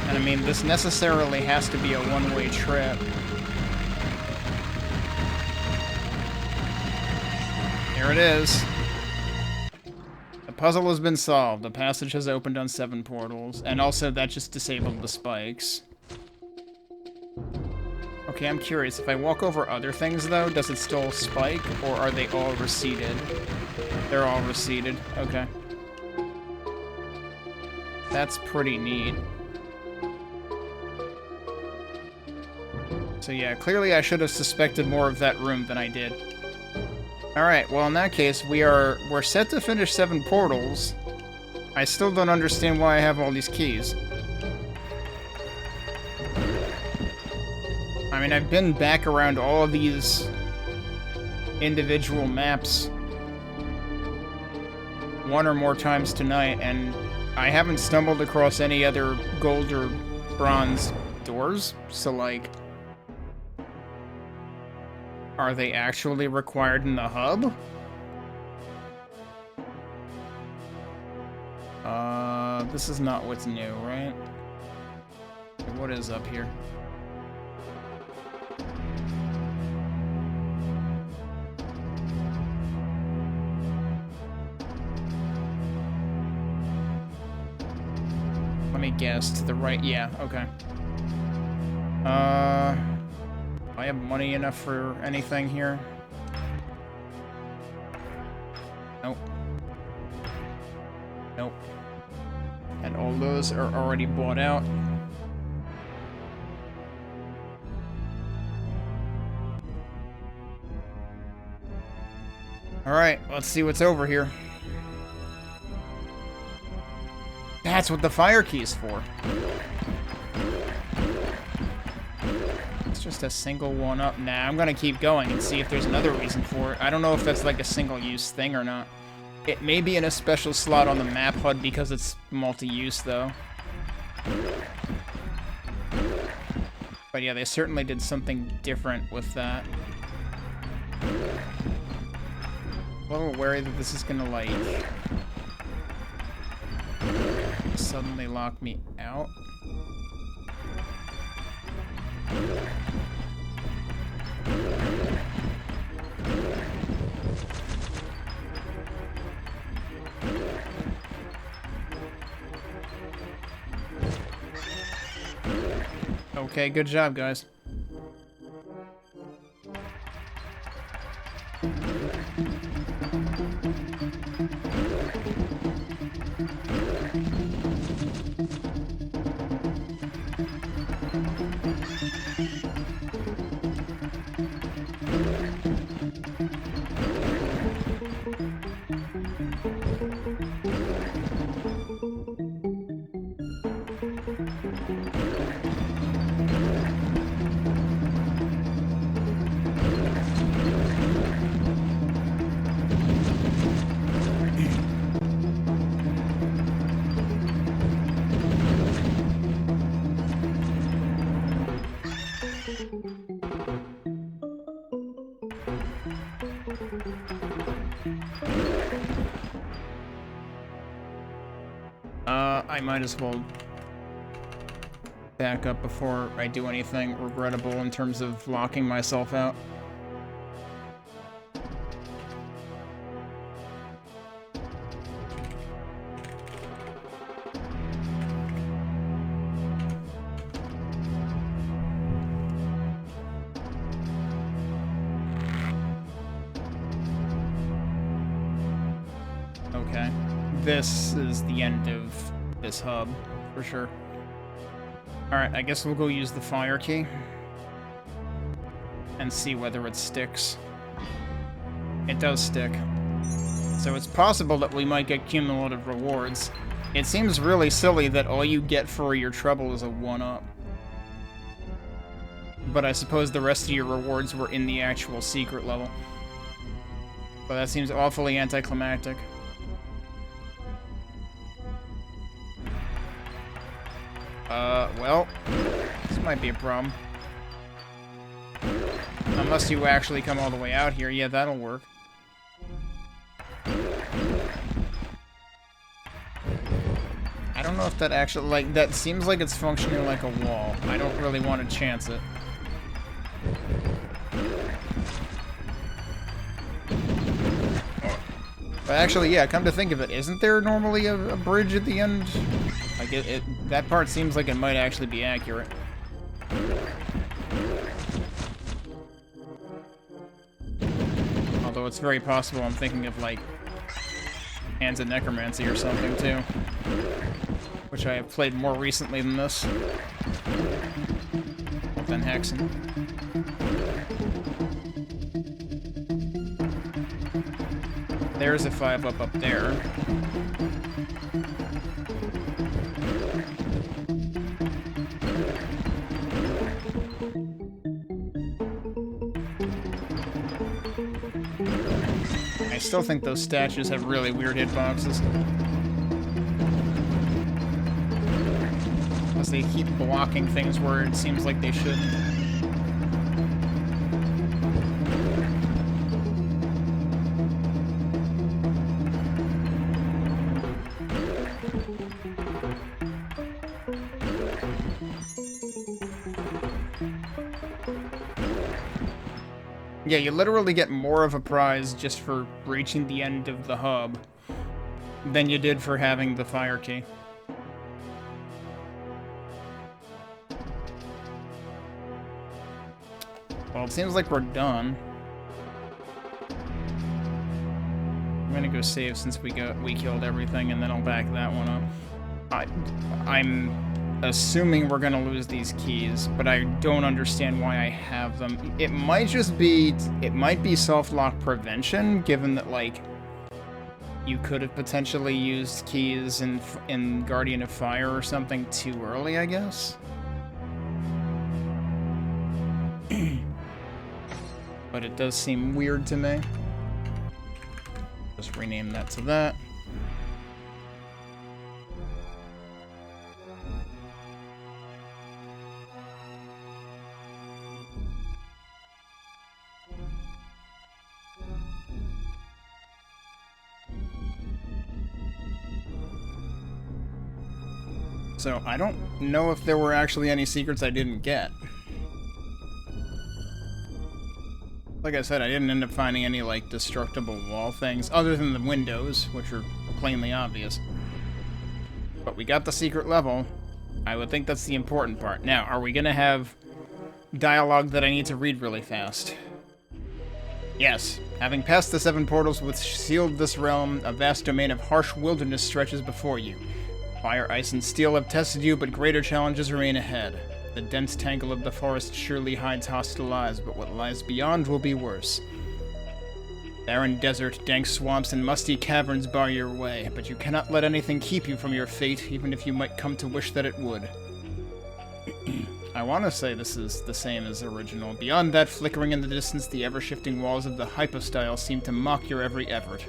And I mean, this necessarily has to be a one-way trip. There it is. The puzzle has been solved. The passage has opened on 7 portals. And also, that just disabled the spikes. Okay, I'm curious. If I walk over other things, though, does it still spike? Or are they all receded? They're all receded. Okay. That's pretty neat. So yeah, clearly I should have suspected more of that room than I did. Alright, well in that case, we're set to finish 7 portals. I still don't understand why I have all these keys. I mean, I've been back around all of these individual maps 1 or more times tonight, and I haven't stumbled across any other gold or bronze doors, so like... Are they actually required in the hub? This is not what's new, right? What is up here? Let me guess, to the right, yeah, okay. Do I have money enough for anything here? Nope. Nope. And all those are already bought out. Alright, let's see what's over here. That's what the fire key is for. It's just a single one up. Nah, I'm gonna keep going and see if there's another reason for it. I don't know if that's like a single-use thing or not. It may be in a special slot on the map HUD because it's multi-use, though. But yeah, they certainly did something different with that. A little wary that this is gonna, like, suddenly lock me out. Okay, good job, guys. I might as well back up before I do anything regrettable in terms of locking myself out. Okay. This is the end of this hub, for sure. Alright, I guess we'll go use the fire key and see whether it sticks. It does stick. So it's possible that we might get cumulative rewards. It seems really silly that all you get for your trouble is a 1-up. But I suppose the rest of your rewards were in the actual secret level. But that seems awfully anticlimactic. Well, this might be a problem. Unless you actually come all the way out here. Yeah, that'll work. I don't know if that actually, like, that seems like it's functioning like a wall. I don't really want to chance it. But actually, yeah, come to think of it, isn't there normally a bridge at the end? Like, that part seems like it might actually be accurate. Although it's very possible I'm thinking of, like, Hands of Necromancy or something, too. Which I have played more recently than this. Than Hexen. There's a 5-up up there. I still think those statues have really weird hitboxes. Unless they keep blocking things where it seems like they shouldn't. Yeah, you literally get more of a prize just for reaching the end of the hub than you did for having the fire key. Well, it seems like we're done. I'm gonna go save since we killed everything, and then I'll back that one up. I'm assuming we're gonna lose these keys, but I don't understand why I have them. It might be soft lock prevention, given that, like, you could have potentially used keys in Guardian of Fire or something too early, I guess. But it does seem weird to me. Just rename that to that. So, I don't know if there were actually any secrets I didn't get. Like I said, I didn't end up finding any, like, destructible wall things, other than the windows, which are plainly obvious. But we got the secret level, I would think that's the important part. Now, are we gonna have dialogue that I need to read really fast? Yes. Having passed the 7 portals which sealed this realm, a vast domain of harsh wilderness stretches before you. Fire, ice, and steel have tested you, but greater challenges remain ahead. The dense tangle of the forest surely hides hostile eyes, but what lies beyond will be worse. Barren desert, dank swamps, and musty caverns bar your way, but you cannot let anything keep you from your fate, even if you might come to wish that it would. I want to say this is the same as original. Beyond that, flickering in the distance, the ever-shifting walls of the hypostyle seem to mock your every effort.